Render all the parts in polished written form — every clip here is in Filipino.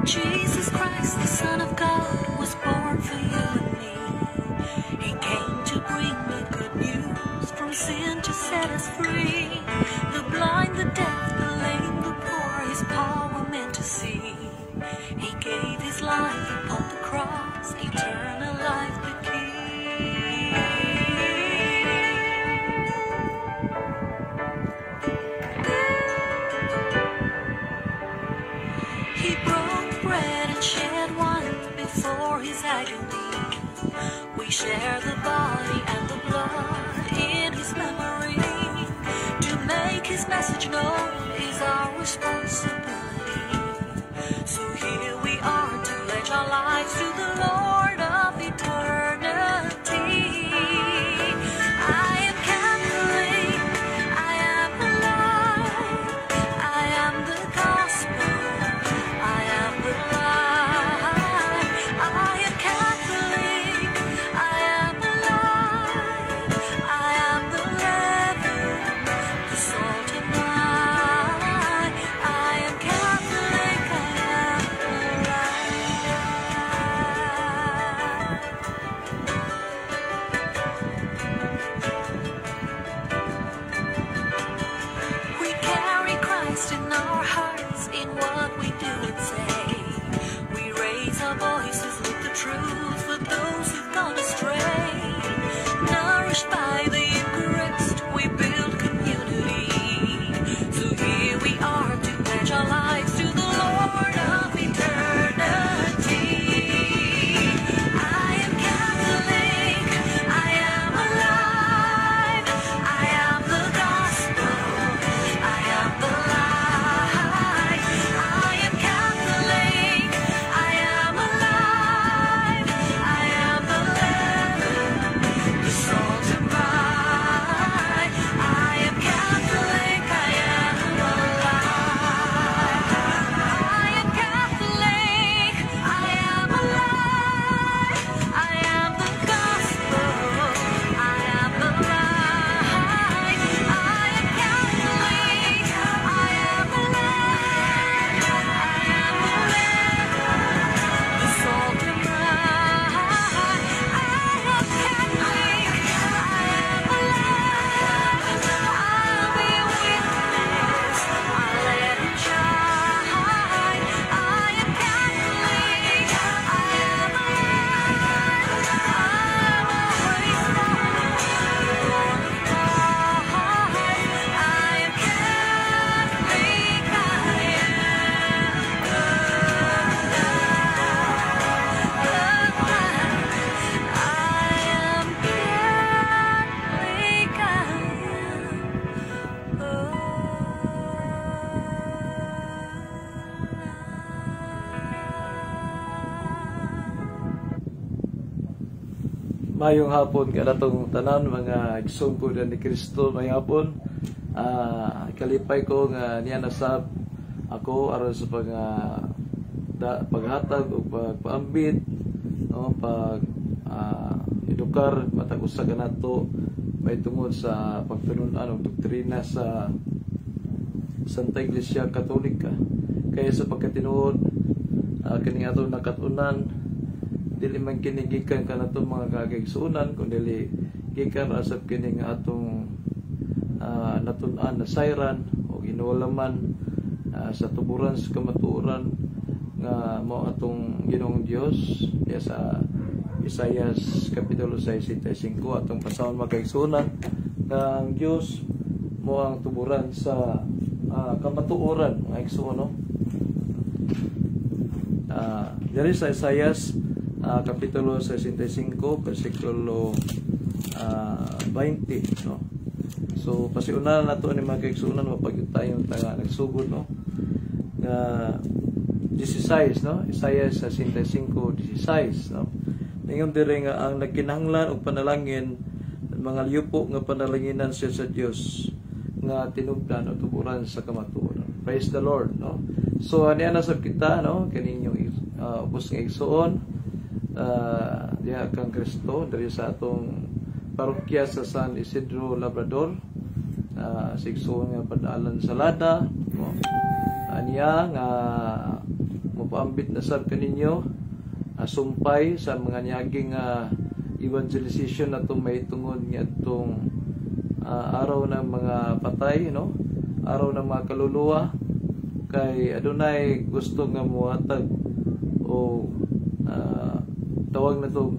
Jesus Christ, the Son of God, was born for you and me. He came to bring me good news, from sin to set us free. The blind, the deaf, the lame, the poor, His power meant to see. He gave His life upon the cross, eternal life the key. He broke bread and shed wine before His agony. We share the body and the blood in His memory. To make His message known is our responsibility. So here we are to pledge our lives to the Lord of eternity. I am Catholic, I am alive, I am the gospel, I am the light. I am Catholic, I am alive, I am the leaven, the salt and light. I am Catholic, I am alive. We carry Christ in our hearts, in what we do and say. We raise our voices with the truth for those who've gone astray. Nourished by the Eucharist, we build community. So here we are to pledge our lives to the Lord of eternity. I am Catholic, I am alive, I am the gospel, I am the light. I am Catholic, I am alive, I am the leaven, the salt and light. I am Catholic, I am alive. I am Catholic, I am alive, I am the gospel, I am the light. I am Catholic, I am alive, I am the leaven, the salt and light. I am Catholic, I am alive, I'll be a witness, I'll let it shine. I am Catholic, I am alive, I'm always following the Lord of God. I am Catholic, Mayong hapon kanatong tanan mga igsugod ni Kristo. Mayong hapon kalipay ko nga niya nasab ako aron sa paghatag o pagpaambit, no, pag edukar matag usa kanato may tungod sa pagtunon-an og doktrina sa Santa Iglesia Katolika. Kaya sa pagkatinuod kini atong nakatunan, dili man kini gikan kanatong mga kagaigsuonan kundi gikan asab kini nga atong natun-an na sayran o ginuwalaman sa tuburan sa kamatuoran nga mao atong Ginoong Dios. Diya sa Isaias kapitulo 65 atong pasahon makaigsuonan nga ang Dios mo ang tuburan sa kamatuoran mga igsuon, no? Diri sa Isaias kapitulo 65 versikulo 20, no? So pasiunahan nato ni mga kaigsuonan mapagud tayo nagsugod, no? Nga 16, no? Isaias 65:16, no? Ningon diri nga ang nagkinahanglan og panalangin mga liyupo nga panalanginan siya sa Dios nga tinubdan o tuburan sa kamatuoran. Praise the Lord, no? So aniya na sab kita, no, kaninyong ubos nga igsuon diha kang Kristo diri sa atong parokya sa San Isidro Labrador, sigsuon nga padalan sa Lada, no? Aniya nga mapaambit na sab kaninyo sumpay sa mga nyaging evangelization na itong may tungod nga itong araw ng mga patay, no? Araw ng mga kaluluwa, kay adunay gusto nga muhatag o tawag na ito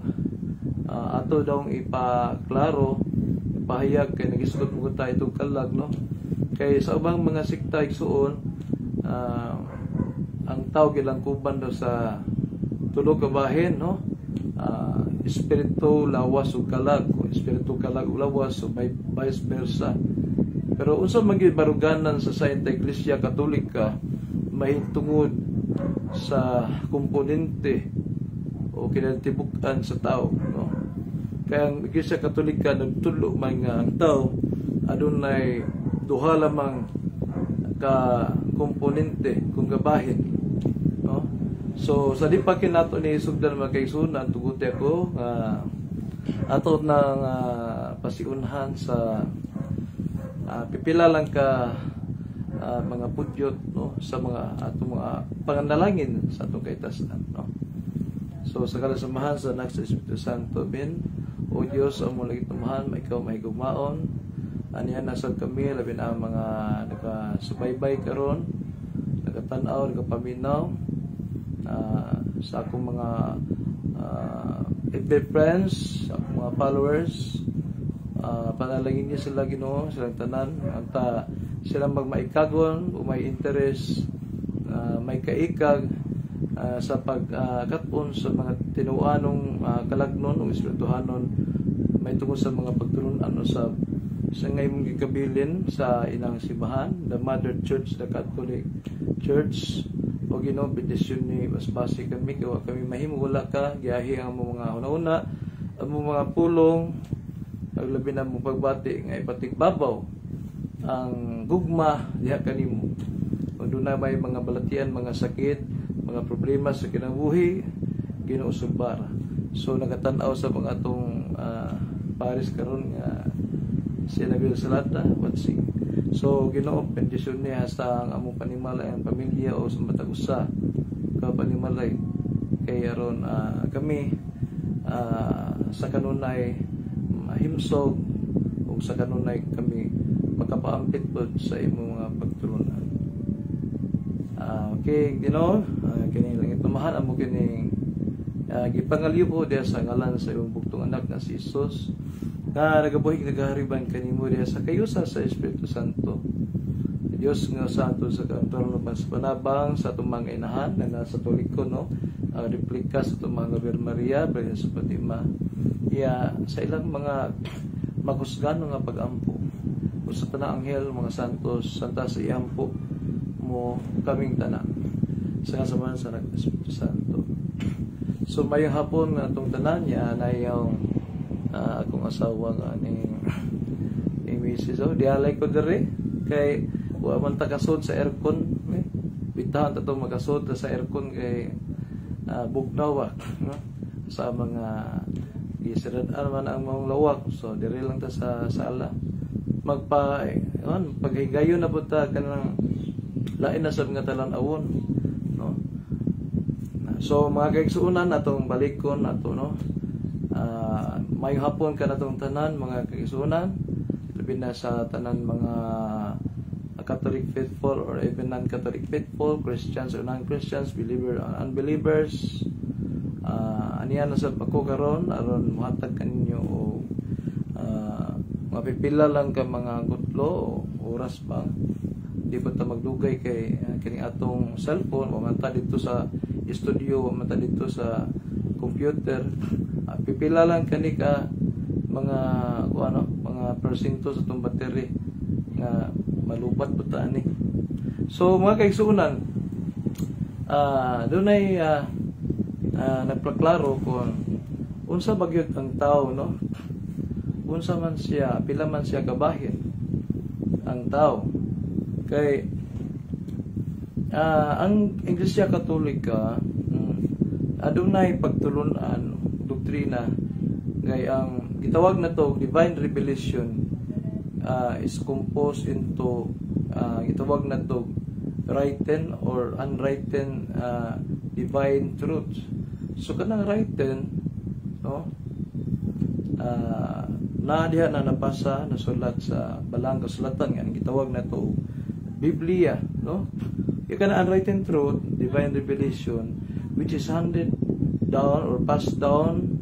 ato daw ipaklaro, ipahayag kay nagisgot mo tayo itong kalag, no? Kay sa ubang mga sikta igsuon, ang tao gilangkuban daw sa tulo ka bahin, no? Espiritu lawas ug kalag, o espiritu kalag ug lawas, so may vice versa. Pero unsa man gyud baruganan sa Sainta Iglesia Katolika mahitungod sa komponente o kinatibuk-an sa tao, no? Kaya ang Iglesia Katolika nagtulo man nga ang tao adunay duha lamang ka komponente kung gabahin, no? So sa di pa kinato ni sugdan magkaigsunan tuguti ako nga ato nang pasiunhan sa pipila lang ka mga pudyot, no, sa mga atong mga panganalangin sa atong kaitasan, no? So sa kalasamahan sa anak sa Espiritu Santo, amen. O Dios, ang mong lagitumahan, ikaw mahigugmaon. Anihan nasab kami, labi na mga nakasubaybay karon, nakatanaw, nakapaminaw sa akong mga FB friends, sa akong mga followers. Panalangin niya sila, Ginoo, silang tanan, anta silang magmaikagon o may interest, may kaikag sa pagkatpon sa mga tinuanong kalagnon o espirituhanon, may tungkol sa mga pagtulunan sa ngayong gigabilin sa ilang simbahan, the Mother Church, the Catholic Church. O Ginoo, bendisyon ni basbasi kami, kami mahimula ka, giyahi ang mga una-una, ang mga pulong, paglabi na mong pagbati, nga ipatigbabaw, ang gugma, diha kanimo. Kung doon na may mga balatian, mga sakit, mga problema sa kinabuhi, Ginoo sugbara. So, nagatanaw sa mga itong Paris karon nga siya nabil sa lata, watsing. So, Ginoo, bendisyon niya sa ang among panimalay, ang pamilya o sa matag usa ka panimalay. Kaya ron kami sa kanunay mahimsog o sa kanunay kami makapaampit po sa imong mga pagtulunan. Okay, Ginoo, kini lang itumahan amo kining gipangalyo po diya sa ngalan sa imong bugtong anak nga si Jesus, nga nagabuhig nagahariban kanimo diya sa kayusa sa Espiritu Santo. Dios nga santo sa kantorno sa panabang sa atong mga inahan na nasa tulikon, no? Replika sa itong mga Virgen Maria, Virgen sa Fatima, sa ilang mga maghusgano nga pag-ampo o sa tanang anghel, mga santos, santa sa iampo mo kaming tanan sa kasamahan sa Espiritu Santo. So mayong hapon na itong tanan niya na yung akong asawa nga ni Mrs. Dialay ko dere kay wa man ta kasod sa aircon, bitahan ta itong makasod sa aircon kay bugnaw, no? Sa mga isirad-an man ang mga lawak, so dire lang ta sa sala paghigayon na po ta kanang lain na sab nga talan-awon, no? So mga kaigsuonan atong balikon ato, no? May hapon ka natong tanan mga kaigsuonan, labi na sa tanan mga Catholic faithful or even non-Catholic faithful, Christians or non-Christians, believer or unbelievers. Aniya na sa ako karon aron muhatag kaninyo o mapipila lang ka mga gutlo o oras ba, di ba ta magdugay kay kining atong cellphone o manta dito sa studio o manta dito sa computer. Pipila lang kani ka mga mga persinto sa itong battery nga malupat po ta ani. So mga kaigsuonan, doon ay nagpaklaro kung unsa bagyod ang tao, no? Unsa man siya, pila man siya kabahin ang tao. Kay ang Iglesia Katolika adunay pagtulunan, doktrina gay ang gitawag na to divine revelation is composed into gitawag na to written or unwritten divine truth. So kanang written, no, na diha na napasa nasulat sa balang kasulatan nga gitawag na to Biblia, no. Yung kanang unwritten truth, divine revelation, which is handed down or passed down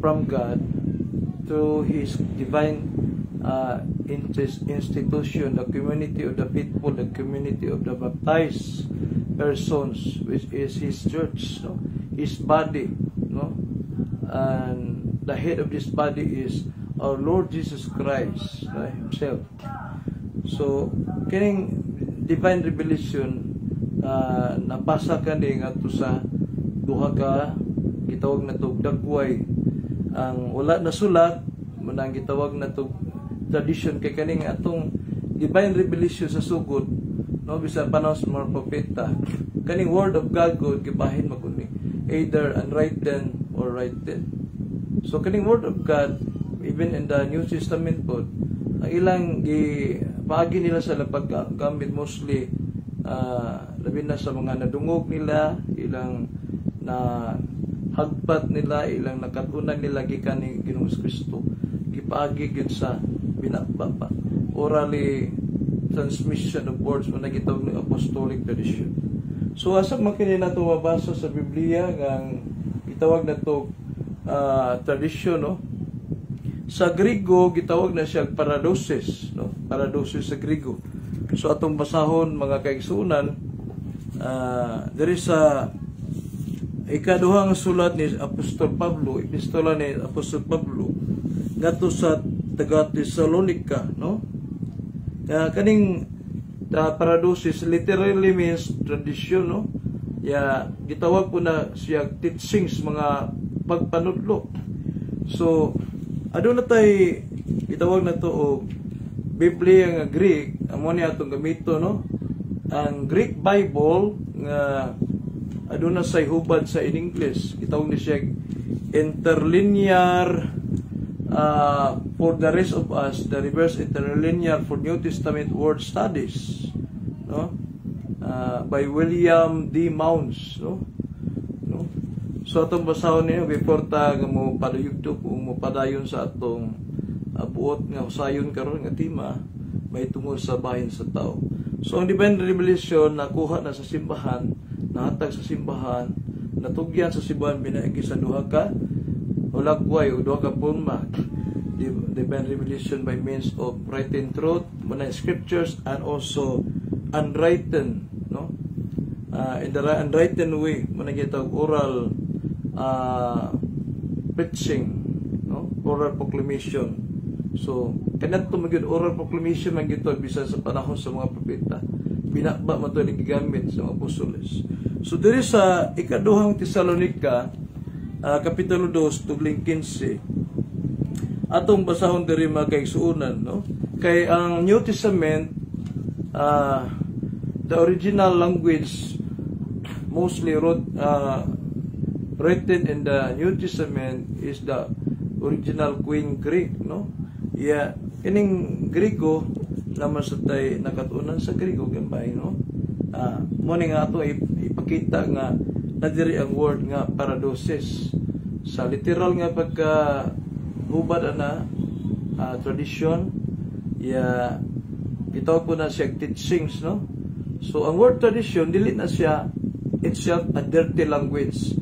from God to His divine institution, the community of the faithful, the community of the baptized persons, which is His church, no? His body, no? And the head of this body is our Lord Jesus Christ, right, Himself. So, kining divine revelation napasa ka ni ngadto sa duha ka gitawag na to dagway, ang wala na sulat manang gitawag na to tradition, kay kaning atong divine revelation sa sugod, no, bisan panahon sa mga propeta, kaning word of God ko gibahin maguni either unwritten or written. So kaning word of God, even in the New Testament po, ang ilang paagi nila sa paggamit mostly labi na sa mga nadungog nila, ilang na hagpat nila, ilang nakatunan nila gikan ni Ginoong Kristo, gipaagi gyud sa binababa, orally transmission of words mo nagitawag ng apostolic tradition. So asa man kini nato mabasa sa Biblia ang gitawag na to tradition, no. Sa Griego gitawag na siya paradosis, no, paradosis sa Griego. So atong basahon mga kaigsunan, diri sa ikaduhang sulat ni Apostol Pablo, epistola ni Apostol Pablo ngadto sa taga Thessalonica, no. Kaning paradosis literally means tradition, no. Gitawag po na siya teachings, mga pagpanudlo. So aduna tay gitawag na to og Biblia nga Greek, amo ni atong gamito, no. Ang Greek Bible nga aduna say hubad sa in English, gitawag ni siya interlinear. For the rest of us, the reverse interlinear for New Testament word studies, no, by William D. Mounds, no. So atong basahon niyo before ta nga mo padayugtog o mo padayon sa atong buot nga usayon karon nga tema may tungod sa bahin sa tao. So ang divine revelation nakuha na sa simbahan, nahatag sa simbahan, natugyan sa simbahan binaigi sa duha ka ulagway o duha ka pulma. Divine revelation by means of written truth, mga scriptures, and also unwritten, no. In the unwritten way, mga gitawag oral preaching, no, oral proclamation. So kanadto magyud oral proclamation man gito bisan sa panahon sa mga propeta, binakba man to ni gigamit sa mga apostoles. So diri sa ikaduhang Thessalonica kapitulo 2 tubling 15 atong basahon diri mga kaigsuonan, no. Kay ang New Testament, the original language mostly written in the New Testament is the original Queen Greek, no. Kining Griego naman sa tay nakatunan sa Griego gambay, no. Mo ni nga ato ipakita nga nadiri ang word nga paradosis sa literal nga pagka hubad na tradition, itawag po na siya teachings, no. So ang word tradition dili na siya itself a dirty language,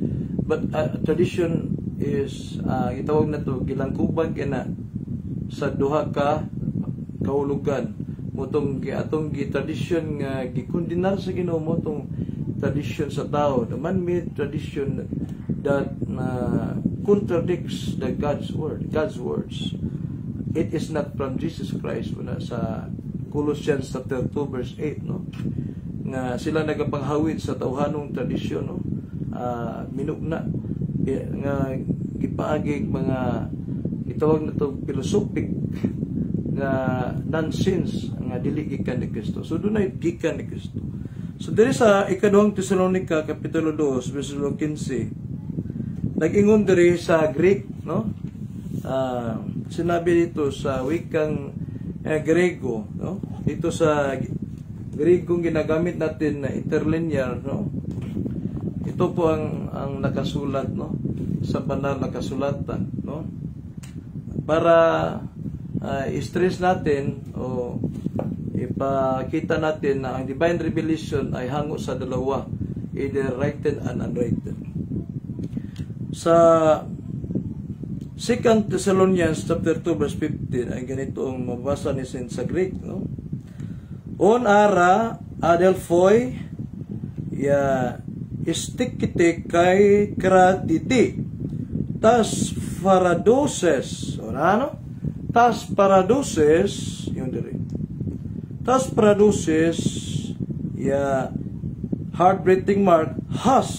but tradition is itawag na to gilangkuban kina sa duha ka kahulugan motong atong gi-tradition nga gikondinar sa Ginoo, motong tradition sa tao, the man-made tradition that contradicts the God's words. It is not from Jesus Christ. Muna sa Colossians chapter 2 verse 8, no, nga sila nagapanghawid sa tawhanong tradisyon, no, minugna nga gipaagig mga itawag na to philosophic nga nonsense nga dili gikan ni Kristo. So dunay gikan ni Kristo. So diri sa ikaduhang Thessalonica kapitulo 2 verse 15 nag-ingon diri sa Greek, no. Sinabi dito sa wikang Grego, no, dito sa Grigong ginagamit natin na interlinear, no? Ito po ang nakasulat, no, sa banal na kasulatan, no? Para i-stress natin o ipakita natin na ang divine revelation ay hango sa dalawa, either written and unwritten. Sa 2 Thessalonians chapter 2 verse 15 ay ganito ang mabasa ni sa Greek, no? On ara adelphoi ya istikite kai kratiti tas paradoses, ano? Tas paradoses, yun diri. Tas paradoses ya heart-breathing mark has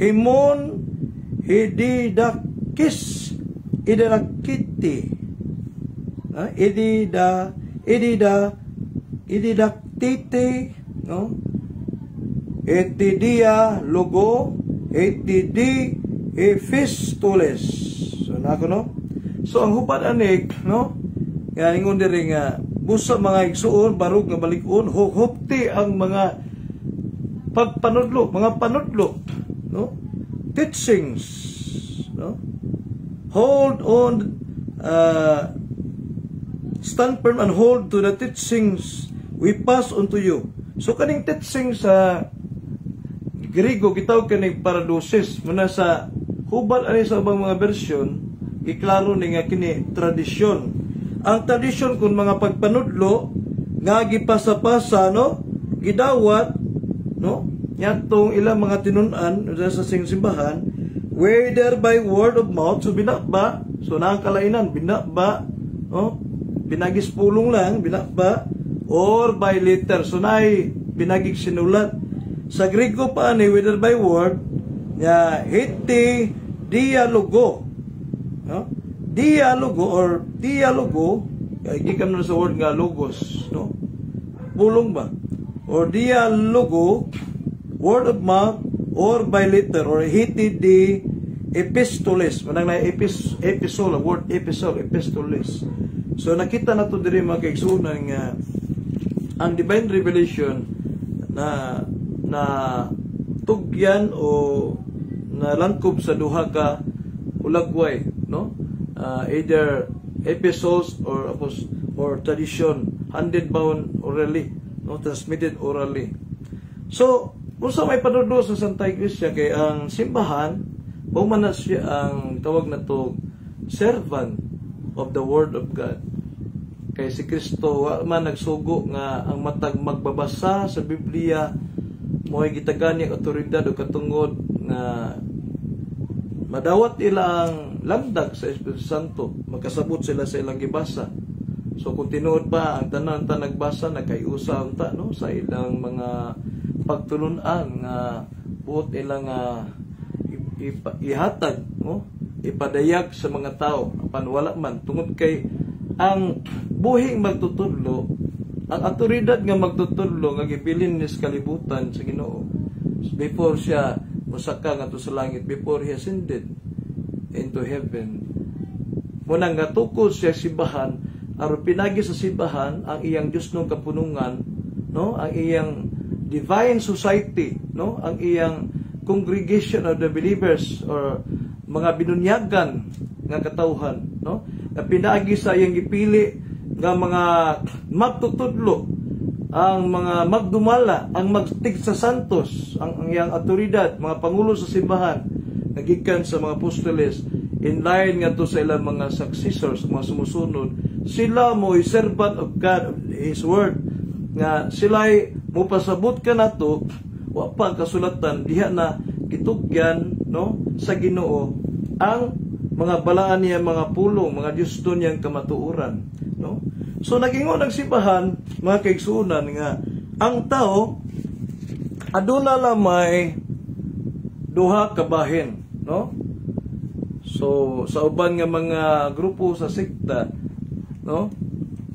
himon hididakis idakiti ididaktite, no? Etidia logo etidi epistoles. So nako, no? So ang hubad anig, no? Nga ingon diri nga busa mga igsuon barug nga balig-on hupti ang mga pagpanudlo, mga panudlo, no? Teachings, no? Hold on, stand firm and hold to the teachings we pass on to you. So kaning teachings sa Griego gitawag kaning paradosis muna sa hubad ani sa ubang mga bersyon giklaro ni nga kini tradisyon. Ang tradisyon kun mga pagpanudlo nga gipasa-pasa, no, gidawat, no, yatong ilang mga tinun-an sa simbahan, whether by word of mouth, so binaba, so nakakalainan, binaba, no, binagis pulong lang, binaba, or by letter, so naay binagig sinulat. Sa Griego pa ni whether by word, ya hiti dialogo, no? Dialogo, gikan na sa word nga logos, no? Pulong ba? Or dialogo, word of mouth, or by letter, or hiti di epistoles. Manang na epistle, word epistle, epistoles. So nakita na to diri mga kaigsunan nga ang divine revelation na tugyan o nalangkob sa duha ka ulagway, no? Either epistles or tradition, handed down orally, no, transmitted orally. So unsa may panudo sa Santa Iglesia kay ang simbahan man siya ang tawag na to servant of the word of God. Kay si Kristo wa man nagsugo nga ang matag magbabasa sa Biblia mo'y gitagani ang otoridad o katungod nga madawat ilang landag sa Espiritu Santo, makasabot sila sa ilang gibasa. So kung tinuod pa ang tanan ta nagbasa nagkayusa unta, no, sa ilang mga pagtulunan nga buot ilang ihatag, no, ipadayag sa mga tao apan wala man tungod kay ang buhing magtutudlo, ang otoridad nga magtutudlo nga gibilin ni sa kalibutan sa Ginoo before siya musaka ngadto sa langit, before he ascended into heaven. Muna nga tukod siya simbahan aron pinagi sa simbahan ang iyang Dios nung kapunungan, no, ang iyang divine society, no, ang iyang congregation of the believers or mga binunyagan nga katawhan, no, na pinagi sa iyang gipili nga mga magtutudlo, ang mga magdumala, ang magtig sa santos, ang iyang autoridad, mga pangulo sa simbahan, nagikan sa mga apostoles, in line nga to sa ilang mga successors, mga sumusunod, sila mo'y servant of God, of His Word, nga sila'y mupasabot ka na to, wa pa kasulatan, diha na kitugyan, no, sa Ginoo, ang mga balaan niya, mga pulong, mga Diyos doon niyang kamatuuran, no? So nagingon ang simbahan, mga kaigsuunan, nga ang tao aduna lamay duha ka bahin, no? So sa uban nga mga grupo sa sekta, no,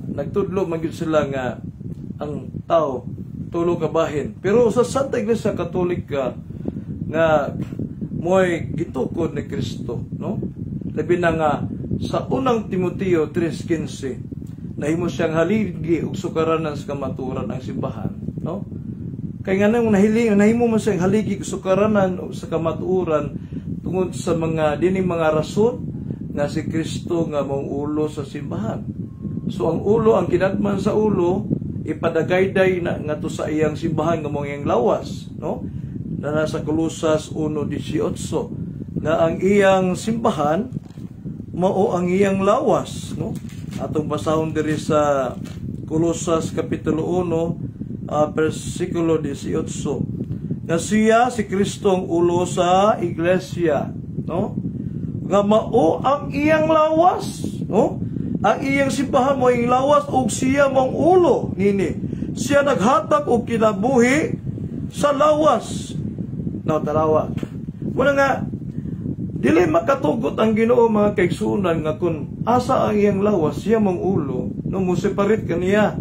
nagtudlo man gyud sila nga ang tao tulo ka bahin. Pero sa Santa Iglesia Katolika nga mo'y gitukod ni Kristo, no? Labi na nga sa unang Timoteo 3:15, nahimo siyang haligi ug sukaranan sa kamatuoran ang simbahan, no? Kay nga nang nahimo man siyang haligi ug sukaranan sa kamatuoran tungod sa mga dining mga rason nga si Kristo nga mong ulo sa simbahan. So ang ulo, ang kinatman sa ulo, ipadagayday na nga to sa iyang simbahan nga mong iyang lawas, no? Na nasa Kolosas 1:18 na ang iyang simbahan mao ang iyang lawas, no? Atong basahon diri sa Kolosas kapitulo 1 versikulo 18 na siya si Kristo ang ulo sa iglesia, no? Nga mao ang iyang lawas, no? Ang iyang simbahan mo iyang lawas ug siya mong ulo nini. Siya naghatag og kinabuhi sa lawas. No, tarawa. Muna nga dili makatugot ang Ginoo mga kaigsunan nga kun asa ang iyang lawas siya mong ulo, no, mo separate kaniya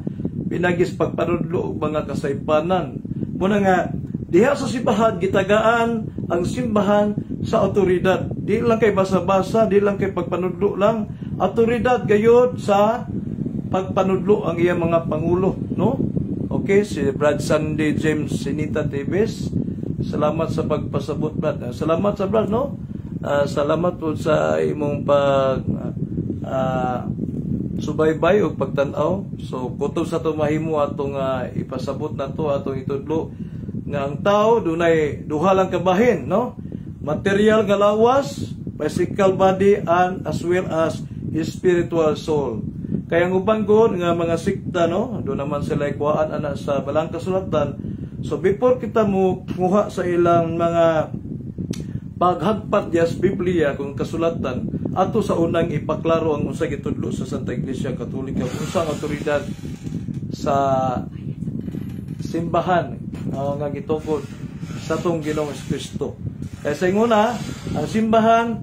pinagis pagpanudlo og mga kasaypanan. Muna nga diha sa simbahan gitagaan ang simbahan sa awtoridad. Di lang kay basa-basa, di lang kay pagpanudlo lang, awtoridad gayud sa pagpanudlo ang iyang mga pangulo, no? Okay, si Brad Sunday James Sinita Tevez, salamat sa pagpasabot, Brad. Salamat sa Brad, no? Salamat po sa imong pag subaybay o pagtanaw. So kutob sa to mahimo atong ipasabot na to, atong itudlo nga ang tao dunay duha lang kabahin, no? Material nga lawas, physical body, and as well as spiritual soul. Kaya ang ubang god nga mga sikta, no, do naman sila ikuhaan ana sa balang kasulatan. So before kita mo kuha sa ilang mga paghagpat dias Biblia kung kasulatan, ato sa unang ipaklaro ang unsa gitudlo sa Santa Iglesia Katolika, unsang awtoridad sa simbahan nga gitukod sa tong Ginoong Kristo. Kaya sa inguna, ang simbahan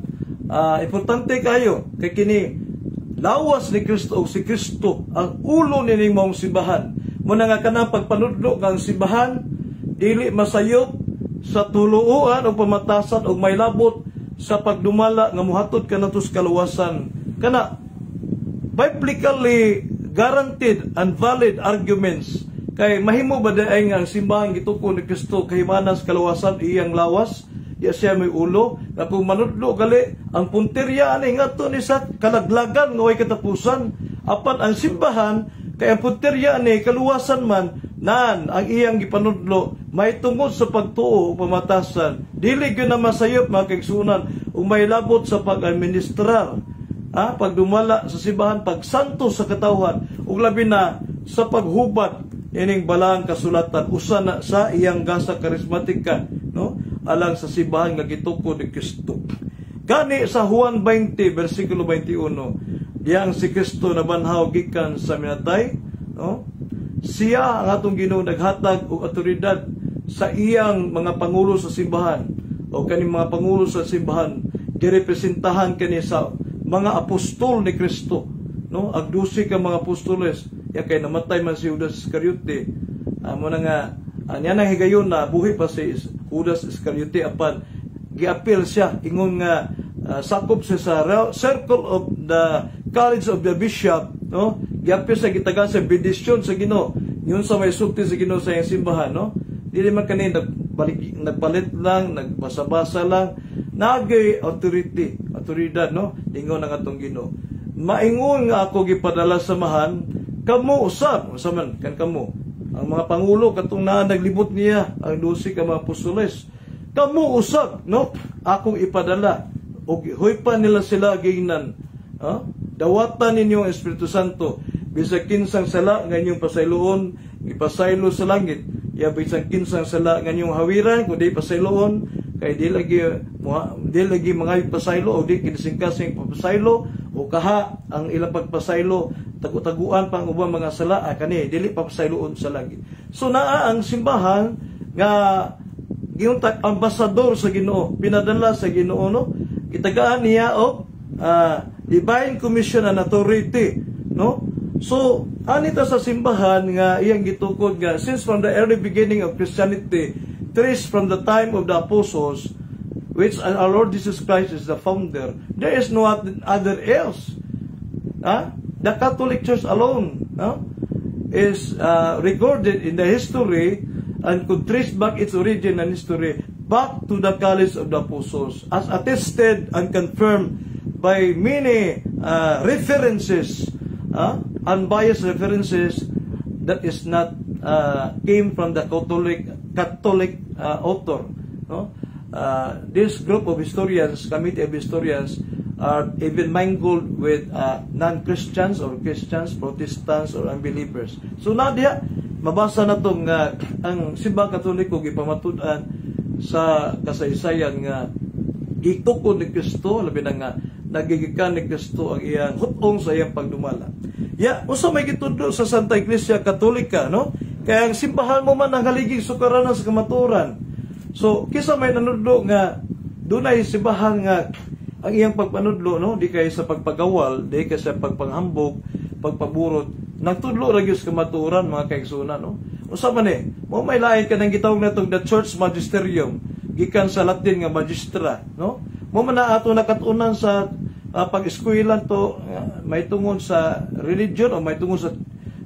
importante kayo kay kini lawas ni Kristo o si Kristo ang ulo nining mong simbahan. Muna nga kanang pagpanudlo kang simbahan dili masayop sa tuluoan o pamatasan o may labot sa pagdumala nga muhatod kanato sa kaluwasan. Kana biblically guaranteed and valid arguments kay mahimo ba daay nga ang simbahan gitukod ni Kristo kahimanas kaluwasan iyang lawas? Diya siya may ulo, na kung manudlo gali, ang punteriya ani nga to ni sa kalaglagan nga way katapusan. Apan ang simbahan, kay ang punteriya ani kaluwasan man, nan ang iyang gipanudlo, may tungod sa pagtuo o pamatasan. Dili gyud na masayop mga kaigsunan, o may labot sa pag-administrar. Pagdumala sa simbahan, pagsanto sa katawhan, ug labi na sa paghubad, ining balang kasulatan, usa na sa iyang gasa karismatika, no? Alang sa simbahan nga gitukod ni Kristo. Gani sa Juan 20 versikulo 21, diyang si Kristo nabanhaw gikan sa minatay, no? Siya ang atong Ginoo naghatag og awtoridad sa iyang mga pangulo sa simbahan o kaning mga pangulo sa simbahan girepresentahan kani sa mga apostol ni Kristo, no? Ang 12 ka mga apostoles ya kay namatay man si Judas Iscariote. Amo na nga anya nang higayon na buhi pa si Judas Iscariote apan giapil siya ingon nga sakop siya sa circle of the college of the bishop, no? Giapil siya gitagan sa bendisyon sa Ginoo. Yun sa may sulti sa Ginoo sa iyang simbahan, no? Dili man kani nagpalit lang, nagbasa-basa lang, nagay autoridad, no? Ingon ang atong Ginoo. Maingon nga ako gipadala samahan, kamo usab, usaman kan kamo. Ang mga pangulo katong naglibot niya ang 12 ka mga apostoles. Kamo usab, no? Akong ipadala og huypan nila sila gingnan. Dawatan ninyo ang Espiritu Santo. Bisag kinsang sala nga inyong pasayloon, ipasaylo sa langit. Ya bisag kinsang sala nga inyong hawiran, kundi pasayloon, kay di lagi mga pasaylo o di kinisingkasing pasaylo o kaha ang ilang pagpasaylo tagu-taguan pang ubang mga sala kani dili pa pasayloon sa langit. So naa ang simbahan nga giuntag ambasador sa Ginoo, pinadala sa Ginoo, no? Gitagaan niya og divine commission and authority, no? So anita sa simbahan nga iyang gitukod nga since from the early beginning of Christianity, trace from the time of the apostles, which our Lord Jesus Christ is the founder, there is no other else. the Catholic Church alone, no, is recorded in the history and could trace back its origin and history back to the College of the Apostles, as attested and confirmed by many references, unbiased references that is not came from the Catholic author. No? This group of historians, committee of historians, are even mingled with non-Christians or Christians, Protestants, or unbelievers. So na diya, mabasa na itong ang Simbahang Katoliko gipamatudan sa kasaysayan nga gitukod ni Kristo, labi na nga nagigikan ni Kristo ang iyang hutong sa iyang pagdumala. Usa may gitudlo sa Santa Iglesia Katolika, no? Kaya ang simbahan mo man ang haligig sukaranan sa kamaturan. So, kisa may nanudlo nga dunay simbahan nga ang iyang pagpanudlo, no, di kay sa pagpagawal, di kay sa pagpanghambog, pagpaburot, nagtudlo ra gyud sa kamaturan, mga kaigsunan, no. Usa man mo may lain ka nang gitawag natong the Church Magisterium, gikan sa Latin nga magistra, no. Mo man na ato nakatunan sa pag-eskwela to, may tungod sa religion o may tungod sa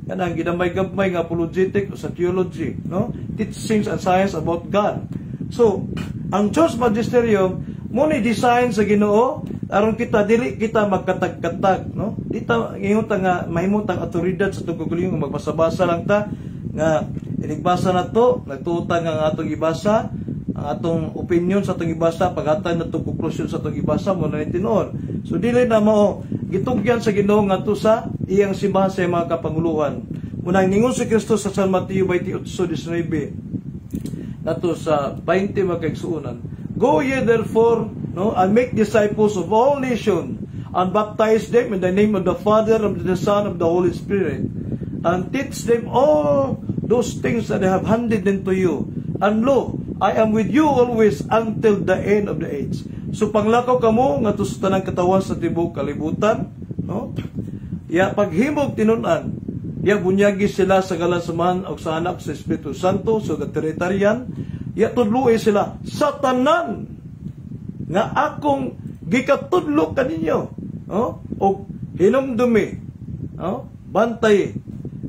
kanang ginamay-gamay nga apologetic o sa theology, no, teachings and science about God. So, ang Church Magisterium mo ni design sa Ginoo aron kita dili kita magkatag-katag, no? Dita ingon nga mahimutang awtoridad sa tugugulong magbasa-basa lang ta nga inigbasa na to, nagtuta nga atong ibasa, ang atong opinion sa atong ibasa, paghatag na itong conclusion sa atong ibasa mo na itinuon. So dili na mao gitugyan sa Ginoo ngadto sa iyang simbahan sa mga kapanguluhan. Munang ningon si Kristo sa San Mateo 28:19 nato sa 20 magkaigsuonan. Go ye therefore, no, and make disciples of all nations, and baptize them in the name of the Father, of the Son, of the Holy Spirit, and teach them all those things that I have handed unto you. And lo, I am with you always until the end of the age. So panglakaw kamo ngadto sa tanang katawan sa tibuok kalibutan, no? Paghimog tinunan, bunyagi sila sa galasamahan og sa anak sa Espiritu Santo, so the Trinitarian. Tudluoy sila sa tanan nga akong gikatudlo kaninyo, no? Og hinumdumi, no? Bantay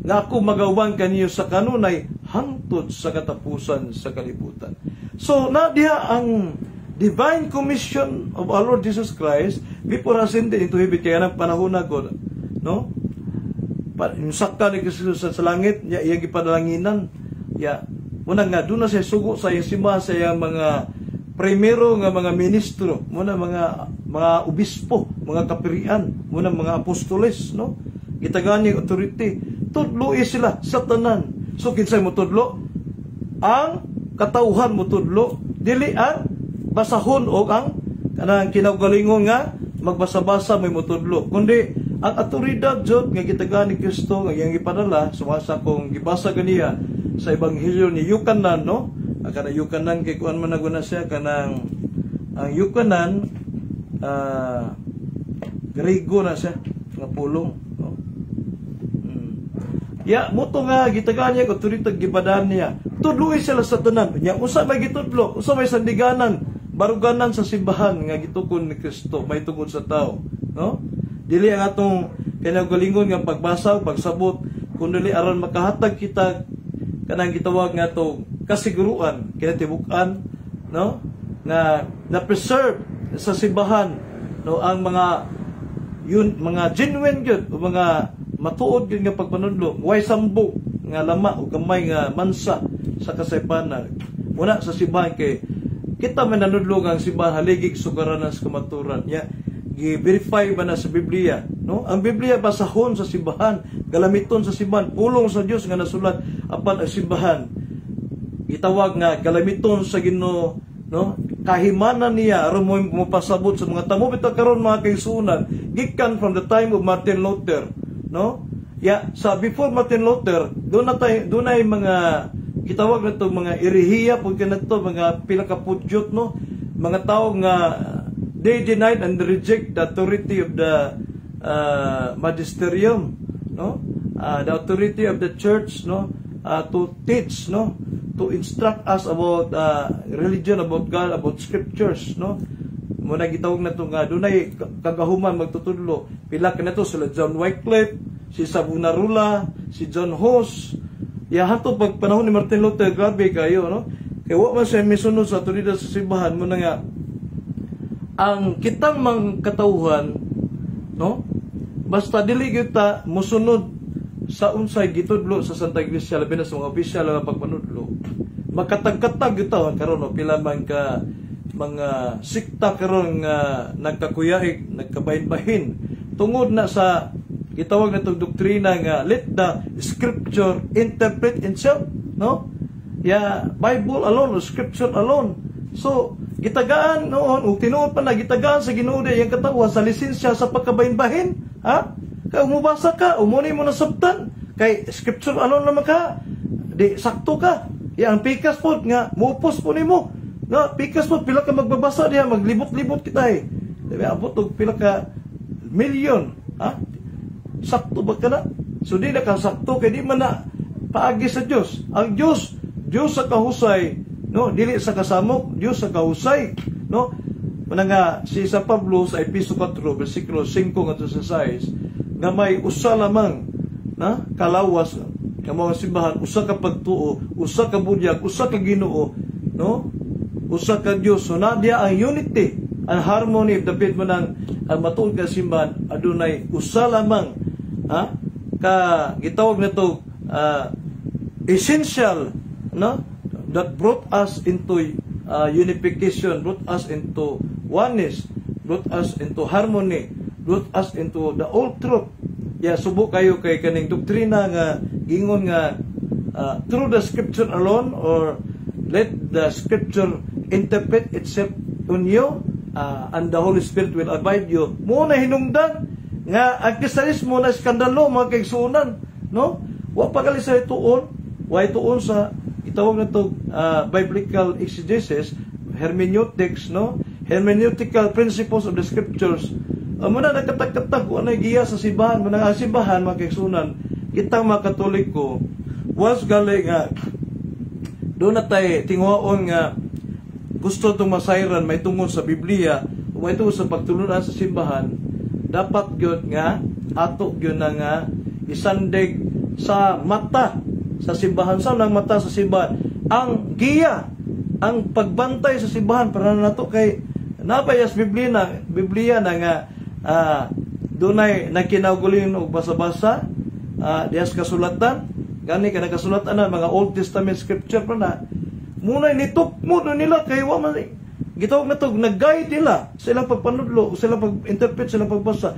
nga ako magawan kaninyo sa kanunay hangtod sa katapusan sa kalibutan. So na diha ang Divine Commission of our Lord Jesus Christ before ascended into heaven, kaya ng panahon na God, no? Yung sakta ni Kristo sa langit, iya gipadalanginan, muna nga, doon na siya sugo sa iyang simbahan, sa iyang mga primero nga mga ministro, muna mga obispo, mga kapirian, muna mga apostoles, no? Gitagani authority, tudloy sila sa tanan. So, kinsay mo tudlo? Ang katauhan mo tudlo, dili ang basahon o ang kinaugalingon nga magbasa-basa may mutudlo. Kundi, ang autoridad jud nga gitagani Kristo nga iyang ipadala, sumasa kong gibasa ganiya sa Ebanghelyo ni Yukanan, no? Kana Yukanan kay kuan man naguna siya kanang ang Yukanan Griego na siya nga pulong, no? Muto nga gitagani ko turitag gipadan niya. Tudloy sila sa tanan. Usa may gitudlo, usa may sandiganan, baruganan sa simbahan nga gitukon ni Kristo may tungod sa tao, no? Dili ang atong kinaugalingon nga pagbasa ug pagsabot kundi aron makahatag kita kanang gitawag nga to kasiguruan kinatibuk-an, no, nga na-preserve sa simbahan, no, ang mga mga genuine gyud o mga matuod gyud nga pagpanudlo, way sambo nga lama o gamay nga mansa sa kasaypanan muna sa simbahan. Kay kita man nanudlo ang simbahan haligig sugaranan sa kamaturan gi-verify ba na sa Biblia, no? Ang Biblia basahon sa simbahan, galamiton sa simbahan, pulong sa Dios nga nasulat apan ang simbahan gitawag nga galamiton sa Ginoo, no? Kahimanan niya aron mo mapasabot sa mga tamo bitaw karon mga kaigsuonan gikan from the time of Martin Luther, no? Sa before Martin Luther dunay mga gitawag nato mga erehiya pud kanato mga pila ka pudyot, no? Mga tawo nga they denied and reject the authority of the magisterium, no? The authority of the church, no? To teach, no? To instruct us about religion, about God, about scriptures, no? muna gitawag na to nga dunay kagahuman magtutudlo. Pila ka na to sila John Wycliffe, si Savonarola, si John Hus. Yahan to pag panahon ni Martin Luther, grabe kayo, no? Kaya wa man siya misunod sa otoridad sa simbahan mo na nga ang kitang mang katawhan, no? Basta dili kita musunod sa unsay gitudlo sa Santa Iglesia, labi na sa mga opisyal nga pagpanudlo. Makatag-katag gitawon karon no, pila man ka mga sikta karon nga nagkakuyaig, nagkabahin-bahin tungod na sa gitawag na itong doktrina nga let the scripture interpret itself, no? Bible alone, scripture alone. So, gitagaan noon, o tinuod pa na, gitagaan sa Ginoo yung katawan sa lisensya sa pagkabahin-bahin, ha? Kaya umubasa ka, umuni mo na sabtan, kay scripture alone naman ka, di sakto ka. Ang pikas po nga, muupos po ni mo. Nga, pikas po, pila ka magbabasa diya, maglibot-libot kita eh. Diba, abot pila ka milyon, ha? Sakto ba ka na? So, di na ka sakto, kaya di man na paagi sa Diyos. Ang Diyos sa kahusay, no? Dili sa kasamok, Diyos sa kahusay, no? Mananga si San Pablo sa Episo 4, versikulo 5 ngadto sa 6, nga may usa lamang na kalawas nga mga simbahan, usa ka pagtuo, usa ka budyag, usa ka Ginoo, no? Usa ka Dios. So na dia ang unity, ang harmony of the faith mo ang matuod ka simbahan adunay usa lamang, ha? Ka gitawag na to essential, no? That brought us into unification, brought us into oneness, brought us into harmony, brought us into the old truth. Subok kayo kay kaning doktrina nga gingon nga through the scripture alone, or let the scripture interpret itself on you, and the Holy Spirit will abide you. Muna hinungdan nga ang kristiyanismo na skandalo mga kaigsunan, no? Wa pagali sa ituon, wa ituon sa itawag na to biblical exegesis, hermeneutics, no? Hermeneutical principles of the scriptures. Muna nakatak-katak kung anay giya sa simbahan, muna ang simbahan mga kaigsunan, kitang mga Katoliko, was gali nga doon na tayo tingwaon nga gusto itong masayran may tungkol sa Biblia o may tungkol sa pagtulunan sa simbahan, dapat yun nga ato yun na nga isandig sa mata sa simbahan, sa nang mata sa simbahan ang giya, ang pagbantay sa simbahan para na nato kay nabayas Biblia na nga dunay nakinauguling og basa-basa diyas kasulatan gani ka nakasulatan na mga Old Testament scripture pa na muna nitukmo nila kay wa man gitawag na to nag-guide nila sa ilang pagpanudlo, sa ilang pag-interpret, sa ilang pagbasa,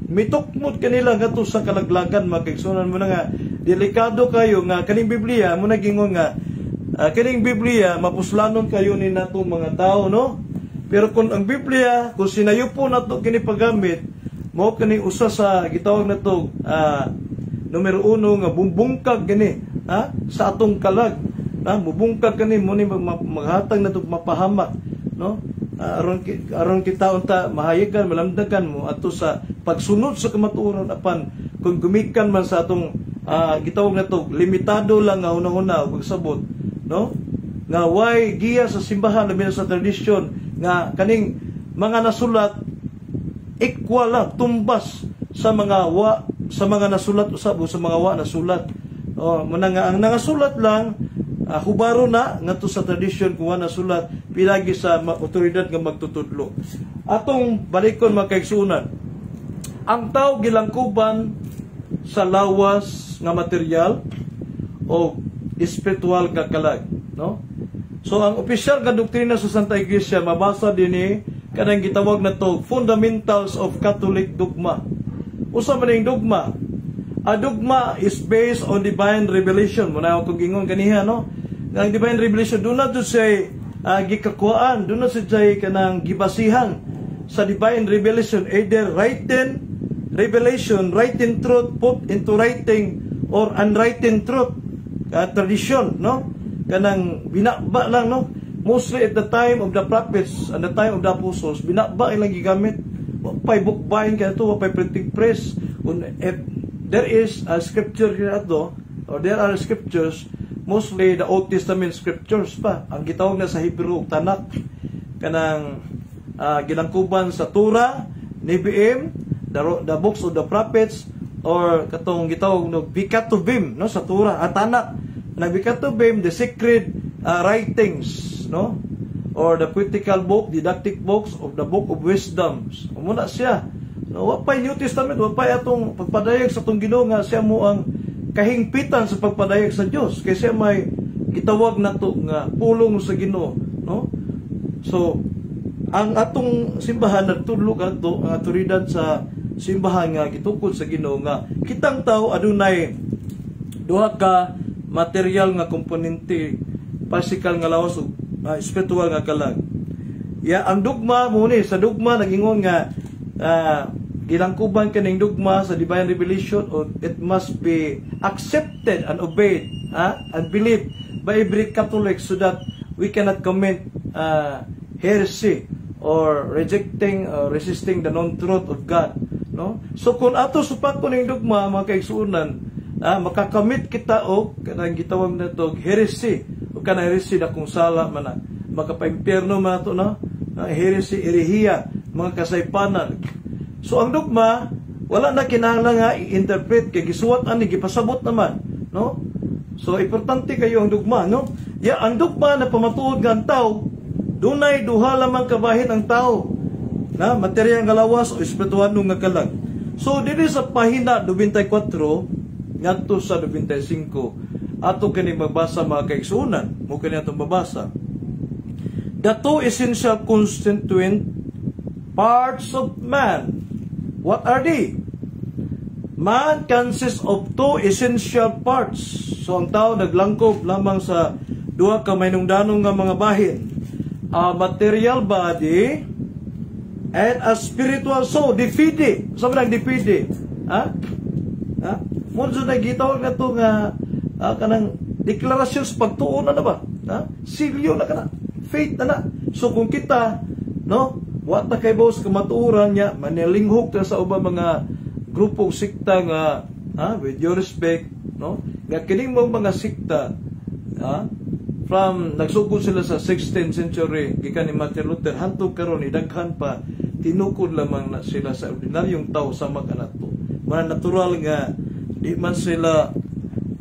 mitukmod kanila ngadto sa kalaglagan mga kaigsunan mo na nga delikado kayo nga kaning Biblia mo na gingon nga kaning Biblia mapuslanon kayo ni nato mga tao, no? Pero kung ang Biblia kung sinayupo nato kini paggamit mao kaning usa sa gitawag na to numero 1 nga bumbungkag gani sa atong kalag, mubungkag kani mo ni maghatag na to mapahamak, no? Aron kita unta mahayagan malamdagan mo ato sa pagsunod sa kamatuoran apan kung gumikan man sa atong gitawag na to limitado lang nga una-una pagsabot, no? Nga way giya sa simbahan labi na sa tradisyon nga kaning mga nasulat equal lang tumbas sa mga nasulat usab sa mga wa nasulat. Ang nangasulat lang hubaro na ngadto sa tradisyon kung wa nasulat pilagi sa otoridad nga magtutudlo. Atong balikon mga kaigsunan, ang tao gilangkuban sa lawas nga material o espiritual nga kalag, no? So ang opisyal nga doktrina sa Santa Iglesia mabasa dinhi kanang gitawag na to Fundamentals of Catholic Dogma. Usa man ning dogma. A dogma is based on divine revelation. Muna akong gingon kaniha, no? Ang divine revelation do not say gikakuan, do not say kanang gibasihan sa divine revelation, either written revelation, written truth put into writing or unwritten truth, tradition, no? Kanang binaba lang, no? Mostly at the time of the prophets and the time of the apostles, binaba ilang gigamit. Wapay bookbind kaya ito, wapay printing press. If there is a scripture here ato, or there are scriptures, mostly the Old Testament scriptures pa. Ang gitawag na sa Hebrew, Tanakh, kanang gilangkuban sa Torah, Nevi'im, the books of the prophets, or katong gitawag no Bikatubim, no, sa Torah at Tanakh. Na Bikatubim, the sacred writings, no, or the poetical book, didactic books of the book of wisdoms. Muna siya. No, wapay New Testament, wapay atong pagpadayag sa atong Ginoo nga siya mo ang kahingpitan sa pagpadayag sa Dios, kay siya may gitawag nato nga pulong sa Ginoo, no? So ang atong simbahan nagtudlo kadto ang atoridad sa simbahan nga gitukod sa Ginoo nga kitang tao adunay duha ka material nga komponente, physical nga lawas ug spiritual nga kalag. Ang dogma mo ni sa dogma nagingon nga gilangkuban kaning dogma sa divine revelation, or it must be accepted and obeyed and believed by every Catholic so that we cannot commit heresy or rejecting or resisting the non-truth of God, no? So kung ato supat ko ning dogma mga kaigsuonan, makakamit kita og kanang gitawag nato heresy o kanang heresy na kung sala man na makapaimpierno man ato, no? Heresy, erehiya, mga kasaypanan. So ang dogma wala na kinahanglan nga i-interpret kay gisuwat ani gipasabot naman, no? So importante kayo ang dogma, no? Ang dogma na pamatuod nga ang tao, dunay duha lamang kabahin ang tao, na materyal nga lawas o espiritual nga kalag. So dili sa pahina 94 ngadto sa 95 ato kini mabasa mga kaigsuonan, mo kini atong mabasa. The two essential constituent parts of man. What are they? Man consists of two essential parts. So ang tao naglangkob lamang sa duha ka mahinungdanong nga mga bahin. A material body and a spiritual soul. Dipide. Sabi lang dipide. Muna na gitawag na ito nga kanang deklarasyon sa pagtuon na ba? Silyo na ka na. Faith na na. So kung kita, no, wat na kay boss kamatuoran niya, manilinghok ta sa ubang mga grupong sikta nga, with your respect, no, nga kining mga sikta, from nagsugod sila sa 16th century gikan ni Martin Luther hantod karon idaghan pa tinukod lamang na sila sa ordinaryong tao sama kanato. Mga natural nga di man sila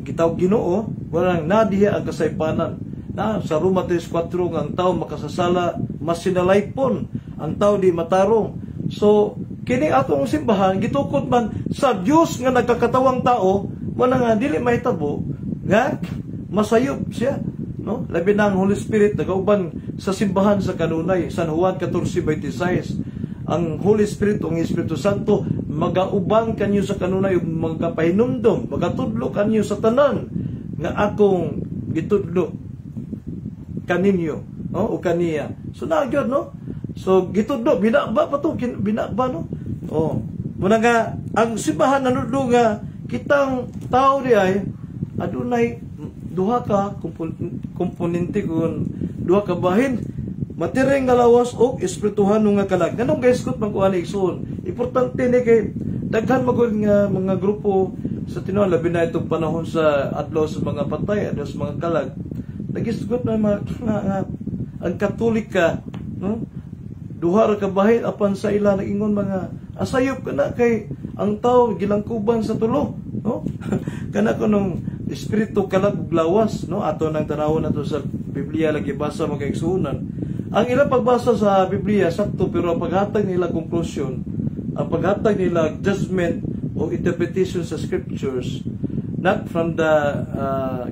gitawag Ginoo, walang nadiya ang kasaypanan. Na sa Roma 3:4 nga ang tao makasasala mas sinalaypon, ang tao di matarong. So kini atong simbahan gitukod man sa Dios nga nagkakatawang tao, man nga dili mahitabo nga masayop siya, no? Labi na ang Holy Spirit nagauban sa simbahan sa kanunay San Juan 14:26. Ang Holy Spirit, ang Espiritu Santo magauban kanyo sa kanunay ug magapahinumdom, magatudlo kanyo sa tanan nga akong gitudlo kaninyo, no? O kaniya. So nagyod, no? So gitudlo binaba pa to, binaba, no? Muna nga ang simbahan nanudlo nga kitang tao di ay adunay duha ka komponente kun duha ka bahin, materyal nga lawas o espirituhan nga kalag. Ganong guys kot man ko ani igsoon. Importante ni kay daghan magud nga mga grupo sa tinuod labi na itong panahon sa adlaw sa mga patay, adlaw sa mga kalag. Nagisgot na ang Katolika, no? Duha ra ka bahin apan sa ila nagingon mga asayop kana kay ang tao gilangkuban sa tulo, no? Kana kunong espiritu kalag lawas, no? Ato nang tanawon nato sa Biblia lagi basa mga igsuonan. Ang ilang pagbasa sa Biblia sakto, pero ang paghatag nila conclusion, ang paghatag nila judgment o interpretation sa scriptures, not from the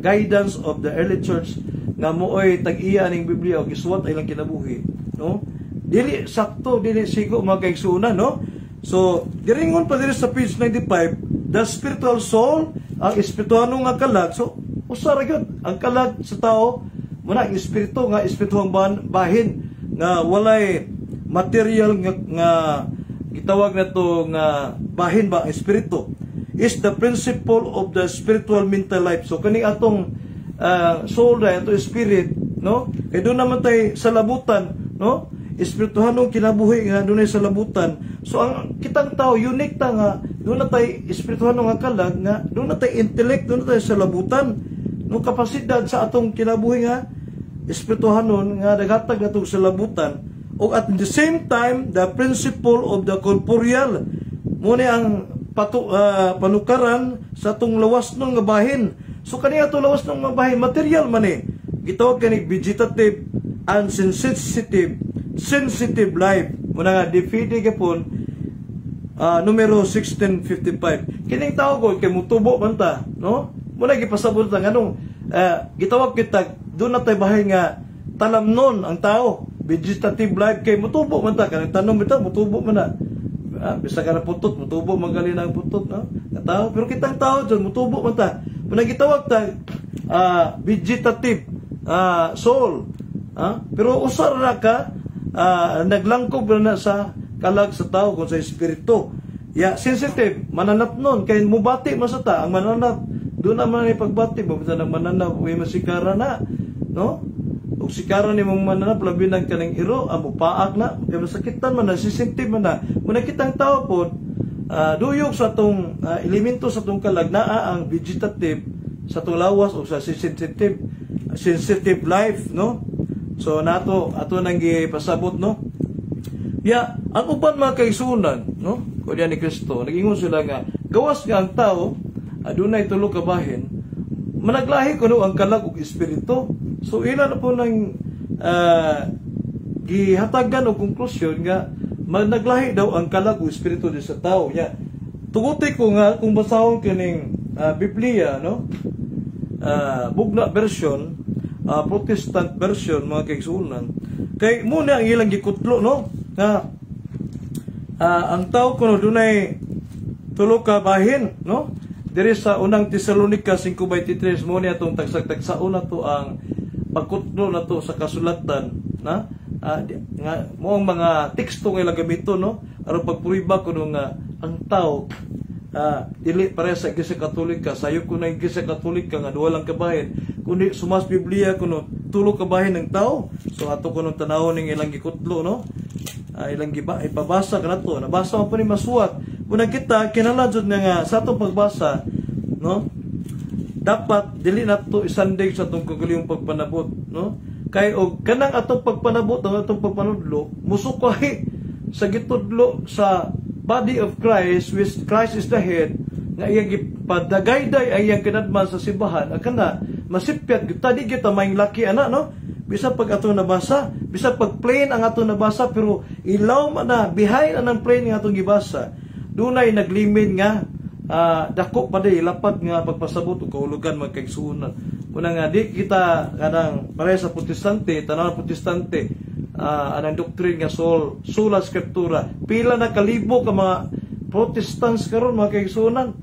guidance of the early church nga mooy tag-iya ning Biblia o giswat ay lang kinabuhi, no? Dili sakto, dili sigo mga kaigsuonan, no? So diringon pa diri sa page 95, the spiritual soul, ang espiritual nga kalag. So usa ra gyud ang kalag sa tao, muna ang espiritu nga espirituang bahin nga walay material nga gitawag nato nga bahin ba, espiritu is the principle of the spiritual mental life. So kani atong soul na ito spirit, no? Kay doon naman tayo sa labutan, no? Espirituhanong kinabuhi nga doon sa labutan. So ang kitang tao unique ta nga doon na tayo espirituhanong nga kalag nga doon na tayo intellect, doon na tayo sa labutan, no? Kapasidad sa atong kinabuhi nga espirituhanon nga naghatag nato sa labutan o at the same time the principle of the corporeal muna ang panukaran sa atong lawas ng nga bahin. So kaniya to lawas ng nga bahin material man gitawag kani vegetative and sensitive life muna nga defeated gapon numero 1655 kining tawag ko kay mutubo man ta no muna gipasabot ta nganong gitawag kita do na tay bahin nga talamnon ang tao vegetative life kay mutubo man ta kanang tanom bitaw mutubo man na bisa ka na putot mutubo man gali nang putot no tao pero kitang tao dyan mutubo man ta muna gitawag ta vegetative soul pero usar na ka naglangkob na sa kalag sa tao kung sa espiritu sensitive mananap nun kay mubati masata ang mananap doon naman ay pagbati babita ng mananap uwi masikara na no ug sikara ni mong mananap labi ng kaning iro amo paak na kay masakitan man na sensitive man na muna kitang tao pod duyok sa tong elemento sa tong kalag naa ang vegetative sa tong lawas o sa sensitive life no so nato ato nang gipasabot no ang uban mga kaigsunan no kuya ni Kristo nagingon sila nga gawas nga ang tao adunay tulo ka bahin managlahi kuno ang kalag ug espiritu. So ila na po nang gihatagan og konklusyon nga managlahi daw ang kalag ug espiritu di sa tao nya. Tuguti ko nga kung basahon kining Biblia no bugna version Protestant version mga kaigsunan kay muna ang ilang gikutlo no nga ang tao kuno dunay tulo ka bahin no diri sa unang Tesalonica 5:23 mo ni atong tagsag-tagsaon na to ang pagkutlo na to sa kasulatan na nga mo ang mga teksto nga ilang gamito no aron pagpuriba kuno nga ang tao dili pare sa Iglesia Katolika sayo ko na Iglesia Katolika nga duha lang ka bahin kundi sumas Biblia kuno tulo ka bahin ng tao. So ato kuno tanawon ning ilang gikutlo no ilang ipabasa kanato nabasa man po ni masuwat muna kita kinalajud nga sa atong pagbasa no dapat dili nato isandig sa atong kaguliyong pagpanabot no kay og kanang atong pagpanabot ang atong pagpanudlo musukay sa gitudlo sa body of Christ which Christ is the head nga iyang gipadagayday ay iyang kinadman sa simbahan kana masipyat kita di kita maing laki ana no bisa pag ato nabasa bisa pag plain ang ato nabasa pero ilaw man na behind anang plain nga atong gibasa dunay naglimit nga dako pa day lapat nga pagpasabot ug kahulugan magkaigsuonan una nga di kita kanang pare sa protestante tanaw protestante anang doctrine nga sola scriptura pila na kalibo ka mga protestants karon mga kaigsuonan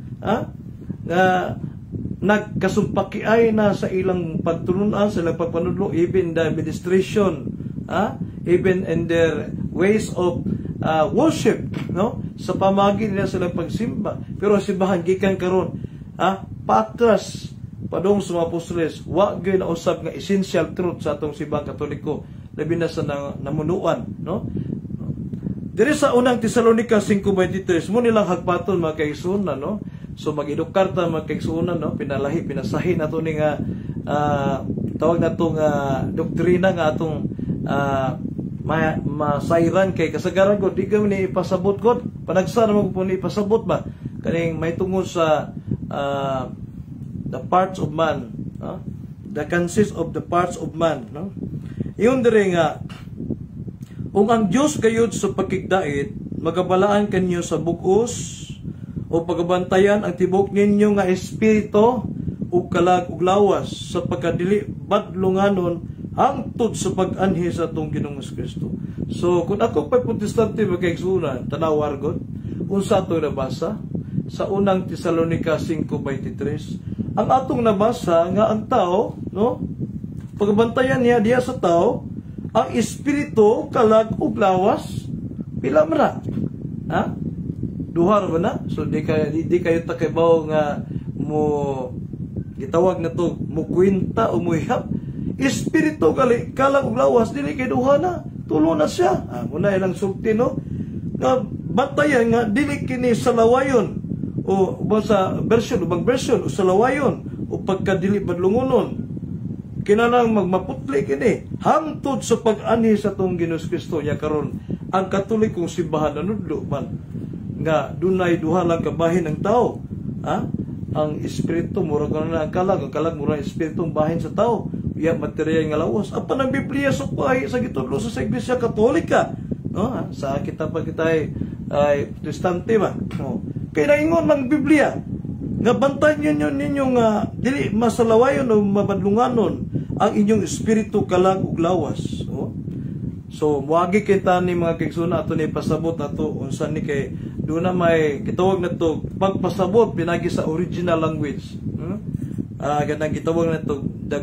nagkasumpakiay na sa ilang pagtulunan sa ilang pagpanudlo even the administration even in their ways of worship no sa pamagi nila sa ilang pagsimba pero simbahan gikan karon patras padong sa mga apostoles wa gyud na usab nga essential truth sa atong simbahang Katoliko labi na sa namunuan no diri sa unang Tesalonica 5:23 mo nilang hagpaton mga kaigsuonan no so mag-edukar ta mga kaigsuonan no pinasahi nato ni nga tawag nato nga doktrina nga atong masayran kay kasagaran ko di kami ni ipasabot ko panagsa naman ko ni ipasabot ba kaning may tungod sa the parts of man the consist of the parts of man no iyon dire nga kung ang Dios gayud sa pagkigdait magabalaan kanyo sa bug-os o pagabantayan ang tibok ninyo nga espiritu ug kalag ug lawas sa pagkadili badlunganon hangtod sa pag-anhi sa atong Ginoong Kristo. So kung ako pa protestante magkaigsuonan tanawar gud unsa ato nabasa sa unang Tesalonica 5:23 ang atong nabasa nga ang tao no pagabantayan niya diya sa tao ang espiritu kalag ug lawas pila man duhar ba na so di kayo takibaw nga mo gitawag na to mo kwenta o mo ihap espiritu kalag ug lawas dili kay duha na tulo na siya muna ilang sulti no nga batayan nga dili kini salawayon o ba sa version ubang version o salawayon o pagkadili badlungonon kinahanglan magmaputli kini hangtod sa pag-anhi sa tong Ginoos Kristo nya karon ang Katolikong simbahan nanudlo man nga dunay duha lang kabahin ang tao. Ang espiritu murag na ang kalag murag espiritu bahin sa tao. Iya materyal nga lawas. Apan ang Biblia supay sa gitudlo sa Iglesia Katolika. Sa kita ay Protestante ba. Kaya naingon ng Biblia nga bantayan ninyo nga dili masalawayon o mabadlunganon ang inyong espiritu kalag ug lawas. So muagi kita ni mga kaigsoon ato ni pasabot ato unsa ni kay do na may gitawag na to pagpasabot pinagi sa original language. Ganang gitawag na to the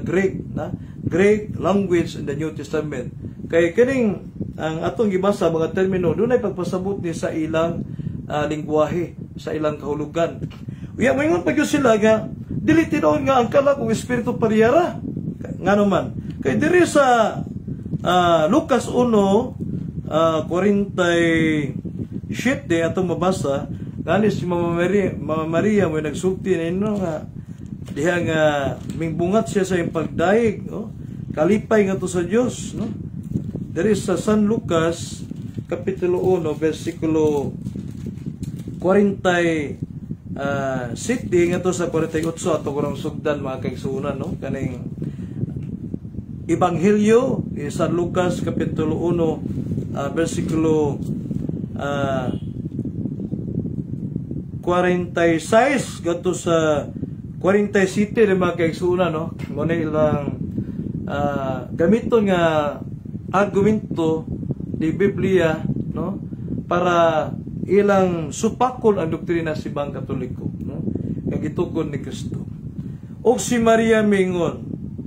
Greek language in the New Testament. Kay kining ang atong gibasa mga termino dunay pagpasabot ni sa ilang lingwahe, sa ilang kahulugan. Uya moingon pa gyud sila nga dili tinuod nga ang kalag ug espiritu pariyara. Ngano man kay diri sa Lucas 1:47 atong mabasa gani si Mama Maria mo nagsulti nino nga diha nga mingbungat siya sa iyang pagdaig, kalipay nga to sa Dios, no? Diri sa San Lucas kapitulo 1 bersikulo 40 City nga to sa 48 ato kurang sugdan mga kaigsuonan, no? Kaning Ebanghelyo ni San Lucas kapitulo 1 bersikulo 46 gato sa 47 ni mga kaigsuonan, no? Muna ilang gamiton nga argumento di Biblia, no? Para ilang supakol ang doktrina sa Simbahang Katoliko, no? Nga gitukod ni Kristo. Og si Maria mingon,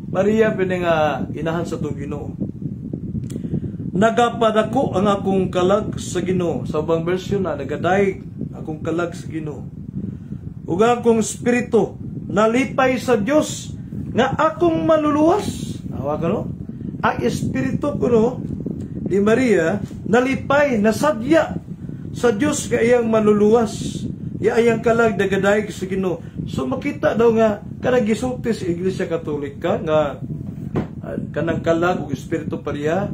Maria nga inahan sa tong Ginoo. Nagapadako ang akong kalag sa Ginoo. Sa ubang bersyon na nagadaig akong kalag sa Ginoo. Ug akong espiritu nalipay sa Dios nga akong maluluwas. Awa no? Ang espiritu ko no, ni Maria nalipay, nasadya sa Dios nga iyang maluluwas. Iyang kalag nagadaig sa Ginoo. So makita daw nga kanang gisulti sa Iglesia Katolika nga kanang kalag ug espiritu pariya.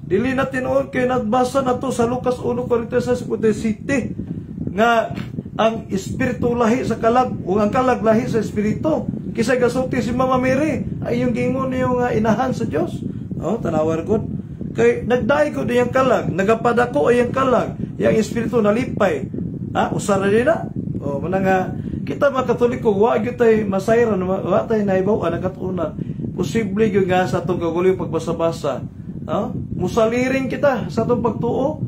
Dili na tinuod kay nagbasa nato sa Lucas 1:46 nga ang espiritu lahi sa kalag ug ang kalag lahi sa espiritu. Kisay gasulti si Mama Mary ay yung gingon niyo nga inahan sa Dios. Tanawar gud. Kay nagdaig ko diyang kalag, nagapadako ayang kalag, yang espiritu nalipay. Usara nila. Mana nga kita mga Katoliko wa gyud tay masayran, wa tay naibaw ang katunan. Posible gyud nga sa atong kagulong pagbasa-basa. Musaliring kita sa atong pagtuo.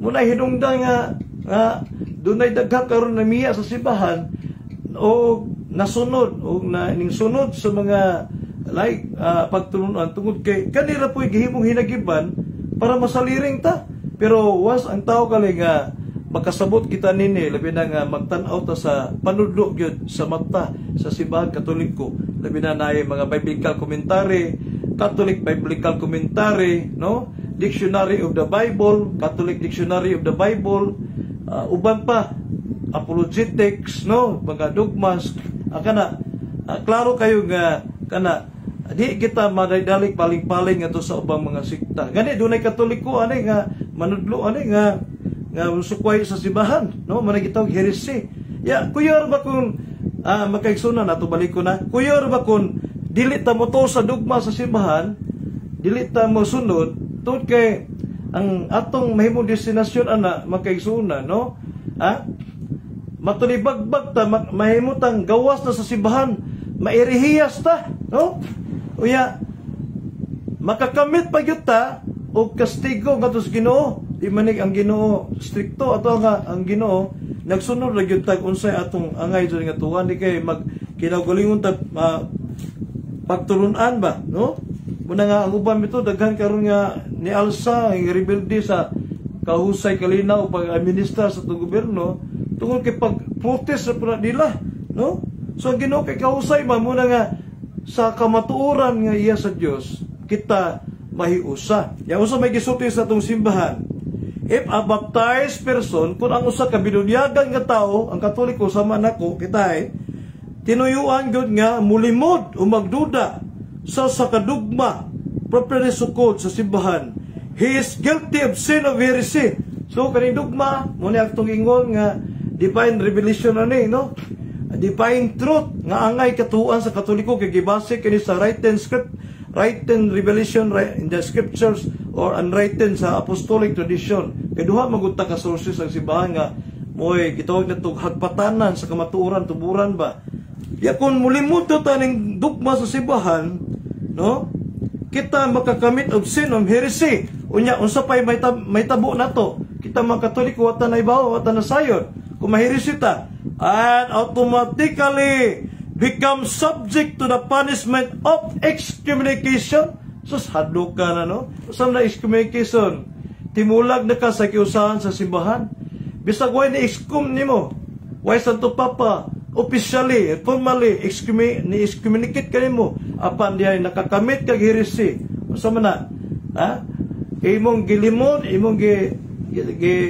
Muna hinungdan nga dunay daghan karon na miya sa simbahan o nasunod o ning sunod sa mga pagtulunan tungod kay kanila po'y gihimong hinagiban para masaliring ta. Pero was ang tao kali nga makasabot kita nini labi na nga magtan-aw ta sa panudlo gyud sa mata sa Simbahang Katoliko, labi na naay mga biblical commentary, Catholic biblical commentary, no? Dictionary of the Bible, Catholic Dictionary of the Bible, uban pa apologetics, no? Mga dogmas. Klaro kayo nga di kita madaydalig paling-paling ato sa ubang mga sikta. Gani dunay Katoliko ani nga manudlo ani nga sukway sa simbahan, no? Managitawag heresy. Kuyor ba kun makaigsunan ato balik ko na. Kuyor ba kun dili ta mo to sa dogma sa simbahan, dili ta mo sunod tungod kay ang atong mahimong destinasyon ana makaigsunan, no? Matunibagbag ta mahimutang gawas na sa simbahan, mairihiyas ta, no? Uya makakamit pa gyud ta og kastigo ngadto sa Ginoo. Di manig ang Ginoo strikto ato nga ang Ginoo nagsunod ra gyud tag unsay atong angay sa nga tuwan di kay mag kinaugalingon ta pagtulunan ba, no? Muna nga ang uban bito daghan karon nga ni alsa ang rebelde sa kahusay kalinaw pag-administra sa itong gobyerno tungkol kay pag-protest sa nila, no? So Ginoo kay kahusay man muna nga sa kamatuoran nga iya sa Dios kita mahiusa. Yang usa may gisulti sa atong simbahan. If a baptized person, kung ang usa ka binunyagan nga tao, ang Katoliko sama nako kita tinuyuan gyud nga mulimod o magduda sa kadugma properly sukod sa simbahan, he is guilty of sin of heresy. So kaning dugma mo ni atong ingon nga divine revelation ani, no? Divine truth nga angay katuan sa Katoliko kay gibase kini sa written revelation in the scriptures or unwritten sa apostolic tradition. Kay duha magunta ka sources ang simbahan nga moy gitawag na tug hagpatanan sa kamatuoran tuburan ba. Ya kun mulimot ta ning dugma sa simbahan, no? Kita makakamit og sin of heresy. Unya unsa pay may tabo nato? Kita mga Katoliko wata na ibaw, wata na sayon. Kung maheresy ta, and automatically become subject to the punishment of excommunication. Sus, hadlok ka na, no? Saan na excommunication? Timulag na ka sa kiusahan sa simbahan. Bisag way ni-excom nimo. Way Santo Papa, officially, formally, ni-excommunicate ka nimo. Apan diyan nakakamit kag heresy. Sa mana? Ha? Imong gilimon, imong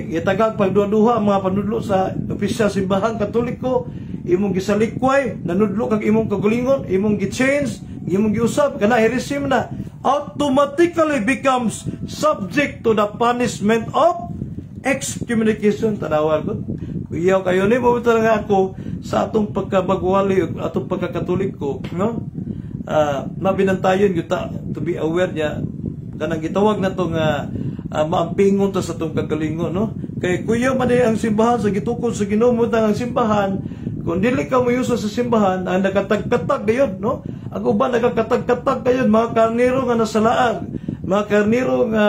gitagag pagduha-duha ang mga panudlo sa opisyal simbahan Katoliko, imong gisalikway, nanudlo kag imong kagulingon, imong gi-change, imong giusab kana heresy na, automatically becomes subject to the punishment of excommunication. Tanawag ko. Kuyaw kayo ni mo nga ako sa atong pagkabagwali, atong pagkakatoliko, no? Mabinantayon kita to be aware niya kanang gitawag na to nga maampingon ta sa tong kagalingon, no? Kay kuya man ang simbahan sa gitukod sa Ginoo ang simbahan, kung dili ka moyusa sa simbahan, ang nakatag-katag gayud, no? Ang uban nakakatag-katag gayud, mga karnero nga nasalaag, mga karnero nga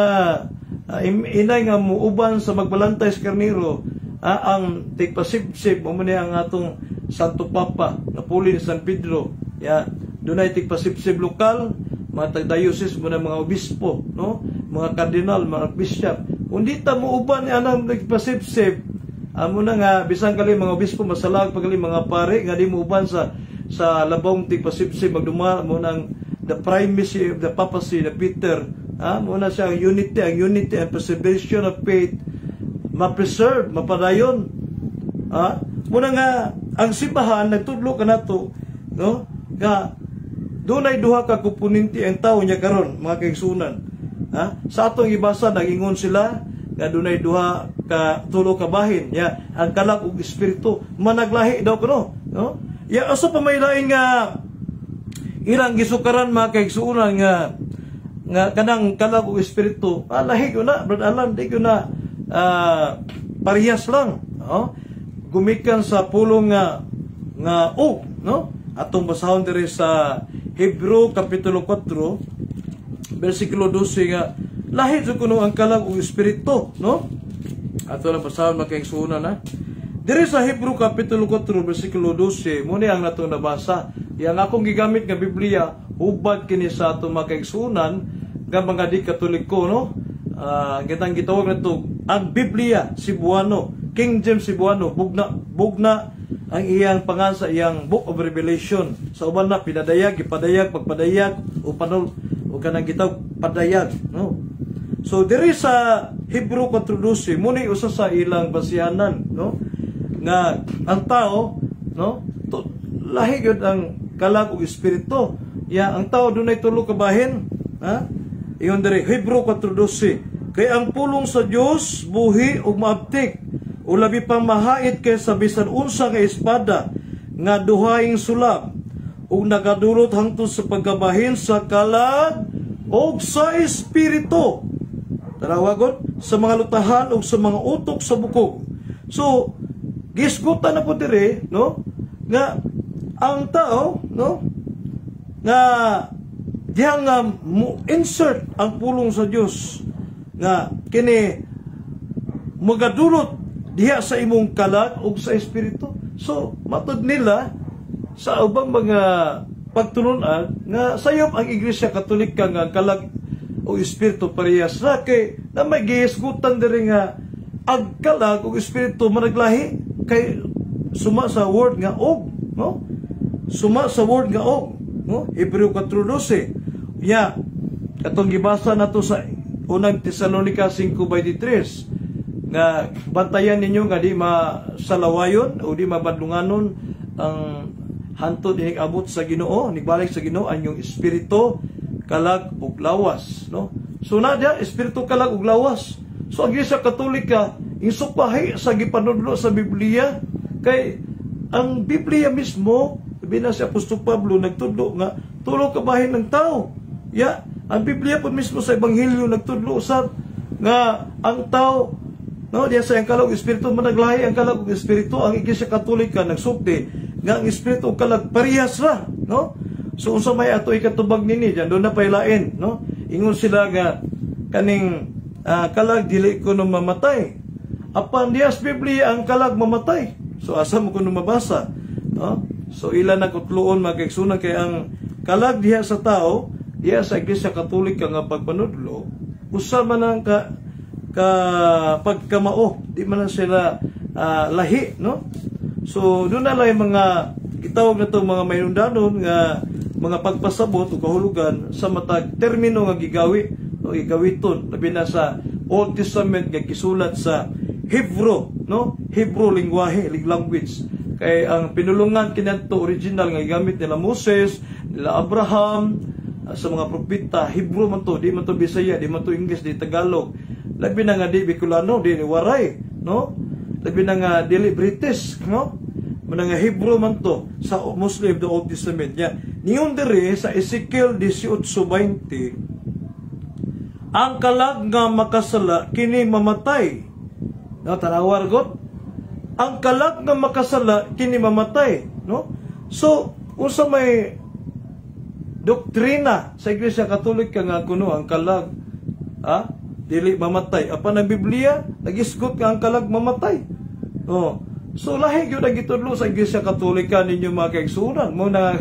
inay nga muuban sa magbalantay sa karnero, ang tigpasibsib mo man ang atong Santo Papa na puli ni San Pedro. Ya, dunay tigpasibsib lokal, mga tagdayoses mo na mga obispo, no? Mga kardinal, mga bishop. Kung di ta mo uban ni anang nagpasibsib, amo na nga bisan kali mga obispo masalag pagkali mga pare nga di mo uban sa labong tigpasibsib magduma mo nang the primacy of the papacy na Peter, mo na siya ang unity and preservation of faith ma-preserve, mapadayon. Muna nga ang simbahan nagtudlo kanato, no? Nga dunay duha ka komponente ang tawo niya karon, mga kaigsunan. Sa atong ibasa nagingon sila nga dunay duha ka tulo ka bahin, ya ang kalak ug espiritu managlahi daw kuno, no? Ya aso pa may lain nga ilang gisukaran mga kaigsunan nga kanang kalak ug espiritu, lahi ko na brad Alan, di ko na parehas lang, no? Gumikan sa pulong nga no? Atong basahon diri sa Hebrew kapitulo 4 bersikulo 12 nga lahi jud kuno ang kalag ug espiritu, no? Ato lang basahon makaigsunan na. Diri sa Hebrew kapitulo 4 bersikulo 12 mo ni ang natong nabasa. Yang akong gigamit nga Biblia hubad kini sa atong makaigsunan nga mga di Katoliko, no? Kitang gitawag na ito ang Biblia Cebuano, King James Cebuano, bugna ang iyang pangansa, iyang Book of Revelation. Sa uban na pinadayag, ipadayag, pagpadayag o kanang gitawag padayag, no? So diri sa Hebrew 4:12 muni usa sa ilang basihanan, no? Nga ang tao, no? Lahi gyud ang kalag ug espiritu. Ya ang tao dunay tulo ka bahin, iyon diri Hebrew 4:12. Kay ang pulong sa Dios buhi ug maabtik, o labi pang mahait kaysa bisan unsa nga espada nga duhaing sulab, ug nagadulot hangtod sa pagkabahin sa kalag ug sa espiritu. Tanawagon sa mga lutahan ug sa mga utok sa bukog. So gisgutan na po diri, no? Nga ang tao, no? Nga diha nga mo insert ang pulong sa Dios nga kini magadulot diha sa imong kalag ug sa espiritu. So matod nila sa ubang mga pagtulunan nga sayop ang Iglesia Katolika nga kalag o espiritu parehas ra kay na may gihisgutan diri nga ang kalag o espiritu managlahi kay suma sa word nga og, no? Suma sa word nga og, no? Hebreo 4:12. Ya katong gibasa nato sa unang Tesalonica 5:23 nga bantayan ninyo nga di masalawayon o di mabadlunganon ang hantod abot sa Ginoo, nibalik sa Ginoo ang yung espiritu kalag ug lawas, no? So na dia espiritu kalag ug lawas. So ang Iglesia Katolika insupahi sa gipanudlo sa Biblia kay ang Biblia mismo, bina si Apostol Pablo nagtudlo nga tulo ka bahin ng tao. Ya, ang Biblia po mismo sa Ebanghelyo nagtudlo usab nga ang tao, no, diya sa ang kalag espiritu managlahi ang kalag espiritu. Ang Iglesia Katolika nagsugdi nga ang espiritu kalag parehas ra, no? So unsa may ato ikatubag nini diyan do na pailain, no? Ingon sila nga kaning kalag dili ko no mamatay. Apan diya sa Biblia ang kalag mamatay. So asa mo kuno mabasa, no? So ilan na kutluon magkaigsunan kay ang kalag diha sa tao, diha sa Iglesia Katolika nga pagpanudlo, usa man ang pagkamao, di man na sila lahi, no? So doon na lang mga gitawag na to mga mayundanon nga mga pagpasabot o kahulugan sa matag termino nga gigawi o gigawiton labi na sa Old Testament nga gisulat sa Hebrew, no? Hebrew language. Kay ang pinulungan kinadto original nga gigamit nila Moses, nila Abraham, sa mga propeta, Hebrew man to, di man to Bisaya, di man to English, di Tagalog. Labi na nga di Bicolano, di Waray, no? Labi na nga dili British, no? Man nga Hebrew man to sa Muslim the Old Testament niya. Niyon diri sa Ezekiel 18:20, ang kalag nga makasala kini mamatay. No, tanawar gud. Ang kalag nga makasala kini mamatay, no? So, unsa may doktrina sa Iglesia Katolika nga kuno ang kalag dili mamatay. Apan ang Biblia nagisgot nga ang kalag mamatay. Oh. So lahi gyud ang gitudlo sa Iglesia Katolika ninyo mga kaigsunan. Mo na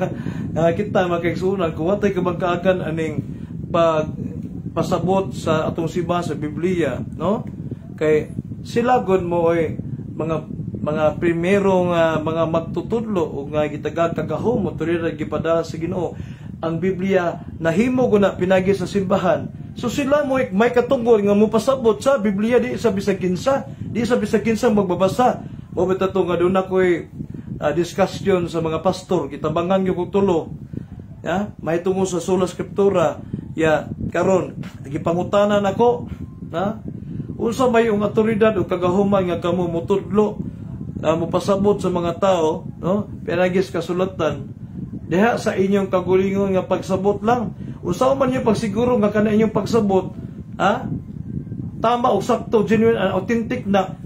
kita mga kaigsunan kung watay kabangkaagan aning pagpasabot sa atong siba sa Biblia, no? Kay sila gud mo ay mga primero nga mga magtutudlo o nga gitagag kagahom mo turira gipadala sa Ginoo. Ang Biblia nahimo ko na pinagi sa simbahan. So sila mo may katungkol nga mo pasabot sa Biblia di sa bisag kinsa, magbabasa. O bitato nga doon ako'y discussion sa mga pastor, kitabangan yung kong tulo. Ya, may tungo sa sola scriptura. Ya, karon nagipangutanan ako, unsa may yung autoridad o kagahuman nga kamo mutudlo, mo pasabot sa mga tao, no? Pinagis kasulatan. Diha sa inyong kagulingon nga pagsabot lang. Unsa man yung pagsiguro nga kana inyong pagsabot, tama o sakto, genuine and authentic na.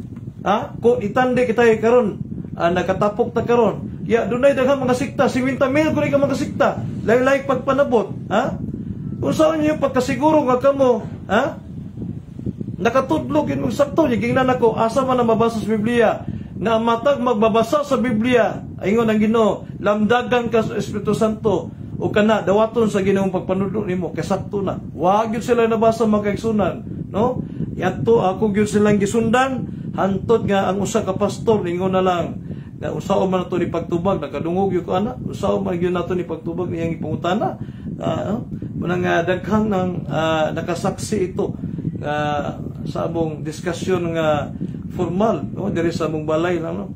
Kung itandi kita karon, nakatapok ta karon. Ya dunay daghang mga sikta, 50,000 kun ka mga sikta. Lain-lain pagpanabot, Unsa man yung pagkasiguro nga kamo, nakatudlo gid mo sakto, gingnan nako asa man na mabasa sa Biblia. Na matag magbabasa sa Biblia, ingon ang Ginoo, lamdagan ka sa Espiritu Santo o kana dawaton sa Ginoong pagpanudlo nimo kay sakto na. Wa gyud sila nabasa magkaigsunan, no? Yato ako gyud silang gisundan hantod nga ang usa ka pastor ningon na lang nga usaw man nato ni pagtubag nakadungog gyud ko ana, usaw man gyud nato ni pagtubag niyang ipangutana. Manang daghang nang nakasaksi ito sa among diskusyon nga formal, no, diri sa among balay lang, no.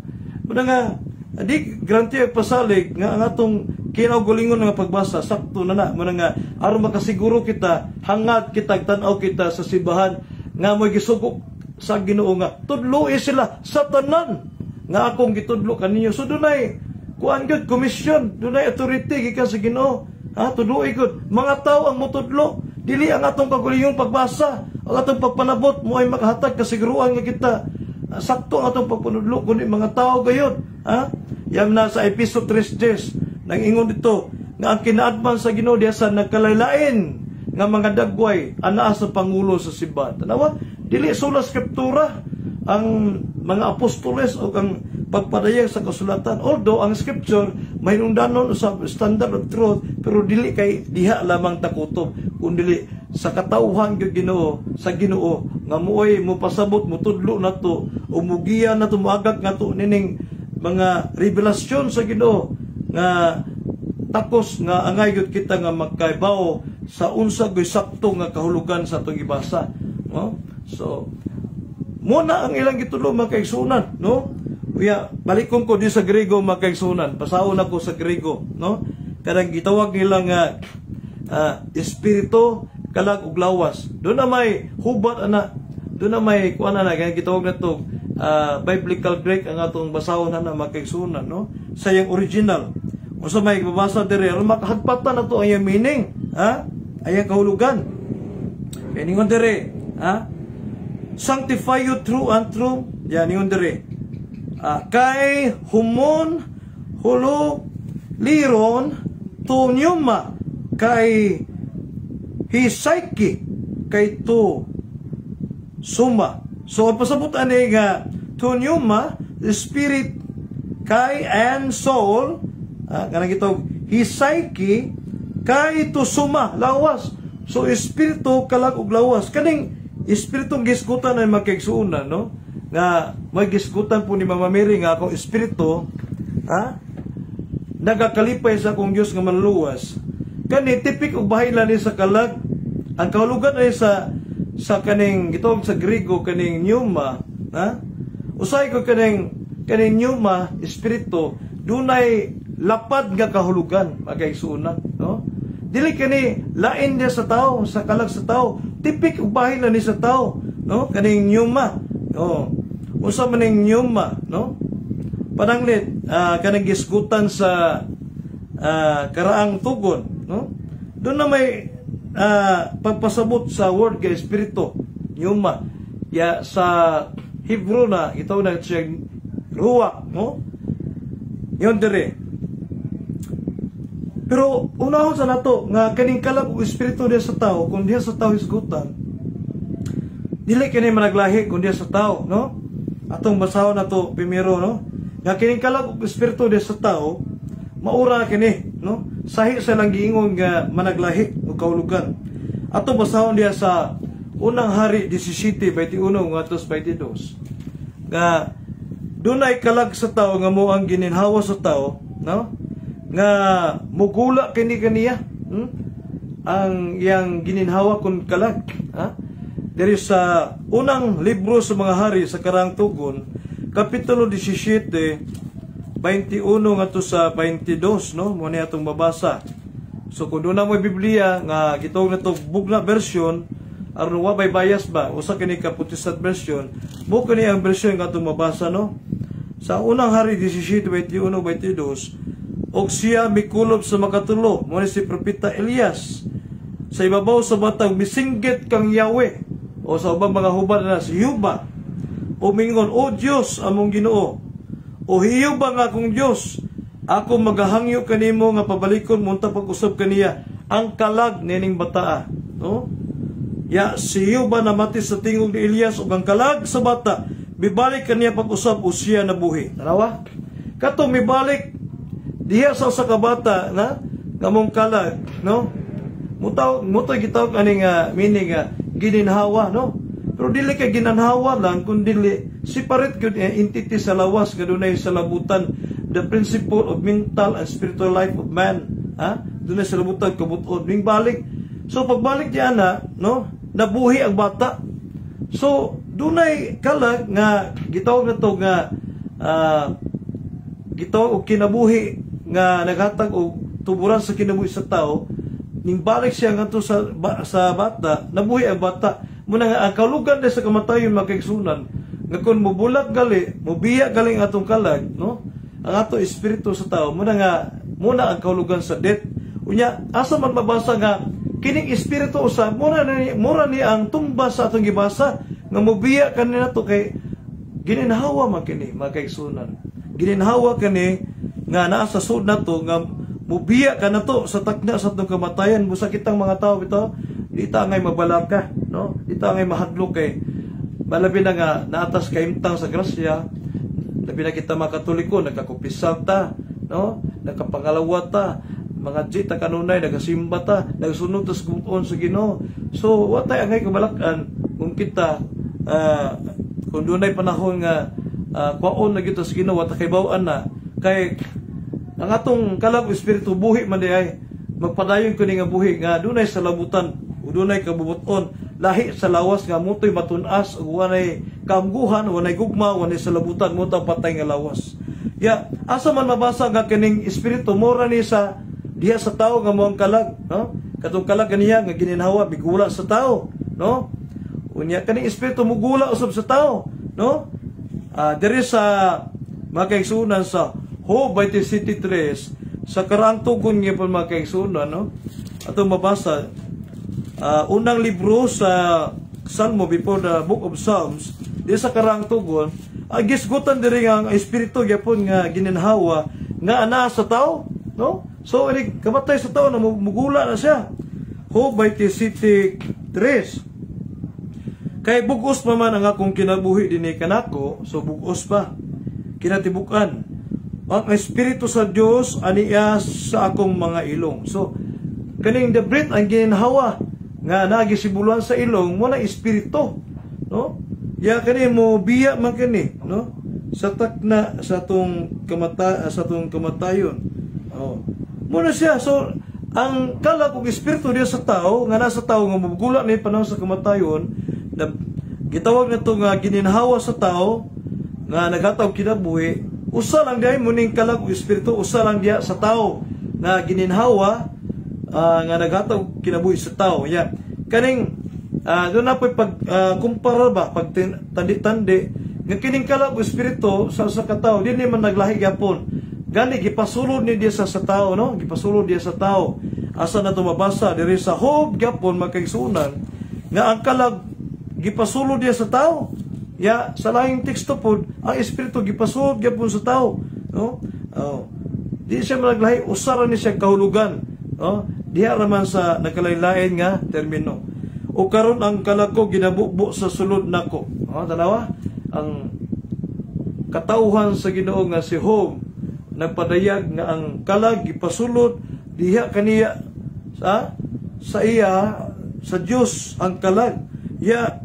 Manang di grante pasalig nga ang atong kinaugalingon nga pagbasa sakto na manang aron makasiguro kita hangad kita tan-aw kita sa simbahan nga mo'y gisugok sa Ginoo nga tudloi sila sa tanan nga akong gitudlo kaninyo. So dunay kuan gud komisyon, dunay authority gikan sa Ginoo. Tudloi gud mga tawo ang motudlo, dili ang atong kagulingon pagbasa, ang atong pagpanabot mo ay makahatag kasiguruan nga kita sakto ang atong pagpanudlo kundi mga tawo gayud. Yang nasa episode 3 nang ingon dito nga ang kinaadman sa Ginoo diha sa nagkalaylain nga mga dagway anaa sa pangulo sa simbahan. Tanawa, dili sola scriptura ang mga apostoles o ang pagpadayag sa kasulatan. Although ang scripture may nundanon sa standard of truth, pero dili kay diha lamang takutob, kundi sa katawhan gyud Ginoo, sa Ginoo nga muoy mo pasabot mo tudlo nato o mugiya nato moagak nato nining mga revelasyon sa Ginoo nga takos nga angay gyud kita nga magkaibaw sa unsa goy sakto nga kahulugan sa atong ibasa, no? So muna ang ilang gitulo mga kaigsunan, no? Uya, balikon ko di sa Grego makaigsunan. Pasahon ako sa Grego, no? Kadang gitawag nila nga espiritu kalag ug lawas. Doon na may hubat ana. Doon na may kuan ana kaya gitawag na to biblical Greek ang atong basahon na makaigsunan, no? Sa yang original. Unsa may babasa diri, aron makahagpatan na to ang iyang meaning, ha? Ayang kahulugan. Kaya ningon diri, ha? Sanctify you true and true. Yan, ningon diri. Kay humon hulo liron to nyuma kay hisaiki kay to suma. So pasabot ani nga to nyuma spirit kay and soul kanang gitog hisaiki kay to suma lawas. So espiritu kalag og lawas kaning espiritong gisgutan ay makigsuunan, no? Nga magisgutan po ni Mama Mary nga akong espiritu nagakalipay sa akong Dios nga manluwas. Kani tipik og bahayla ni sa kalag. Ang kahulugan ay sa kaning gitawag sa Grego kaning pneuma, usay ko kaning pneuma espiritu dunay lapad nga kahulugan magaigsuunan, no? Dili kani lain dia sa tao, sa kalag sa tao. Tipik og bahayla ni sa tao, no? Kaning pneuma. Oh. Unsa man ning pneuma, no? Pananglit kanang gisgutan sa karaang tugon, no? Doon na may pagpasabot sa word nga espiritu, pneuma. Ya sa Hebrew na ito na siya ruach, no? Yon dire. Pero unahon sa nato nga kaning kalag og espiritu diha sa tao, kun diha sa tao hisgutan, dili kini managlahi kun diha sa tao, no? Atong basahon nato primero, no? Nga kining kalag og espiritu diha sa tao, maura kini, no? Sahi sa lang giingon nga managlahi og kahulugan. Atong basahon diha sa unang hari 17:21 ngadto 22. Nga dunay kalag sa tao nga mo ang gininhawa sa tao, no? Nga mugula kini kaniya, ang yang gininhawa kun kalag, ha? Diri sa unang libro sa mga hari sa karang tugon, kapitulo 17, 21 ngadto sa 22, no? Mo ni atong babasa. So kung doon na mo Biblia nga gitawag na to bugna version, aron wa bay bias ba usa kini ka Protestant version, mo kani ang version nga atong mabasa, no? Sa unang hari 17, 21, 22, og siya mikulob sa makatulo, mo ni si propeta Elias. Sa ibabaw sa batang misinggit kang Yahweh, o sa ubang mga hubad na si Yuba, o mingon, O Diyos among Ginoo, o hiyuba nga akong Diyos, ako magahangyo kanimo nga pabalikon munta pag-usab kaniya ang kalag nining bataa, no? Ya si Yuba namati sa tingog ni Elias ug ang kalag sa bata bibalik kaniya pag-usab o siya nabuhi. Tanawa kato mibalik diha sa kabata na ngamong kalag, no? Mutaw gitaw kaning meaning gininhawa, no? Pero dili kay ginanhawa lang kundi separate gyud entity sa lawas nga dunay sa labutan the principle of mental and spiritual life of man, dunay sa labutan kabuton ning balik. So pagbalik diyan no, nabuhi ang bata. So dunay kalag nga gitawag na to nga gitawag og kinabuhi nga naghatag og tuburan sa kinabuhi sa tao. Ning balik siya ngadto sa bata, nabuhi ang bata. Muna nga ang kalugan sa kamatayon makigsunan nga kun mubulat gali, mubiya galing atong kalag, no? Ang ato espiritu sa tao muna ang kalugan sa death. Unya asa man mabasa nga kining espiritu usa mura ni ang tumba sa atong gibasa nga mubiya kanina to kay gininhawa man kini makigsunan. Gininhawa kani nga naa sa sud nato nga mubiya ka na to sa takna sa itong kamatayan. Busa kitang mga tao ito, di ta ngay mabalaka, no? Di ta ngay mahadlok kay malabi na nga naatas kaimtang sa grasya. Labi na kita mga Katoliko, nagkakupisal ta, no? Nagkapangalawa ta, mga jita kanunay, nagasimba ta, nagsunod ta sa guton sa Ginoo. So, watay angay kabalakan kung kita, kung dunay panahon nga kwaon na kita sa Ginoo, watay kay bawaan na, kay ang atong kalag espiritu buhi man di ay magpadayon ko ni nga buhi nga dunay sa labutan o dunay kabubuton lahi sa lawas nga mutoy matun-as ug walay kaamguhan, walay gugma, walay salabutan mo ta patay nga lawas. Ya, asa man mabasa nga kining espiritu mora ni sa diha sa tao nga mo ang kalag, no? Katong kalag kaniya nga gininhawa bigula sa tao, no? Unya kaning espiritu mugula usab sa tao, no? Diri sa makaigsunan sa Job 23 sa karang tugon nga pon makaigsunan, no? Atong mabasa unang libro sa Salmo before the book of Psalms, di sa karang tugon, gisgutan diri nga ang espiritu gyapon nga gininhawa nga ana sa tao, no? So ini kamatay sa tao na mugula na siya. Job 23. Kay bugos pa man ang akong kinabuhi dinhi kanako, so bugos pa kinatibukan ang espiritu sa Dios aniya sa akong mga ilong. So kaning the breath ang gininhawa nga nagisibuluhan sa ilong mo na espiritu, no? Ya kani mo biya man kani, no? Sa takna sa tong kamatayon. Oh. Mo na siya. So ang kalag ug espiritu diya sa tao nga nasa tao nga mugula ni panahon sa kamatayon, na gitawag nato nga gininhawa sa tao nga nagataw kinabuhi, usa lang diay muning kalag ug espiritu, usa lang diya sa tao nga gininhawa nga nagataw kinabuhi sa tao. Yeah. Kaning doon na po pag kumpara ba, pag tandi-tandi nga kining kalag ug espiritu sa katao, di man naglahi gyapon. Gani gipasulod ni diya sa tao, no? Gipasulod diya sa tao. Asa na to mabasa diri sa Job gyapon makaigsunan nga ang kalag gipasulod diya sa tao. Ya, sa laing teksto po, ang espiritu gipasulod gyapon sa tao, no? Di siya naglahi, usara ni siya kahulugan, no? Diha raman sa nakalaylain nga termino. O karon ang kalag ko ginabubo sa sulod nako. Tanawa, ang katauhan sa Ginoo nga si Job nagpadayag nga ang kalag gipasulod diha kaniya sa iya sa Dios ang kalag. Ya,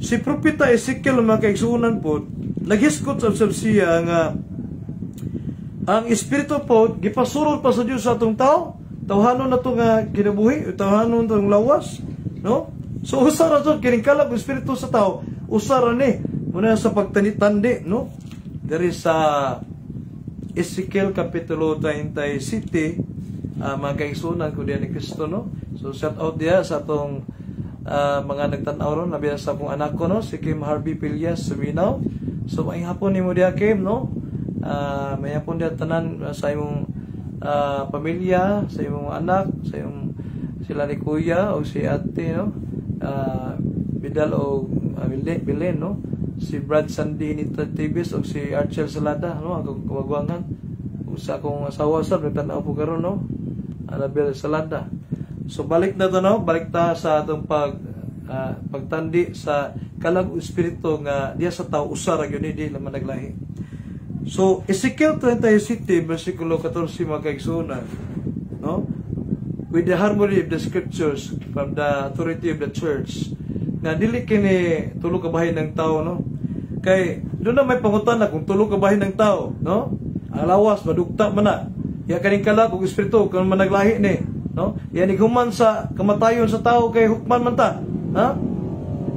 si propeta Ezekiel makaigsunan po naghiskot sa siya nga ang espiritu po gipasulod pa sa Dios sa atong tao. Tawhanon na to nga kinabuhi, tawhanon tong lawas, no? So usara jud kining kalag ug espiritu sa tao, usara ni muna sa pagtani-tandi, no? There is Ezekiel kapitulo 37, mga kaigsunan ko diyan ni Kristo, no? So shout out diya sa atong mga nagtan-aw ron, nabiya sa akong anak ko, no? Si Kim Harvey Pilias Suminaw. So may hapon nimo diya Kim, no? May hapon diya tanan sa imong pamilya, sa imong anak, sa imong sila ni kuya o si ate, no? Bidal o Bilen, no? Si Brad Sandy ni Tibis o si Archel Salada, no? Ang kawagwangan usa akong asawa sa nagtan-aw po karon, no? Anabel Salada. So balik na to, no? Balik ta sa atong pagtandi sa kalag espiritu nga diya sa tao usara gyud di laman naglahi. So Ezekiel 37 versikulo 14 makaigsunan, no? With the harmony of the scriptures from the authority of the church, nga dili kini tulo ka bahin ng tao, no? Kay doon na may pangutana kung tulo ka bahin ng tao, no? Ang lawas madugta man na. Ya kaning kalag ug espiritu kung man naglahi ni, no? Ya ni human sa kamatayon sa tao kay hukman man ta, ha?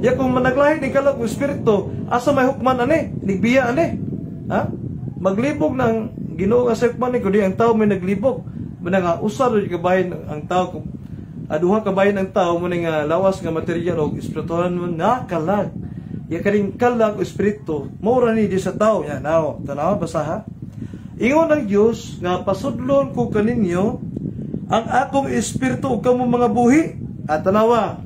Ya kung man naglahi ni kalag ug espiritu, asa may hukman ani? Nigbiya ani? Ha? Maglibog ng Ginoo nga sa hukman ni kundi ang tao may naglibog. Muna nga usar ug kabahin ang tao kung aduha kabahin ang tao mo nga lawas nga material o espiritual mo na kalag. Ya karing kalag o espiritu mura ni di sa tao. Ya now, tanaw basaha. Ingon ang Dios nga pasudlon ko kaninyo ang akong espiritu ug kamo mga buhi. At tanawa.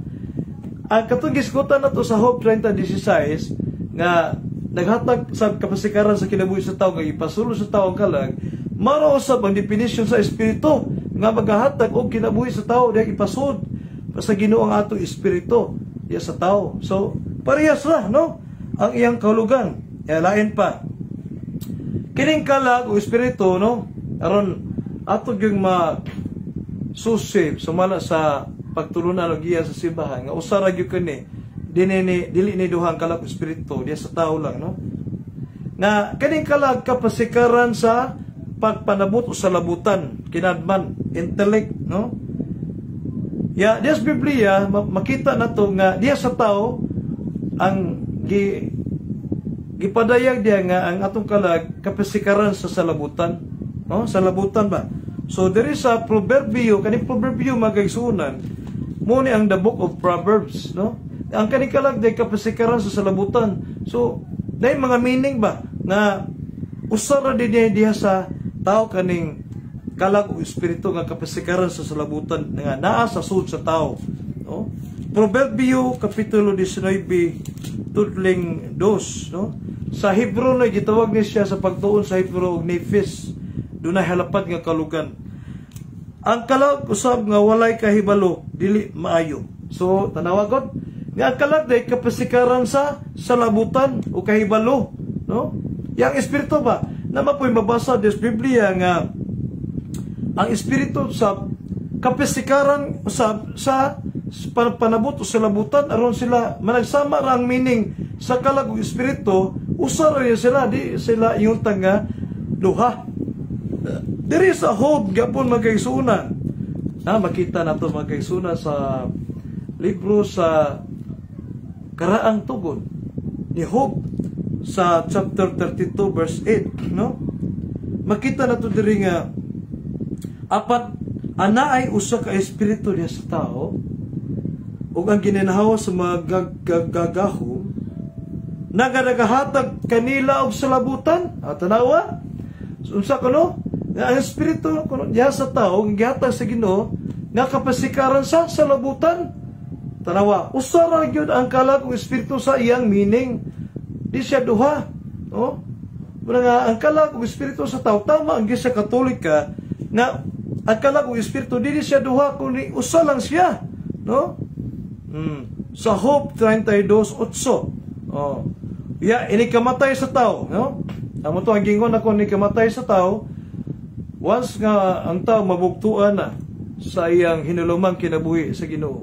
Ang katong gisgotan nato sa Job 30:16 nga naghatag sa kapasikaran sa kinabuhi sa tao nga ipasulod sa tao ang kalag. Maro usab ang definition sa espiritu nga maghahatag og kinabuhi sa tao diha ipasud sa Ginoo ang atong espiritu diha sa tao. So parehas ra, no? Ang iyang kahulugan. Lain pa. Kining kalag o espiritu, no? Aron ato gyud susi sumala sa pagtulunan og giya sa simbahan nga usara gyud kani dili ni duhang kalag o espiritu diha sa tao lang, no? Nga kining kalag kapasikaran sa pagpanabot o sa labutan, kinadman, intellect, no? Ya, diya sa Biblia makita nato nga diya sa tao ang gipadayag diya nga ang atong kalag kapasikaran sa salabutan. No? Salabutan ba? So there is a proverbio, kani proverbio magaysunan mo ni ang the book of Proverbs, no? Ang kani kalag day kapasikaran sa salabutan. So day mga meaning ba na usara diya sa tao kaning kalag o espiritu nga kapasikaran sa salabutan nga naa sa sud sa tao, no? Proverbio kapitulo 19 tudling 2, no? Sa Hebrew na gitawag ni siya sa pagtuon sa Hebrew og Nephis, dunay halapat nga kalugan. Ang kalag usab nga walay kahibalo dili maayo. So tanawagon nga ang kalag day kapasikaran sa salabutan o kahibalo, no? Yang espiritu ba na mapoy mabasa des Biblia nga ang espiritu sa kapasikaran sa panabot o salabutan aron sila managsama ra ang meaning sa kalag o espiritu, usara rin sila, di sila iuntang nga duha. There is a hope gapon magkaigsunan. Makita nato magkaigsunan sa libro sa Karaang Tugon ni Hope sa chapter 32 verse 8, no? Makita nato diri nga apat ana ay usa ka espiritu diha sa tao ug ang ginanahawa sa mga gagahom nagadahatag kanila og salabutan. Tanawa unsa kuno nga ang espiritu kuno diha sa tao gihatag sa Ginoo nga kapasikaran sa salabutan. Tanawa usara gyud ang kalag og espiritu sa iyang meaning, di siya duha, no? Nga ang kalag og espiritu sa tao tama ang Iglesia Katolika nga ang kalag og espiritu dili siya duha kundi usa lang siya, no? Sa Hope 32:8. Ini kamatay sa tao, no? Amo to ang gingon ako ni kamatay sa tao once nga ang tao mabugtuan na sa iyang hinulumang kinabuhi sa Ginoo,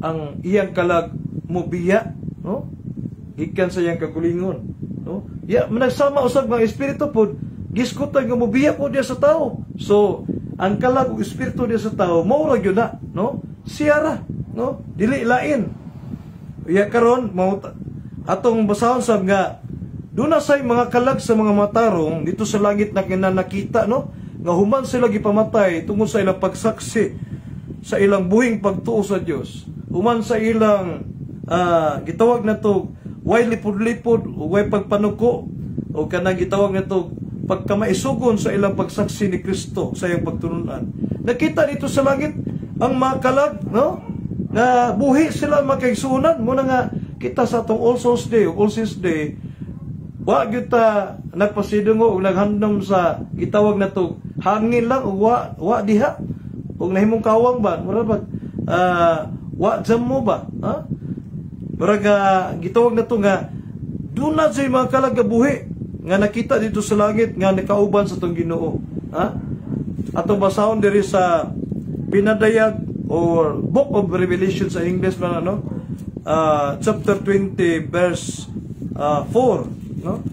ang iyang kalag mobiya, no? Gikan sa iyang kagulingon, no? Managsama usab nga espiritu pod giskutan nga mobiya po diya sa tao. So ang kalag ug espiritu diya sa tao mao ra gyud na, no? Siya ra, no? Dili lain. Karon atong basahon sab nga duna say mga kalag sa mga matarong dito sa langit na kinanakita, no? Nga human sila gipamatay tungod sa ilang pagsaksi sa ilang buhing pagtuo sa Dios. Human sa ilang gitawag na to way lipod-lipod o way pagpanuko o kanang gitawag na to pagkamaisugon sa ilang pagsaksi ni Kristo sa iyang pagtununan. Nakita dito sa langit ang mga kalag, no? Na buhi sila makaigsunan mo na nga kita sa atong All Souls Day o All Saints Day, wa gyud ta nagpasidungo og naghandom sa gitawag na to hangin lang o wa diha og nahimong kawang ba mura ba wa jam mo ba, ha? Mura gitawag na to nga duna sa mga kalag nga buhi nga nakita dito sa langit nga nakauban sa tong Ginoo, ha? Atong basahon diri sa pinadayag or Book of Revelation sa English man, ano? Chapter 20 verse 4, no?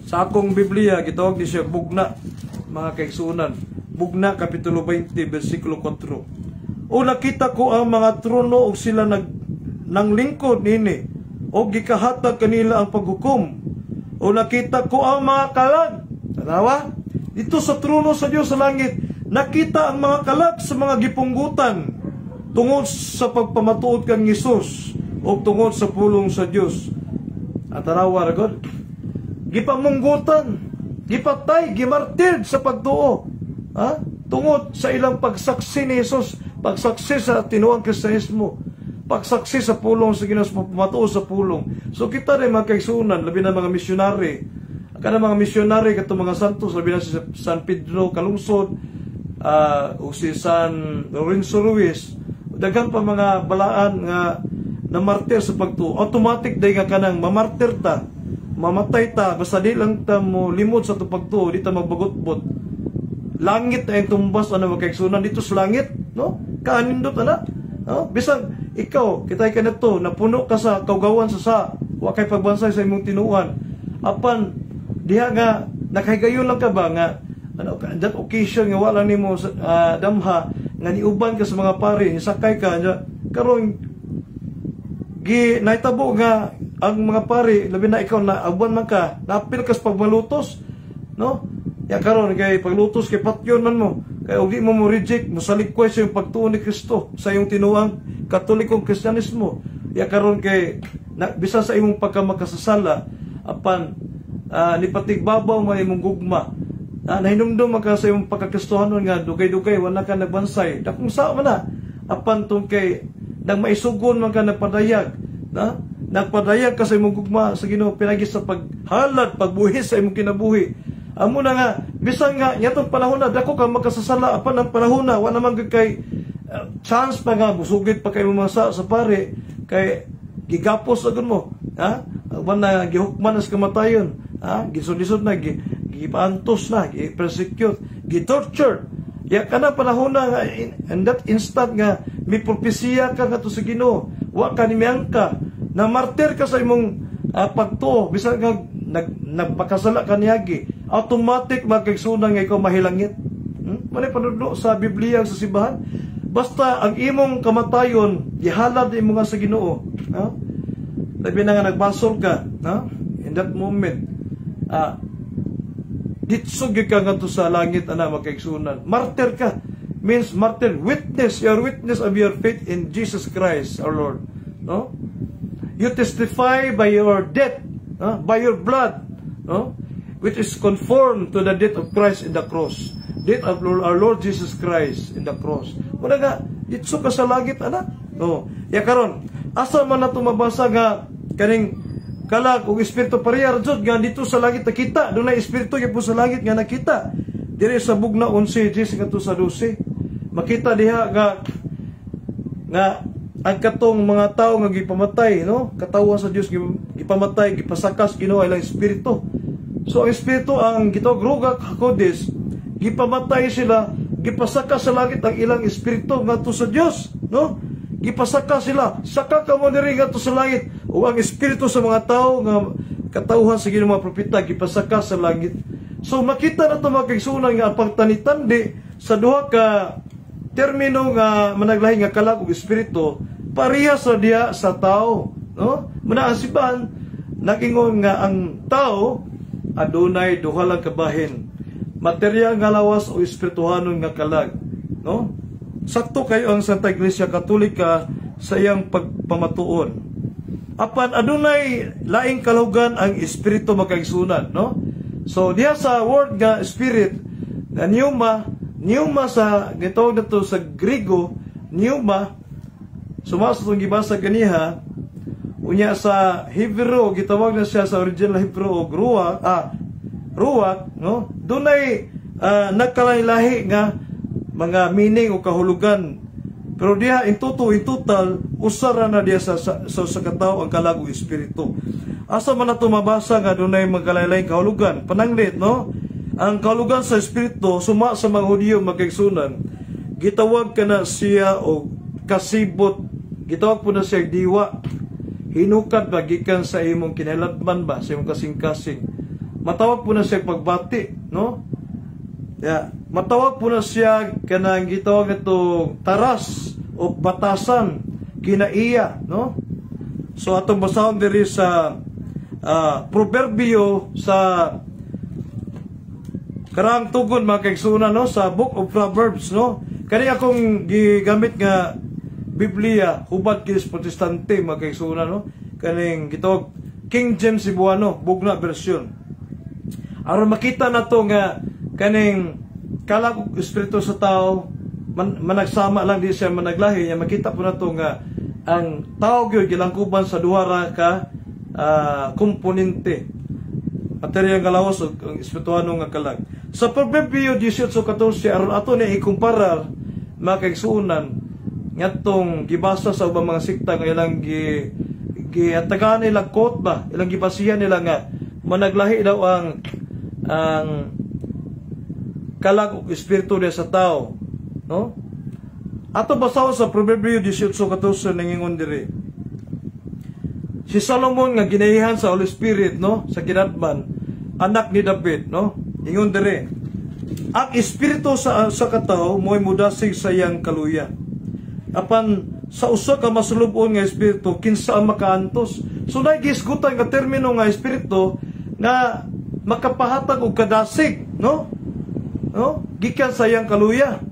Sa akong Biblia gitawag ni siya bugna, mga kaigsunan. Bugna kapitulo 20 bersikulo 4. O nakita ko ang mga trono ug sila nang lingkod nini o gikahatag kanila ang paghukom. O nakita ko ang mga kalag. Tanawa dito sa trono sa Dios sa langit, nakita ang mga kalag sa mga gipunggutan tungod sa pagpamatuod kang Hesus o tungod sa pulong sa Dios. At tanawa ra gud gipamunggutan, gipatay, gimartir sa pagtuo, ha? Tungod sa ilang pagsaksi ni Hesus, pagsaksi sa tinuang Kristiyanismo, pagsaksi sa pulong sa Ginoo, pamatuo sa pulong. So kita rin mga kaigsunan, labi na mga misyonary, kada mga misyonary katong mga santos, labi na si San Pedro Calungsod, o si San Lorenzo Ruiz, daghang pa mga balaan nga namartir sa pagtuo. Automatic day nga kanang mamartir ta, mamatay ta, basta di lang ta mo limod sa pagtuo, di ta magbagot-bot. Langit ay tumbas ano magkaigsunan dito sa langit, no? Kaanindot ana, no? Bisan ikaw kitay ka nato napuno ka sa kaugawan sa wa kay pagbansay sa imong tinuan. Apan diha nga nakahigayon lang ka ba nga ano that occasion nga wala nimo damha nga niuban ka sa mga pari, nisakay ka nya karon naitabo nga ang mga pari, labi na ikaw na abuan man ka, napil ka sa pagmalutos, no? Ya karon kay paglutos kay patyon man mo, kay ug di mo reject, mo salikwas yung pagtuon ni Kristo sa iyong tinuang Katolikong Kristyanismo. Ya karon kay bisan sa imong pagkamakasasala apan ni patigbabaw man imong gugma. Nahinumdum ka sa imong pagkakristohanon nga dugay-dugay wala ka nagbansay. Dakong sa man na apan tong kay nang maisugon man ka nagpadayag, nagpadayag ka sa imong gugma sa Ginoo pinagi sa paghalad, pagbuhi sa imong kinabuhi. Amo na nga bisan nga nyatong panahon na dako ka makasasala apan ang panahon na wa naman kay chance pa nga busugid pa kay mamasa sa pare kay gigapos agud mo, aban na gihukman sa kamatayon, gisod-lisod na gipantos na, gi-persecute, gi-torture. Ya kana panahon na nga in that instant nga may propesya ka ngadto sa Ginoo, wa ka nimiyang ka na martir ka sa imong pagtuo bisan nga nagpakasala ka niyagi, automatic magkigsunan nga ikaw mahilangit. Manay panudlo sa Biblia sa simbahan, basta ang imong kamatayon gihalad imo nga sa Ginoo, labi na nga nagbasol ka, in that moment ditsog ka ngadto sa langit ana magkaigsunan. Martyr ka means martyr, witness, your witness of your faith in Jesus Christ our Lord, no? You testify by your death, by your blood, no? Which is conformed to the death of Christ in the cross, death of our Lord Jesus Christ in the cross. Muna nga ditsog ka sa langit ana, no? Ya karon asa man nato mabasa nga kaning kalag ug espiritu pareha jud nga dito sa langit nakita, dunay espiritu gyud sa langit nga nakita diri sa bugna 11:10 ngadto sa 12. Makita diha nga ang katong mga tawo nga gipamatay, no? Katawa sa Dios gipamatay, gipasakas Ginoo ilang espiritu. So ang espiritu ang gitawag Ruach HaKodesh, gipamatay sila, gipasakas sa langit ang ilang espiritu ngadto sa Dios, no? Gipasaka sila, saka ka mo diri ngadto sa langit, o ang espiritu sa mga tao nga katawhan sa Ginoo mga propeta gipasaka sa langit. So makita na to magkaigsunan nga pagtanitandi sa duha ka termino nga managlahi nga kalag ug espiritu pareha sa diha sa tao, no? Muna ang siban nagingon nga ang tao adunay duha lang kabahin, material nga lawas o espirituhanon nga kalag, no? Sakto kayo ang Santa Iglesia Katolika sa iyang pagpamatuon. Apan adunay laing kalugan ang espiritu magkaigsunan, no? So diha sa word nga spirit na pneuma sa gitawag nato sa Griego, pneuma sumasa itong gibasa ganiha, unya sa Hebrew gitawag na siya sa original Hebrew og ruach, no? Dunay nagkalahi nga mga meaning o kahulugan, pero diha in total usara na diha sa katawo ang kalag ug espiritu. Asa man nato mabasa nga dunay magkalain-lain kahulugan, pananglit, no? Ang kahulugan sa espiritu suma sa mga Hudyo magkaigsunan, gitawag kana siya og kasibot, gitawag po na siya diwa, hinukad ba gikan sa imong kinahilabman ba, sa imong kasing-kasing. Matawag po na siya pagbati, no? Matawag po na siya kanang gitawag nito taras o batasan kinaiya, no? So atong basahon diri sa proverbio sa karang tugon mga kaigsunan, no? Sa Book of Proverbs, no? Kani akong gigamit nga Biblia hubad kis Protestante mga kaigsunan, no? Kaning gitawag King James Cebuano bugna version. Aron makita nato nga kaning kalag ug espiritu sa tao managsama lang di siya managlahi, nya makita po nato nga ang tao gyud gilangkuban sa duha ra ka komponente, material nga lawas ug espirituhano nga kalag. Sa Proverbio 18:14 aron ato ni ikumparar makaigsunan ngatong gibasa sa ubang mga sikta nga ilang giatagan nila quote ba, ilang gibasihan nila nga managlahi daw ang kalag ug espiritu diha sa tao, no? Ato basahon sa Proverbio 18:14 nangingon diri. Si Solomon nga ginahihan sa Holy Spirit, no, sa kinatman, anak ni David, no? Ingon diri. ang espiritu sa katao mo'y mudasig sa iyang kaluya. Apan sa usa ka masulubon nga espiritu kinsa ang makaantos. So nagisgutan nga termino nga espiritu nga makapahatag og kadasig, no? Gikan sa iyang kaluya.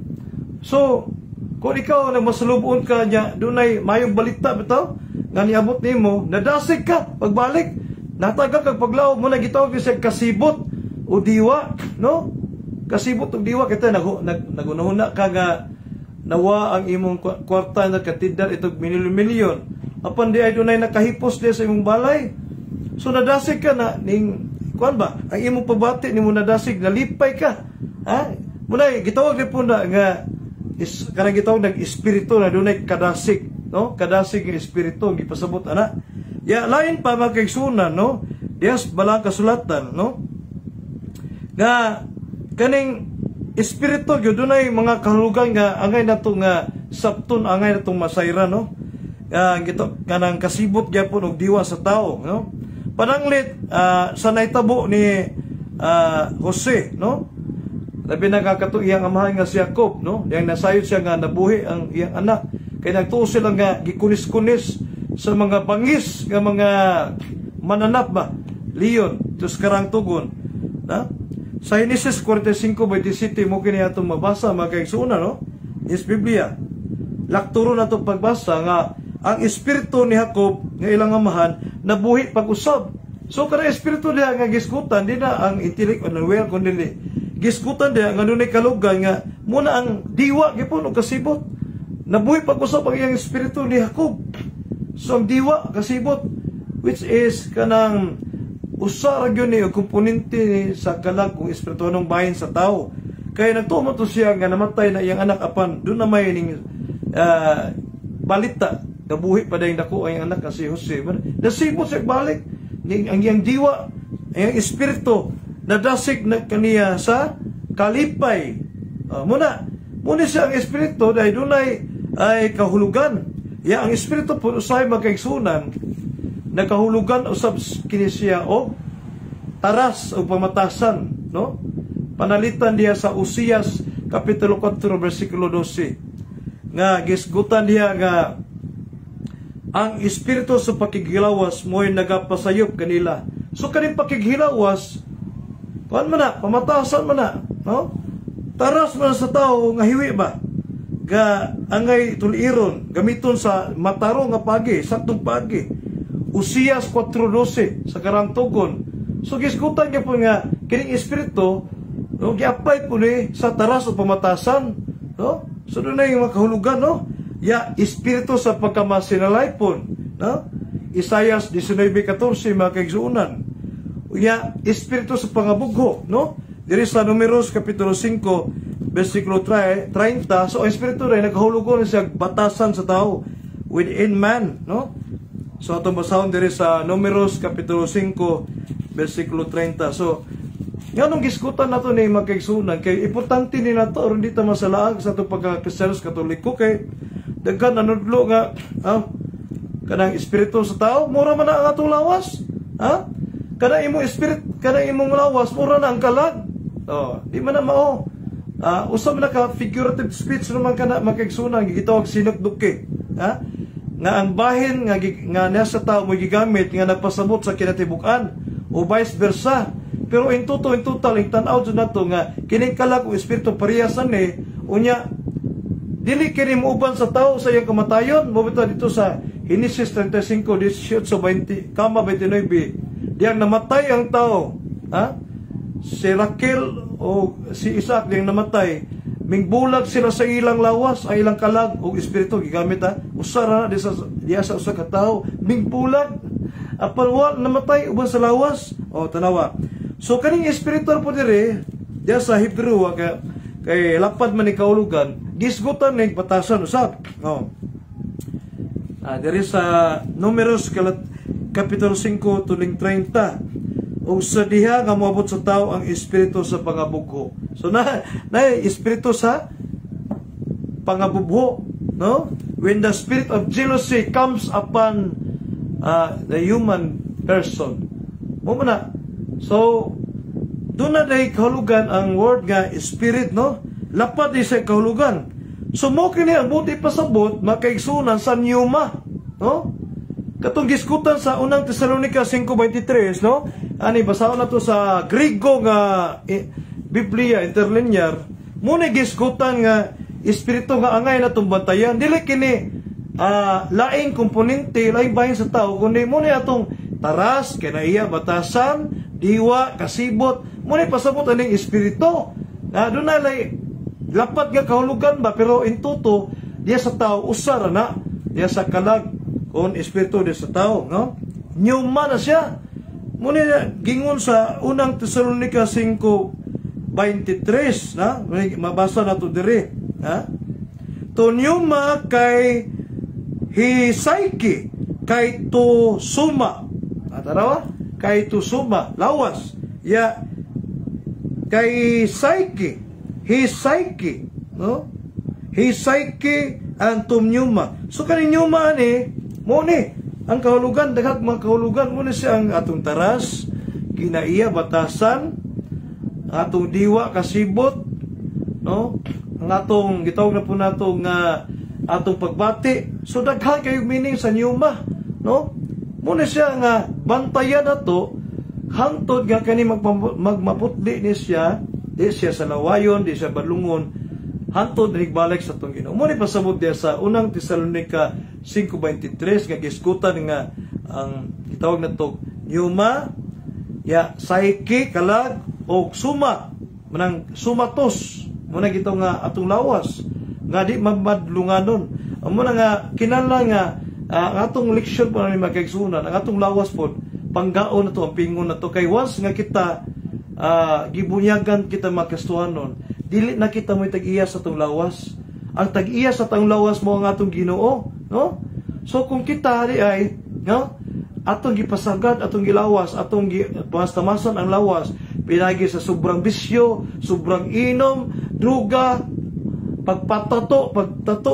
So kung ikaw na masulubon ka niya, dunay mayong balita bitaw nga niabot nimo, nadasig ka pagbalik. Nataga kag paglaom mo na gitawag siya kasibot o diwa, no? Kasibot o diwa kita nagunahuna ka nga nawa ang imong kwarta na katidal itong milyon-milyon. Apan di ay dunay nakahipos di sa imong balay. So nadasig ka na ning kuan ba? Ang imong pabati nimo nadasig, nalipay ka. Ha? Muna gitawag ni punda nga kanang gitawag nag espiritu na dunay kadasig, no? Kadasig nga espiritu gipasabot ana. Ya lain pa magkaigsunan, no? Dias balang kasulatan, no? Nga kaning espiritu gyud dunay mga kahulugan nga angay nato nga sabton, angay natong masayra, no? Gito kanang kasibot gyapon og diwa sa tao, no? Pananglit sa naitabo ni Jose, no? Labi nakakato iyang amahan nga si Jacob, no? Yang nasayod siya nga nabuhi ang iyang anak. Kay nagtuo sila nga gikunis-kunis sa mga bangis nga mga mananap ba, leon, tus karang tugon, na? Sa Genesis 45:27 mo kini atong mabasa mga kaigsunan, no? Is Biblia. Lakturo na itong pagbasa nga ang espiritu ni Jacob nga ilang amahan nabuhi pag-usab. So kada espiritu diha nga giskutan di na ang intellect o well kundi giskutan diha nga dunay kalugan nga muna ang diwa gyapon og kasibot. Nabuhi pag-usab ang iyang espiritu ni Jacob. So ang diwa kasibot which is kanang usa ra gyud ni og komponente ni sa kalag kung espiritu ng bahin sa tao. Kaya nagtumo to siya nga namatay na iyang anak apan doon na may ning balita nabuhi pa dayong dako ang anak nga si Jose. Nasibot siya balik ang iyang diwa, ang iyang espiritu nadasig na kaniya sa kalipay. Muna siya ang espiritu dahil doon ay kahulugan. Ya ang espiritu po usahay magkaigsunan nagkahulugan usab kini siya o taras o pamatasan, no? Panalitan diya sa Usias kapitulo 4 bersikulo 12 nga gisgutan diya nga ang espiritu sa pakighilawas mo'y nagapasayop kanila. So kaning pakighilawas kuan man na, pamatasan man na, no? Taras man sa tao nga hiwi ba ga angay tuliron gamiton sa mataro nga pagi, saktong pagi. Usias 4:12 sa karang tugon. So gisgutan gyud po nga kining espiritu no gi-apply po ni sa taras o pamatasan, no? So dunay mga kahulugan, no? Ya espiritu sa pagkamasinalaipon, no? Isaias 19:14 mga kaigsuonan. Ya espiritu sa pangabugho, no? Diri sa Números kapitulo 5 bersikulo 30. So ang espiritu ray nagahulugon siya batasan sa tao within man, no? So atong basahon diri sa Números kapitulo 5 bersikulo 30. So nganong giskutan nato ni magkaigsunan kay importante ni nato aron di ta masalaag sa atong pagka-Kristiyanos Katoliko kay daghan nanudlo nga kanang espiritu sa tao mura man na ang atong lawas. Kana imong spirit, kana imong lawas mura na ang kalag. Di man na mao. Usab na ka figurative speech naman kana magkaigsunan gitawag sinukduke. Nga ang bahin nga nasa tao mo gigamit nga nagpasabot sa kinatibuk-an o vice versa. Pero in total ang tan-aw jud nato nga kining kalag o espiritu parehasan ni unya dili kini muuban sa tao sa iyang kamatayon. Mobito dito sa Genesis 35:18-20 kama 29 diyang namatay ang tao. Si Raquel o si Isaac diyang namatay. Mingbulag sila sa ilang lawas, ang ilang kalag o espiritu gigamit usara na diya sa usa ka tawo mingbulag apan wa namatay uban sa lawas tanawa. So kaning espiritu po dire diya sa Hebrew kay lapad man ni kahulugan gisgutan ning batasan usab. Diri sa Números kapitulo 5 tuling 30 o sa diha nga moabot sa tao ang espiritu sa pangabugho. So na espiritu sa pangabugho, no? When the spirit of jealousy comes upon the human person. Mo na. So doon na day kahulugan ang word nga spirit, no? Lapat di sa kahulugan. So mo kini ang buti pasabot makaigsunan sa pneuma, no? Katong giskutan sa unang Tesalonica 5:23, no? Ani basahon na to sa Griego nga Biblia interlinear. Muna giskutan nga espiritu nga angay na tumbantayan. Dili kini laing komponente, laing bahin sa tao, kundi muna atong taras, kinaiya, batasan, diwa, kasibot, muna pasabot aning espiritu. Doon na lapat nga kahulugan ba, pero intuto, diya sa tao, usara na, diya sa kalag, kung espiritu diya sa tao, no? Pneuma na siya. Muna gingon sa unang Tesalonica 5:23, na? Mabasa na to dire, ha? To pneuma kay hisaiki, kay to suma. Tarawa? Kay to suma, lawas. Ya, kay saiki, hisaiki, no? Hisaiki ang pneuma. So kani pneuma ni, mo ni ang kahulugan, daghang mga kahulugan mo ni siya ang atong taras, kinaiya, batasan, atong diwa, kasibot, no? Ang atong gitawag na po nato nga atong pagbati. So daghang kayo meaning sa pneuma, no? Muna siya nga bantayan nato hangtod nga kani magmaputli ni siya, di siya sa lawayon, di siya balungon, hangtod nagbalik sa tong Ginoo. Muna pasabot diya sa unang Tesalonica 5:23 nga giskutan nga ang gitawag nato pneuma, ya saiki, kalag o suma, manang sumatos. Muna gitaw nga atong lawas nga di mamadlunganon. Amo na nga kinala nga ang atong leksyon po na magkaigsunan, ang atong lawas po panggaon na to, ang pingon na to, kay once nga kita gibunyagan kita makastuhanon, dili na kita mo'y tag-iya sa atong lawas. Ang tag-iya sa atong lawas mo ang atong Ginoo, no? So kung kita ay, no? Atong gipasagad, atong gilawas, atong pastamasan ang lawas, pinagi sa sobrang bisyo, sobrang inom, druga, pagtato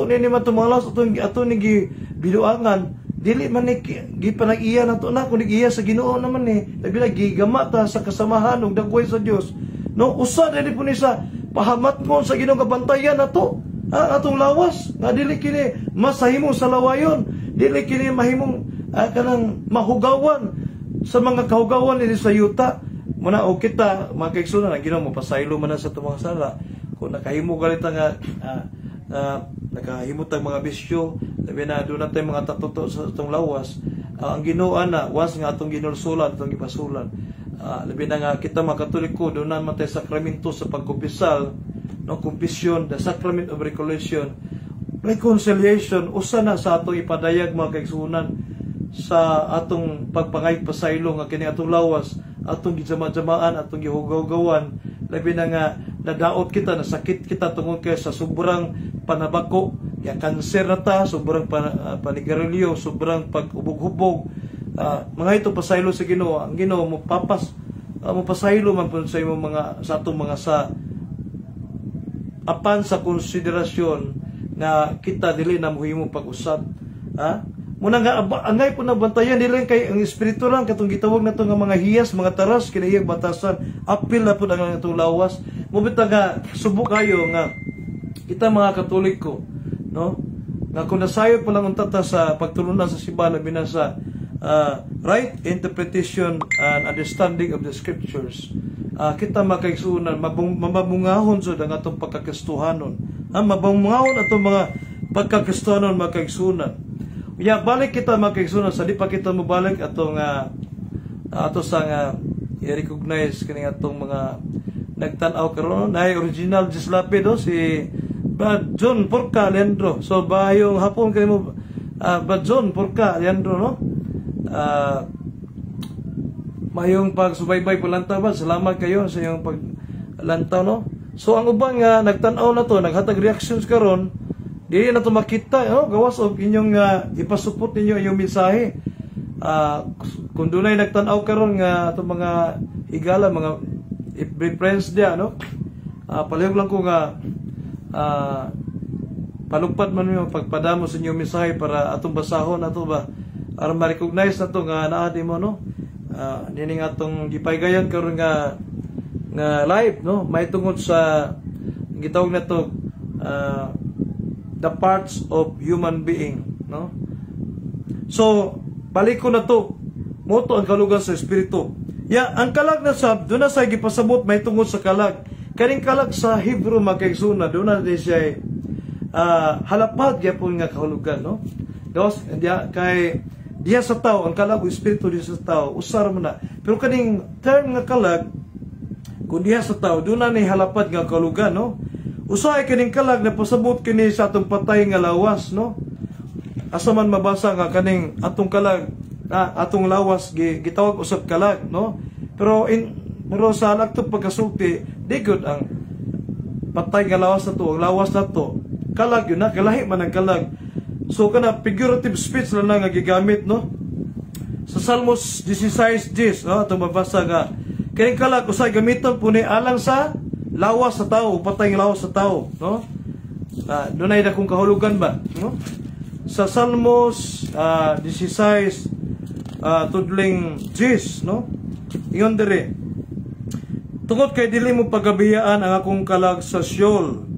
ni man tumalas atong ni biduangan, dili man ni gipanag-iya nato na kun iya sa Ginoo naman ni labi na gigama ta sa kasamahan ug dagway sa Dios, no? Usa dili po ni sa pahamat mo sa Ginoo nga bantayan nato atong lawas nga dili kini masahimo sa lawayon, dili kini mahimong kanang mahugawan sa mga kahugawan ni sa yuta. Muna o kita makaigsunan ang Ginoo mapasaylo man na sa tumang sala. Kung nakahimo galit nga nakahimot ang mga bisyo, labi na doon natin mga tatuto sa itong lawas, ang Ginoo na once nga atong ginulsulan, atong gipasulan, labi na nga kita mga Katoliko, doon na matay sakramento sa pagkumpisal, no, kumpisyon, the sacrament of reconciliation, reconciliation, usa na sa atong ipadayag mga kaigsunan sa atong pagpangay pasaylo nga kini atong lawas, atong gijama-jamaan, atong gihugaw-gawan, labi na nga nadaot kita, nasakit kita tungod kay sa sobrang panabako, ya kanser na ta, sobrang panigarilyo, sobrang pag-ubog-hubog, mga ito pasaylo sa Ginoo. Ang Ginoo mo pasaylo man po sa imong mga sa atong mga sa apan sa konsiderasyon na kita dili na muhimo pag-usab, muna nga angay po na bantayan dili kay ang espiritu lang katong gitawag nato nga mga hiyas, mga taras kinahiyang batasan, apil na po ang atong lawas. Mubita nga subok kayo nga kita mga Katoliko, no, nga kung nasayo po lang untata sa pagtulunan sa simbahan binasa right interpretation and understanding of the scriptures, kita makaigsunan mabungahon so ang atong pagkakastuhanon, mabungahon atong mga pagkakastuhanon makaigsunan. Ya balik kita makaigsunan sa di pa kita mobalik atong ato sa i-recognize kini atong mga nagtan-aw karon na original Gislapido si Brad John Porca Leandro. So bayong hapon kay mo Brad John Porca Leandro, no? Mayong pagsubaybay po lantaw ba? Salamat kayo sa iyong paglantaw, no? So ang ubang nagtan-aw na to, naghatag reactions karon, di na to makita, no? Gawas og inyong ipasupot ninyo inyong mensahe. Kung dunay nagtan-aw karon nga ato mga higala, mga friends dia, no? Palihog lang ko nga palugpad man mo pagpadamo sa inyong mensahe para atong basahon ato ba para ma-recognize nato nga naa di mo, no? Nining atong gipaygayon karon nga nga life, no? May tungod sa gitawag na to the parts of human being, no? So, paliko na to. Moto ang kalugan sa espiritu. Ang kalag na sab, doon na sa gipasabot may tungod sa kalag. Kaning kalag sa Hebrew makaigsoon doon na siya halapad gyapon nga kahulugan, no? Dos diya sa tao ang kalag o espiritu diya sa tao usar mo na. Pero kaning term nga kalag kung diya sa tao doon na ni halapad nga kahulugan, no? Usahay kaning kalag na pasabot kini sa atong patay nga lawas, no? Asa man mabasa nga kaning atong kalag atong lawas gitawag usab kalag, no? Pero sa naktong pagkasulti di gud ang patay nga lawas na to, ang lawas na to kalag yun na, kalahi man ang kalag. So kana figurative speech lang nga gigamit, no? Sa Salmos 16:10, no? Atong mabasa nga kining kalag usay gamiton po ni alang sa lawas sa tao, patay nga lawas sa tao, no? Dunay dakong kahulugan ba, no? Sa Salmos 16 tudling 10, no? Ingon diri, tungod kay dili mo pagabiyaan ang akong kalag sa Sheol,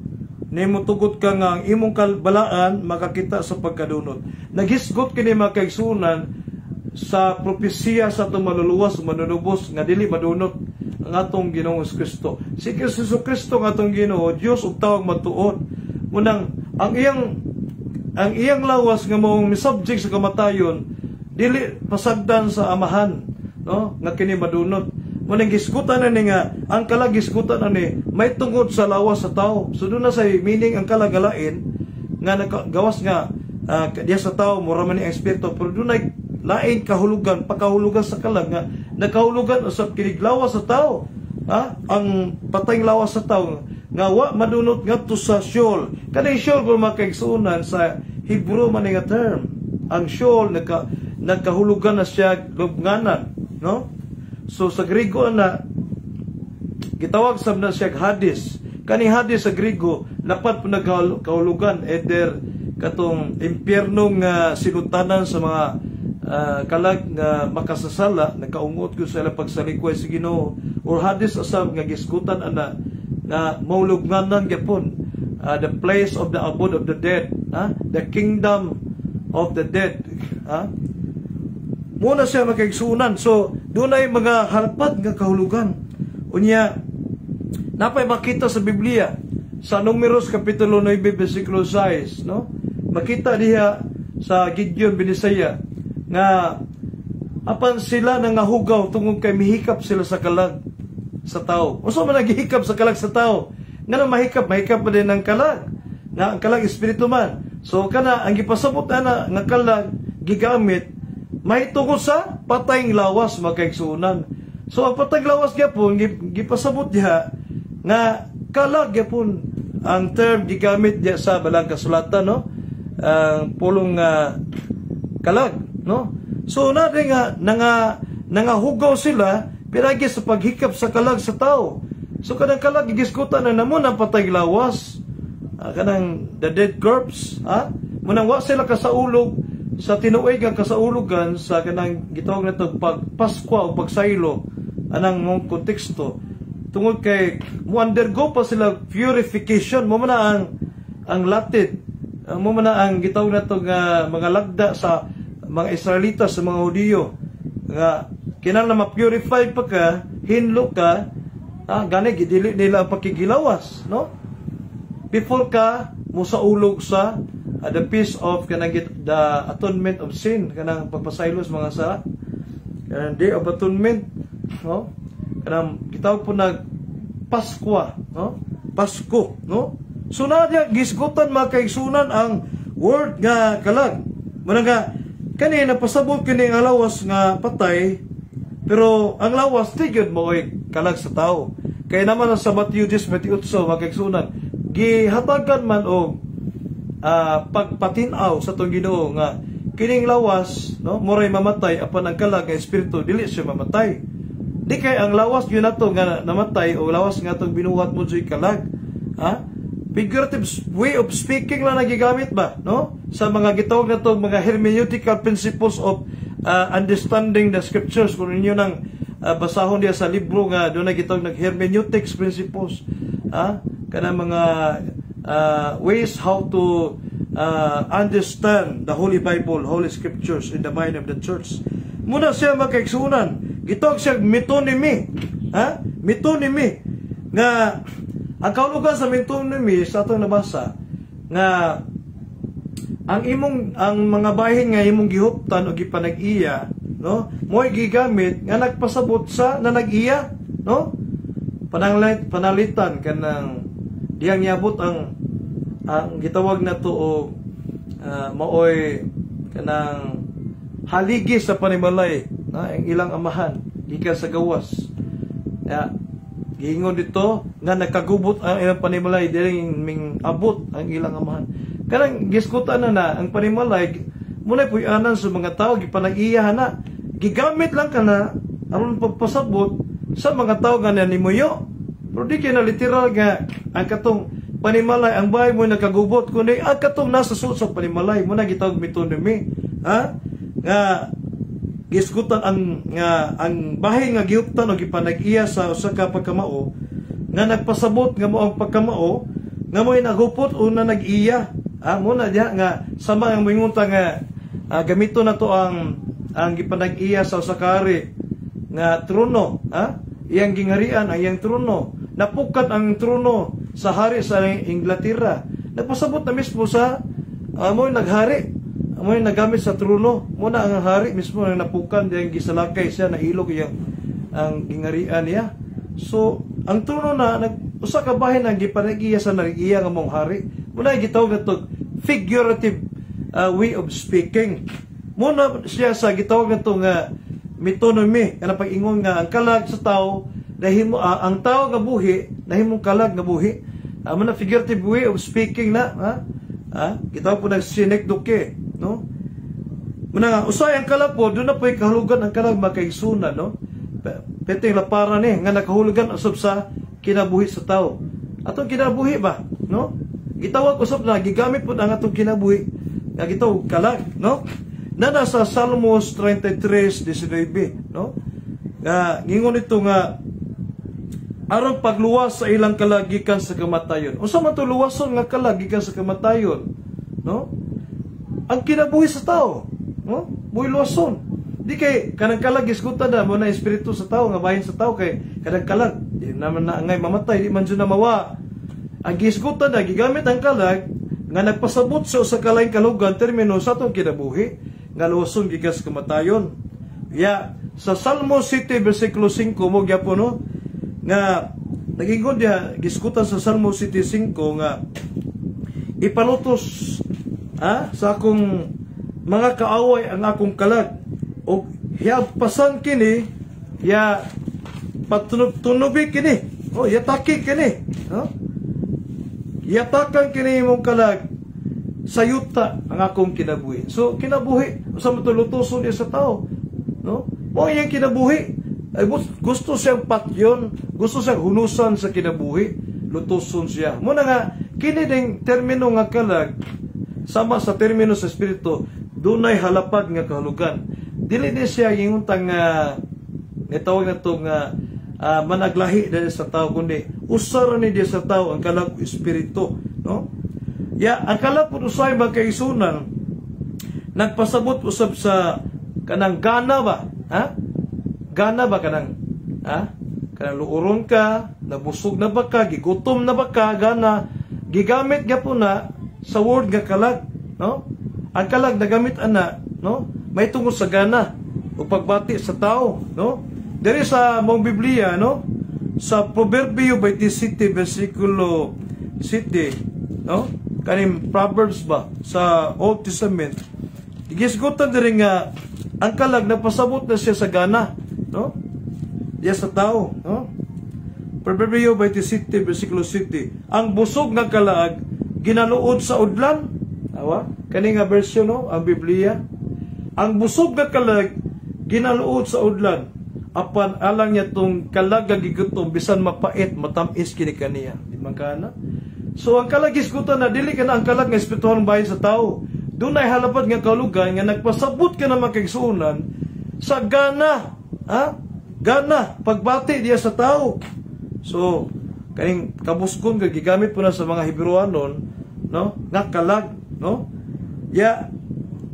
nimo tugot ka nga ang imong kalbalaan makakita sa pagkadunot. Naghisgot kini makaigsunan sa propesiya sa atong maluluwas manunubos nga dili madunot ang atong Ginoong Kristo. Si Kristo nga atong Ginoo, Dios ug tawag matuod. Munang ang iyang lawas nga maong misubject sa kamatayon dili pasagdan sa amahan, no? Nga kini madunot. Munang gisgutan na ni nga ang kalag gisgutan na ni may tungod sa lawas sa tao. So doon na sa meaning ang kalagalain nga gawas nga diya sa tao mura man ang espiritu, pero doon ay lain kahulugan, pagkahulugan sa kalag nga nakahulugan usab kini lawas sa tao. Ang patayng lawas sa tao nga wa madunot ngadto sa Sheol. Kani Sheol kung makaigsunan sa Hebrew man nga term. Ang Sheol nagkahulugan na siya lubnganan, no? So sa Griego na gitawag sab na siya Hades. Kani Hades sa Griego lapat po nagkahulugan either katong impyernong silutanan sa mga kalag nga makasasala, nakaungot ko sa ilang pagsalikway sa Ginoo, or Hades asab nga gisgutan ana nga maulugnanan gyapon, the place of the abode of the dead, the kingdom of the dead, muna siya makaigsunan. So doon ay mga halapad nga kahulugan. Unya napay makita sa Biblia sa Números kapitulo 9 bersikulo 6, no? Makita diha sa Gideon binisaya nga apan sila nangahugaw tungod kay mihikap sila sa kalag sa tao. Usa man naghihikap sa kalag sa tao? Nga mahikap pa din ang kalag. Nga ang kalag espiritu man. So kana ang gipasabot ana nga kalag gigamit may tungkol sa patayng lawas makaigsunan. So ang patayng lawas gyapon gipasabot diha nga kalag gyapon ang term gigamit diha sa balang kasulatan, no? Ang pulong kalag, no? So na nga nangahugaw sila piragi sa paghikap sa kalag sa tao. So kanang kalag gigiskutan na namon ang patayng lawas, kanang the dead corpse, munang wa sila kasaulog sa tinuig ang kasaulugan sa kanang gitawag nato pagpaskwa o pagsaylo anang mong konteksto tungod kay mo undergo pa sila purification mo man ang latid mo man ang gitawag nato nga mga lagda sa mga Israelita sa mga Hudiyo nga kinahanglan na ma-purify pa ka, hinlo ka, gani gidili nila ang pakigilawas, no? Before ka mo saulog sa the peace of kanang the atonement of sin, kanang pagpasaylos mga sa kanang day of atonement, no? Kanang gitawag po nag Paskwa, no? Pasko, no? So na diya gisgutan makaigsunan ang word nga kalag. Muna nga kani napasabot kini ang lawas nga patay, pero ang lawas di gyud mo kalag sa tao. Kaya naman sa Matthew 10:28 makaigsunan gihatagan man og pagpatinaw sa tong Ginoo nga kining lawas, no, moray mamatay apan ang kalag nga espiritu dili siya mamatay. Di kay ang lawas yun nato nga namatay o lawas nga itong binuhat mo sa kalag. Figurative way of speaking lang nagigamit ba? No? Sa mga gitawag na ito, mga hermeneutical principles of understanding the scriptures. Kung ninyo nang basahon diya sa libro nga doon na gitawag nag hermeneutics principles, kana mga ways how to understand the Holy Bible, Holy Scriptures in the mind of the church. Muna siya makaigsunan, gitawag siya metonymy, metonymy, nga ang kahulugan sa metonymy sa atong nabasa nga ang mga bahin nga imong gihuptan o gipanag-iya, no, mo'y gigamit nga nagpasabot sa nanag-iya, no, panalitan kanang diyang yabot ang gitawag na to o maoy kanang haligi sa panimalay na ang ilang amahan gikan sa gawas. Giingon dito nga nakagubot ang ilang panimalay dili ming abot ang ilang amahan. Kanang giskutan na ang panimalay muna puy-anan sa mga tao gipanag-iya na gigamit lang kana aron pagpasabot sa mga tao nga nanimuyo. Pero di kaya na literal nga ang katong panimalay ang bahay mo nakagubot kundi ang katong nasa suot sa panimalay mo na gitawag metonymy, nga giskutan ang bahay nga gihuptan o gipanag-iya sa usa ka pagkamao nga nagpasabot nga mo ang pagkamao nga mo'y nagupot o na nag-iya. Muna diha nga sama ang mingunta nga gamito na to ang gipanag-iya sa usa ka hari nga trono, iyang gingharian ang iyang trono, napukat ang trono sa hari sa Inglaterra, nagpasabot na mismo sa mo'y naghari, mo'y nagamit sa trono, muna ang hari mismo ang napukan diyang gisalakay siya na ilog iyang ang gingharian niya. So ang trono na usa ka bahin ang gipanag-iya sa nag-iya nga mong hari, muna gitawag na to figurative way of speaking. Muna siya sa gitawag na to nga metonymy, kana pag-ingon nga ang kalag sa tao nahimo ang tao nga buhi nahimong kalag nga buhi. Muna figurative way of speaking na gitawag po ng synecdoche, no? Muna nga usay ang kalag po doon na po'y kahulugan ang kalag makaigsunan, no? Peteng laparan nga nakahulugan usab sa kinabuhi sa tao. Atong kinabuhi ba, no? Gitawag usab na gigamit po ang atong kinabuhi nga gitawag kalag, no? Na nasa Salmos 33:19, no? Ngingon ito nga aron pagluwas sa ilang kalag gikan sa kamatayon. Unsa man to luwason nga kalag gikan sa kamatayon, no? Ang kinabuhi sa tao, no? Buhi luwason. Di kay kanang kalag iskutan na mo na espiritu sa tao nga bahin sa tao kay kanang kalag di naman na ngay mamatay, di man jud na mawa. Ang gisgutan na gigamit ang kalag nga nagpasabot sa usa ka laing kalugan termino sa atong kinabuhi nga luwason gikan sa kamatayon. Sa Salmo 7 versikulo 5 mo gyapon, no, nga nagingon dia giskutan sa Salmo 7:5 nga ipalutos sa akong mga kaaway ang akong kalag o hiyapasan kini patunubi kini o yataki kini, no? Yatakan kini mong kalag sayuta ang akong kinabuhi. So kinabuhi usa man to lutoson niya sa tao, no? Mo iyang kinabuhi ay gusto siyang patyon, gusto siyang hunusan sa kinabuhi, lutoson siya. Muna nga kini ding termino nga kalag sama sa termino sa espiritu dunay halapad nga kahulugan. Dili ni siya inguntang tawag na to nga managlahi dahil sa tao kundi usara ni di sa tao ang kalag espiritu, no? Ang kalag pud usay magkaisunan nagpasabot usab sa kanang gana ba, gana ba kanang luuron ka, nabusog na ba ka, gigutom na ba ka, gana gigamit gyapon na sa word nga kalag, no? Ang kalag nagamit ana, no? May tungod sa gana o pagbati sa tao, no? Diri sa mong Biblia, no? Sa Proverbio 27 versikulo 7, no? Kaning Proverbs ba sa Old Testament. Gisgutan diri nga ang kalag nagpasabot na siya sa gana, no? Diya sa tao, no? Proverbio 27 versikulo 7. Ang busog nga kalag ginaluod sa udlan. Kani nga version, no? Ang Biblia. Ang busog nga kalag ginaluod sa udlan. Apan alang niya tong kalag gigutom bisan mapait matamis kini kaniya. Di man kana? So ang kalag iskutan na dili kana ang kalag nga espirituhang bahin sa tao. Dunay halapad nga kalugan nga nagpasabot ka na makigsuunan sa gana, gana pagbati diya sa tao. So kaning kabuskon kay gigamit po na sa mga Hebrewanon, no, nga kalag, no, ya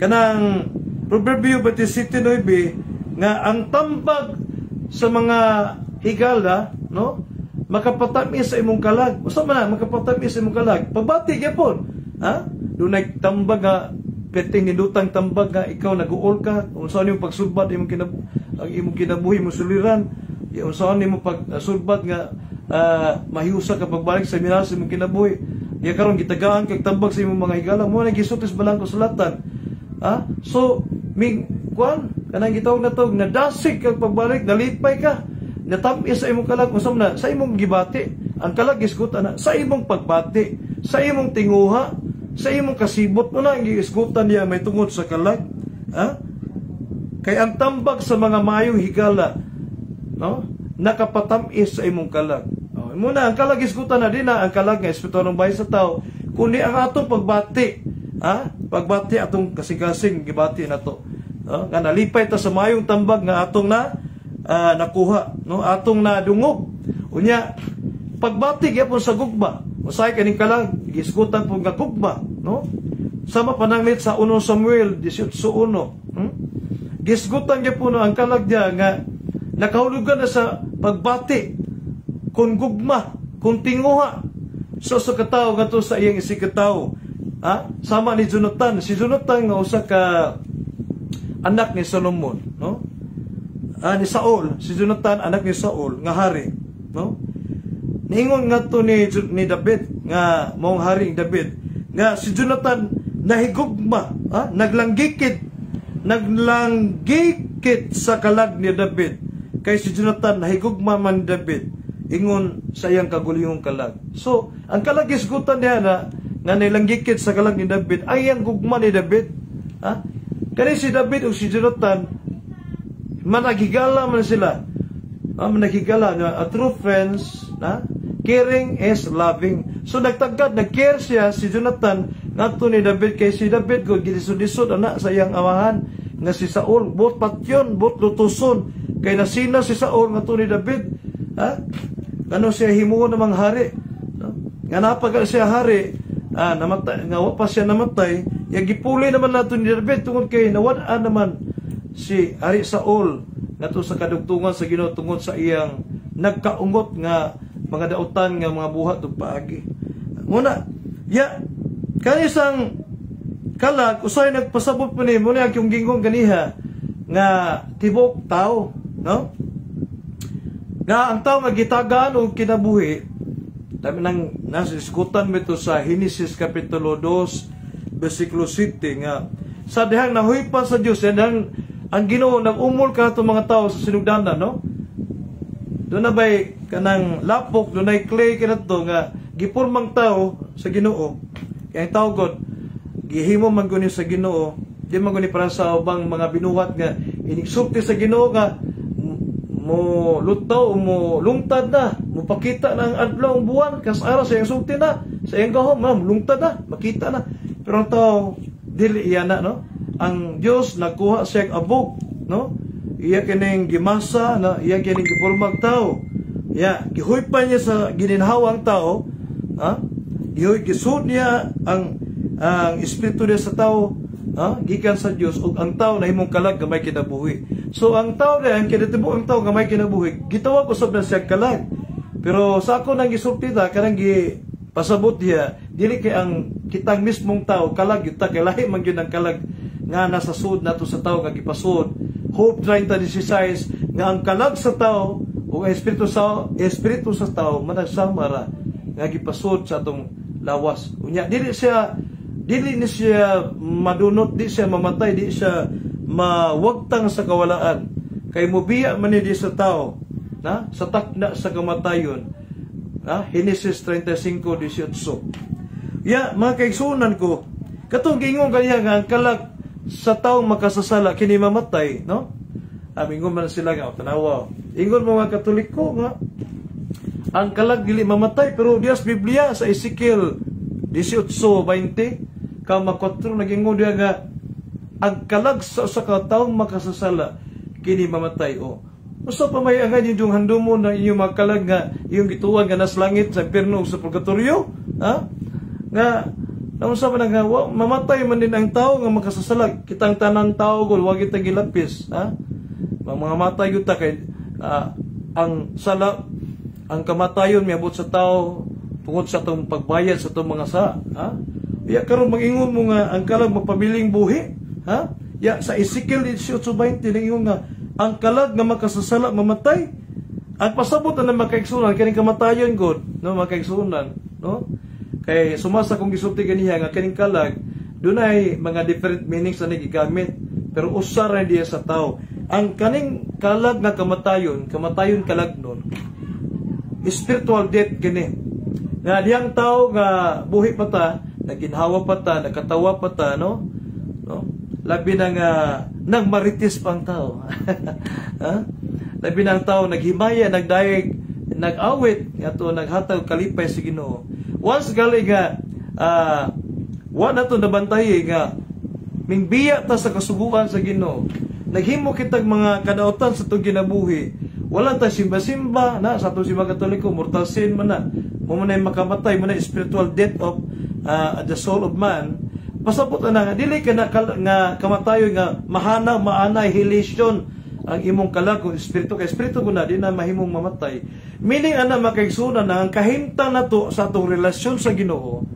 kanang Proverbio 27:9 nga ang tambag sa mga higala, no, makapatamis sa imong kalag. Usa man na makapatamis sa imong kalag? Pagbati gyapon. Ha? Dunay tambag nga peting nindutang tambag nga ikaw nag-uol ka, unsa nimo pagsulbad imong kinabuhi mo suliran, unsa nimo pagsulbad nga mahiusa ka pagbalik sa minas imong kinabuhi. Ya karon gitagaan kag tambag sa imong mga higala mo na gisutis balang ko sulatan. Ha? So mig kuan kanang gitawag na tog nadasig kag pagbalik, nalipay ka, natamis sa imong kalag, unsa na sa imong gibati. Ang kalag isgutan na sa imong pagbati, sa imong tinguha, sa imong kasibot mo na ang giisgutan niya may tungod sa kalag. Ha? Kay ang tambag sa mga mayong higala, no, nakapatamis sa imong kalag. Muna ang kalag isgutan na din na ang kalag nga espiritu ng bahay sa tao, kundi ang atong pagbati. Ha? Pagbati atong kasing-kasing gibati na to. Nga nalipay ta sa mayong tambag nga atong nakuha, no, atong nadungog. Unya pagbati gyapon sa gugma. Usay kaning kalag gisgutan po nga gugma, no? Sama pananglit sa 1 Samuel 18:1. Gisgutan gyapon ang kalag dia nga nakahulugan na sa pagbati kun gugma, kun tinguha. So sa katawo nga to sa iyang isikatawo. Ha? Sama ni Jonathan. Si Jonathan nga usa ka anak ni Solomon, no? Ni Saul. Si Jonathan anak ni Saul nga hari, no? Niingon nga to ni David nga maong haring David nga si Jonathan nahigugma, naglangikit sa kalag ni David. Kay si Jonathan nahigugma man David ingon sa iyang kaguliyong kalag. So ang kalag isgutan niya na nga nilanggikit sa kalag ni David ay ang gugma ni David. Ha? Kani si David o si Jonathan managigala man sila. Managigala nga true friends, caring is loving. So nagtagad, nag-care siya si Jonathan ngadto ni David kay si David ko gilisod-lisod ana sa iyang amahan nga si Saul, bot patyon, bot lutuson kay nasina si Saul ngadto ni David. Ha? Ano siya himuon namang hari, no? Nga napagal siya hari, namatay, nga wa pa siya namatay, gipuli naman nato ni David tungod kay nawad-an naman si Hari Saul ngadto sa kadugtungan sa Ginoo tungod sa iyang nagkaungot nga mga dautan nga mga buhat ug paagi. Muna, kanisang kalag usay nagpasabot pa ni mo ni ang gingon ganiha nga tibok tao, no? Nga ang tao nga gitagaan og kinabuhi, dami nang nasiskutan mo ito sa Genesis Kapitulo 2 versikulo 7 nga sa dihang nahuy pa sa Dios ang Ginoo nag-umol ka itong mga tao sa sinugdanan, no? Doon na ba'y kanang lapok, doon na clay kinato nga gipurmang tao sa Ginoo. Kaya ang tao God gihimo man guni sa Ginoo, di man guni para sa ubang mga binuhat nga inisulti sa Ginoo nga mo lutaw, mo lungtad na, mo pakita ng adlaw ang buwan, kas araw sa iyang sulti na, sa iyang gahom, lungtad na, makita na. Pero ang tao, dili iya na, no? Ang Diyos, nagkuha siya abog, no? Iya kining gimasa, na iya kining gipurmag tao. Gihuy pa niya sa gininhawang tao, gihuy, gisud niya ang espiritu niya sa tao, gikan sa Dios ug ang tao na himong kalag gamay kinabuhi. So ang tao na ang kinatibo ang tao gamay kinabuhi, gitawag usab na siya kalag. Pero sa ako nang gisulti ta kanang pasabot diya dili kay ang kitang mismong tao kalag gyud ta kay lahi man gyud ang kalag nga nasa sud nato sa tao nga gipasud. Hope 30:16 nga ang kalag sa tao o espiritu sa tao managsamara nga gipasud sa atong lawas. Unya dili ni siya madunot, di siya mamatay, di siya mawagtang sa kawalaan. Kay mubiya man ni sa tao, sa takna sa kamatayon. Genesis 35:18. Mga kaigsunan ko, katong giingon kaniya nga ang kalag sa taong makasasala kini mamatay, no? Ingon man sila nga tanawa. Ingon mga Katoliko nga ang kalag dili mamatay, pero dias Biblia sa Ezekiel 18:20 4 nagingon diya nga ang kalag sa usa ka taong makasasala kini mamatay. Usa pa may angay yung handumon na inyong magkalag nga iyong gituan nga nas langit sa impierno sa purgatorio, ha? Nga unsa man nga mamatay man din ang tao nga makasasalag, kitang tanan tao gol wa kita gilapis, ha? Mga matay gyud ta kay ang sala, ang kamatayon miabot sa tao tungod sa atong pagbayad sa atong mga sa, ha? Ya karon mag-ingon mo nga ang kalag magpabiling buhi, ha? Ya sa Ezekiel 18:20 ingon nga ang kalag nga makasasala mamatay. Ang pasabot na makaigsunan kining kamatayon god, no, makaigsunan, no? Kay sumasa kung gisulti ganiya nga kining kalag dunay mga different meanings na gigamit, pero usa ra diya sa tao. Ang kaning kalag nga kamatayon kalag nun, spiritual death kini. Nga diyang tao nga buhi pa ta, naginhawa pa ta, nakatawa pa ta, no? Labi na nga nagmaritis pang tao. Ha? Labi na ang tao naghimaya, nagdayeg, nag-awit, ato naghatag kalipay sa Ginoo. Once gali nga wa na to nabantay nga mingbiya ta sa kasuguan sa Ginoo. Naghimo kitag mga kadautan sa itong ginabuhi. Wala ta simba-simba na sa itong simba katoliko, mortal sin man na. Mo man makamatay, man na spiritual death of the soul of man. Pasabot na nga, dili ka na nga kamatayo nga mahana, maanay, hilisyon ang imong kalag kung espiritu. Kaya espiritu ko na, di na mahimong mamatay. Meaning, makaigsunan na ang kahimtang na to sa itong relasyon sa Ginoo.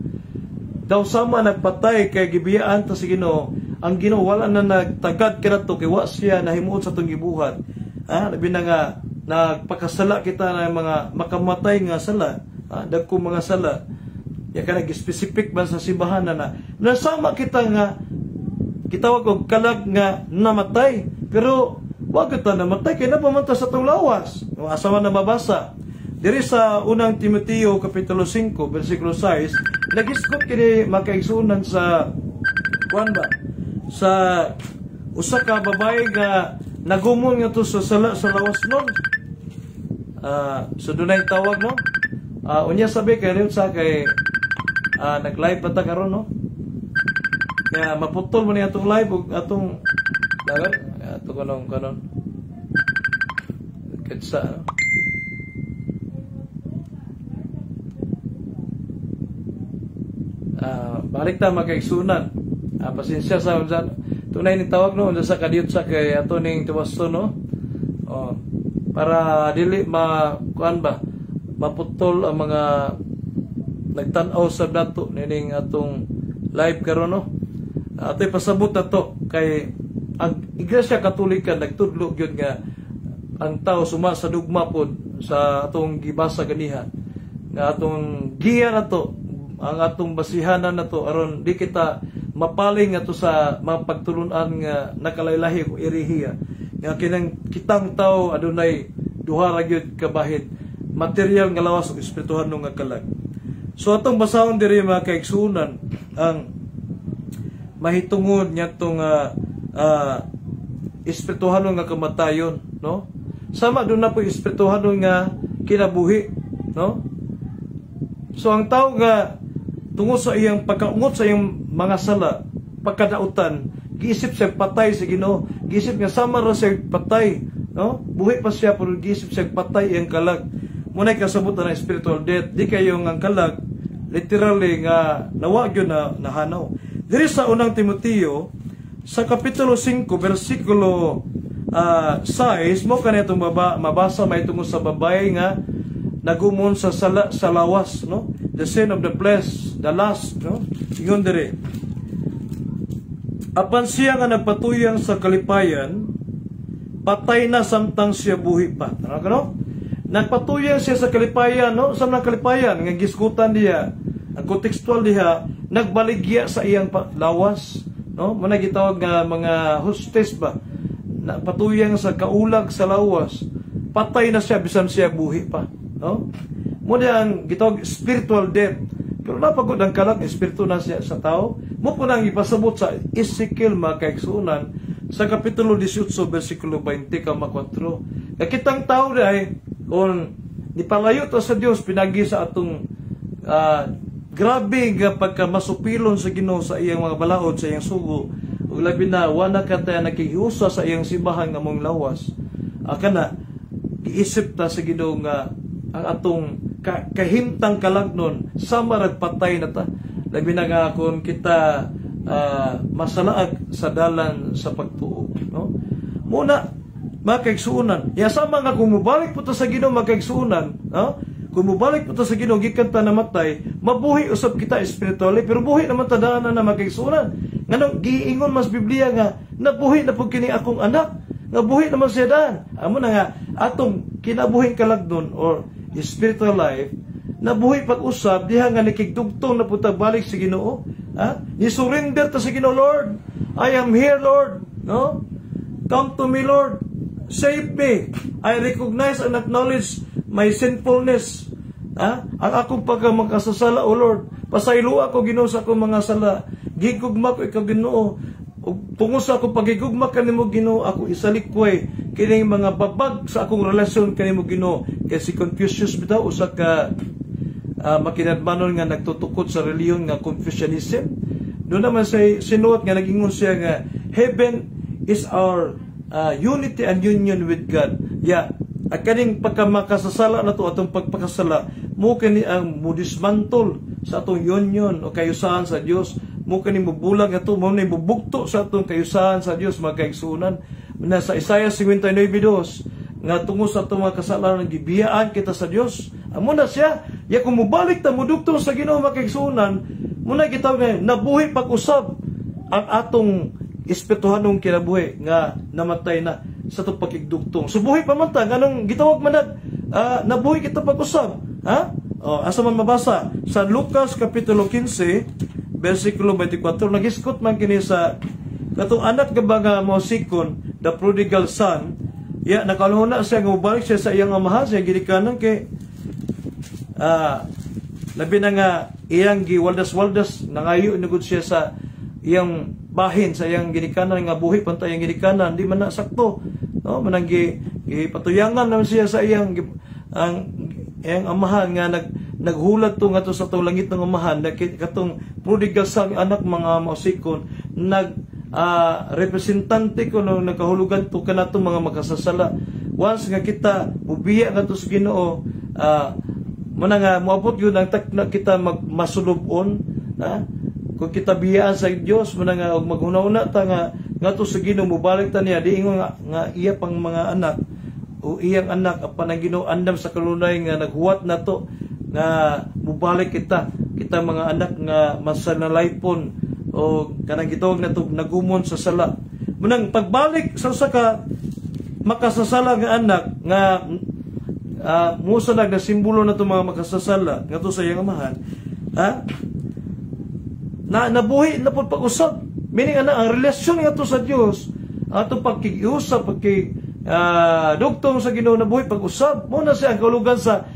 Daw sama nagpatay kay gibiyaan ta sa Ginoo. Ang Ginoo wala na nagtagad ka na to, kay wa siya nahimuot sa itong gibuhat. Labi na nga, nagpakasala kita ng mga makamatay nga sala. Dagko mga sala. Ya ka nag-specific ba sa simbahan na nasama kita nga kitawag og kalag nga namatay, pero wag kita namatay kay napamanta sa tong lawas. Asa man nababasa diri sa unang Timoteo kapitulo 5 bersikulo 6, nagisgot kini makaigsunan sa kuan ba sa usa ka babae nga nagumon nga to sa sala sa lawas nun. So dunay tawag, no? Unya sabi kay sa kay nag-live pa ta karon, no? Kaya maputol mo niya atong live ug atong dagan ato kanon kitsa, no? Balik ta makaigsunan. Pasensya sa unsa tunay ni tawag, no, unsa sa kadiyot sa kay ato ning tuwasto, no? Para dili kuan ba maputol ang mga nagtan-aw sa dato nining atong live karon, no? Ato'y pasabot na to kay ang Iglesia Katolika nagtudlo gyud nga ang tao suma sa dugma pod sa atong gibasa ganiha nga atong giya na to, ang atong basihanan na to aron di kita mapaling ato sa mga pagtulunan nga nakalaylahi o irihiya nga kinang kitang tao adunay duha ra gyud kabahid material nga lawas ug espirituhan nga kalag. So atong basahon diri mga kaigsunan ang mahitungod niya itong espirituhanon nga kamatayon, no? Sama doon na po espirituhanon nga kinabuhi, no? So ang tao nga tungod sa iyang pagkaungot sa iyang mga sala, pagkadautan, giisip siya patay sa Ginoo, giisip nga sama ra siya patay, no? Buhi pa siya pero giisip siya patay iyang kalag. Muna'y kasabot na spiritual death, di kayo ang kalag literally nga nawa gyud na nahanaw. Diri sa unang Timoteo sa kapitulo 5 bersikulo 6 mo kanitong mabasa may tungod sa babae nga nagumon sa lawas, no? The sin of the flesh, the lust, no? Ingon diri. Apan siya nga nagpatuyang sa kalipayan, patay na samtang siya buhi pa. Ano? Nagpatuyang siya sa kalipayan, no? Sa mga kalipayan, nga gisgutan diya, ang kontekstual diha, nagbaligya sa iyang lawas, no? Muna gitawag nga mga hostess ba, nagpatuyang sa kaulag sa lawas, patay na siya, bisan siya buhi pa, no? Muna ang gitawag spiritual death, pero napagod ang kalag, espiritu na siya sa tao, mo po nang ipasabot sa Ezekiel makaigsunan, sa kapitulo 18, versikulo 20, kama 4. Kitang tao dahil, kung nipalayo to sa Dios pinagi sa atong grabe nga pagkamasupilon sa Ginoo sa iyang mga balaod sa iyang sugo ug labi na wala ka ta nakihiusa sa iyang simbahan nga mong lawas kana giisip ta sa Ginoo nga ang atong kahimtang kalagnon sama patay na ta. Labi na nga kung kita masalaag sa dalan sa pagtuo, no? Muna makaigsuunan. Ya sama nga kung mubalik po ta sa Ginoo makaigsuunan, no? Kung mubalik po ta sa Ginoo gikan ta namatay, mabuhi usab kita espiritually pero buhi naman ta daanan na makaigsuunan. Nganong giingon mas Biblia nga nabuhi na pud kini akong anak, nga buhi naman siya daan. Amo na nga atong kinabuhing kalagnon or spiritual life nabuhi pag-usab diha nga nikigdugtong na pud ta balik sa Ginoo. Ha? Ni-surrender ta sa Ginoo, Lord. I am here, Lord. No? Come to me, Lord. Save me. I recognize and acknowledge my sinfulness. Ha? Ang akong pagkamakasasala, O Lord. Pasaylo ako, Ginoo, sa akong mga sala. Gigugma ko ikaw, Ginoo. Tungo sa akong pagigugma kanimo, Ginoo, ako isalikway kining mga babag sa akong relasyon kanimo, Ginoo. Kaya si Confucius bitaw usa ka makinadmanon nga nagtutukod sa reliyon nga Confucianism. Doon naman sinuot nga nagingon siya nga heaven is our unity and union with God. Yeah, at kaning pagkamakasasala na to atong pagpakasala mo kani ang mudismantol sa atong union o kayusahan sa Dios. Mo kani mubulag ato mo ni bubugto sa atong kayusahan sa Dios magkaigsunan. Na sa Isaiah 59:2 nga tungod sa atong mga kasalanan gibiyaan kita sa Dios. Amo na siya. Ya kung mubalik ta mudugtong sa Ginoo makaigsunan, muna kita nga nabuhi pag-usab ang atong espirituhanong kinabuhi nga namatay na sa itong pagigdugtong. Subuhi pa man ta nganong gitawag man nabuhi kita pag-usab. Ha? Asa man mabasa sa Lucas kapitulo 15 versikulo 24 nagiskot man kini sa katong anak nga ba nga mosikon the prodigal son. Ya nakaluna siya nga mubalik siya sa iyang amahan siya gidikanan kay labi na nga iyang giwaldas-waldas nangayo nagud siya sa iyang bahin sa iyang ginikanan nga buhi pantay iyang ginikanan di man na sakto, no? Manang gipatuyangan naman siya sa iyang amahan nga naghulat to nga to sa tong langit ng amahan katong prodigal son anak mga mausikon representante ko nung nagkahulugan to kanatong mga makasasala once nga kita mubiya nga to sa Ginoo mana nga moabot yun ang takna kita masulubon, ha? Kung kita biyaan sa Dios mana nga og maghuna-una ta nga to sa Ginoo mubalik ta niya diingon nga iya pang mga anak o iyang anak apan ang Ginoo andam sa kanunay nga naghuwat nato nga mubalik kita mga anak nga masanalaipon o kanang gitawag nato nagumon sa sala. Munang pagbalik sa usa ka makasasala nga anak nga musa na simbolo na itong mga makasasala nga to sa iyang amahan, ha? Nabuhi na po pag-usap. Meaning ang relasyon nga to sa Dios ato pagkikiusap dugtong sa Ginoo nabuhi pag-usap mo na siya ang kaulugan sa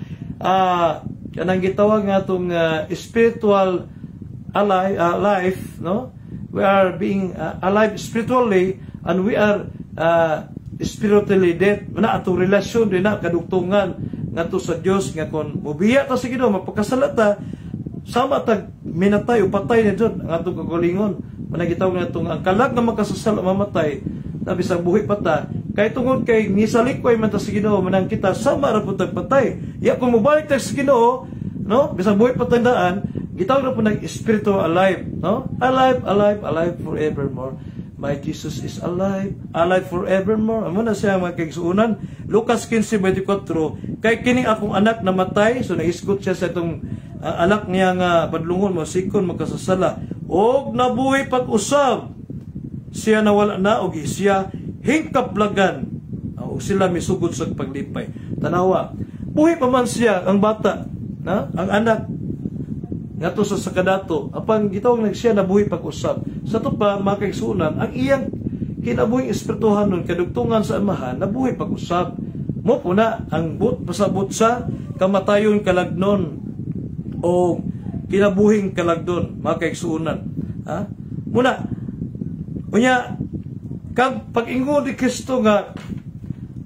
kanang gitawag nga itong spiritual life, no? We are being alive spiritually and we are spiritually dead. Mana atong relasyon din na kadugtungan ngadto sa Dios nga kon mobiya ta sa Ginoo mapakasalata sama tag minatay o patay ni jud ang atong kagalingon. Mana gitawag natong ang kalag nga makasasala mamatay na bisag buhi pa ta kay tungod kay nisalikway man ta sa Ginoo manang kita sama ra pud patay. Ya kung mobalik ta sa Ginoo, no? Bisag buhi pa tandaan gitawag na po ng spiritual alive, no? Alive forevermore. My Jesus is alive forevermore. Amo na siya mga kaigsuunan. Lucas 15:24. Kay kining akong anak namatay, so naisgot siya sa itong anak niya nga padlungon mo sikon makasasala. Og nabuhi pag-usab siya nawala na og siya hingkaplagan. O sila misugod sa paglipay. Tanawa, buhi pa man siya ang bata, na? Ang anak ngato sa sakadato apang gitawag nagsiya nabuhi pag-usab sa to pa makaigsunan ang iyang kinabuhing espirituhanon kadugtungan sa amahan nabuhi pag-usab mo puna ang pasabot sa kamatayon kalagnon o kinabuhing kalagdon makaigsunan, ha? Muna unya kang pag-ingon ni Kristo nga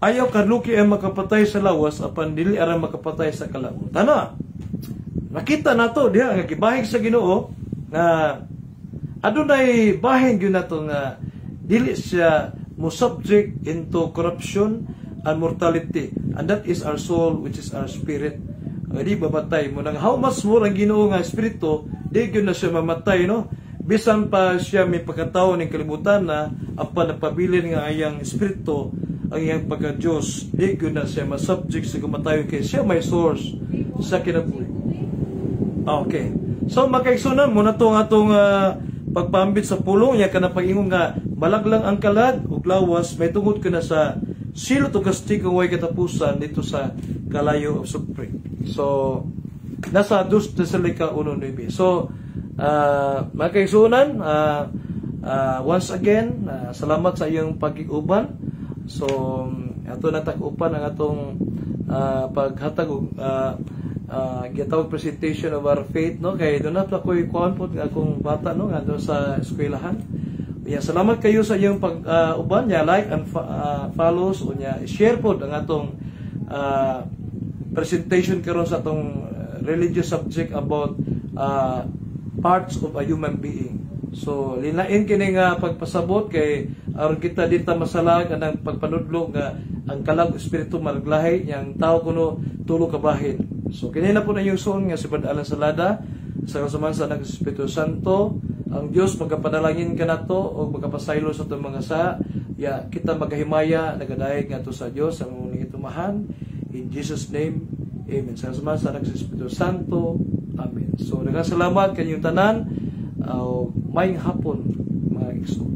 ayaw kadluki ang makapatay sa lawas apan dili ara makapatay sa kalaot. Tana nakita nato diha nga gibahig sa Ginoo nga adunay bahin gyud nato nga dili siya mo subject into corruption and mortality, and that is our soul, which is our spirit. Di babatay mo nang how much more ang Ginoo nga espiritu, di gyud na siya mamatay, no? Bisan pa siya may pagkatao ning kalibutan na apan napabilin nga ayang espiritu ang iyang pagka-Diyos, di gyud na siya masubject sa kamatayon kay siya may source sa kinabuhi. Okay. So makaigsunan mo na itong atong pagpambit sa pulong niya kana pag-ingon nga balaglang ang kalad ug lawas may tungod ka na sa silo to kastigo way katapusan dito sa kalayo of suffering. So nasa 2 Tesalonica 1:9. So makaigsunan, once again salamat sa iyong pag-iuban. So ato natakupan ang atong paghatag gitawag presentation of our faith, no? Kay doon na ako'y kuhan po akong bata, no? Nga doon sa eskwelahan. Yeah, salamat kayo sa iyong pag-uban niya, like and follows o niya, share po ang atong presentation karon sa atong religious subject about parts of a human being. So linain kini nga pagpasabot kay aron kita dita masalag anang pagpanudlo nga ang kalag espiritu malaglahi yang tao kuno tulo ka bahin. So kini na po na yung suon nga si Brad Alan Salada sa kasamahan sa Espiritu Santo, ang Dios magapanalangin kanato o magapasaylo sa atong mga sa ya kita magahimaya nagadayeg ngadto sa Dios ang mong itumahan in Jesus name. Amen. Sa kasamahan sa Espiritu Santo. Amen. So nagasalamat kanyong tanan. Maayong hapon mga igsoon.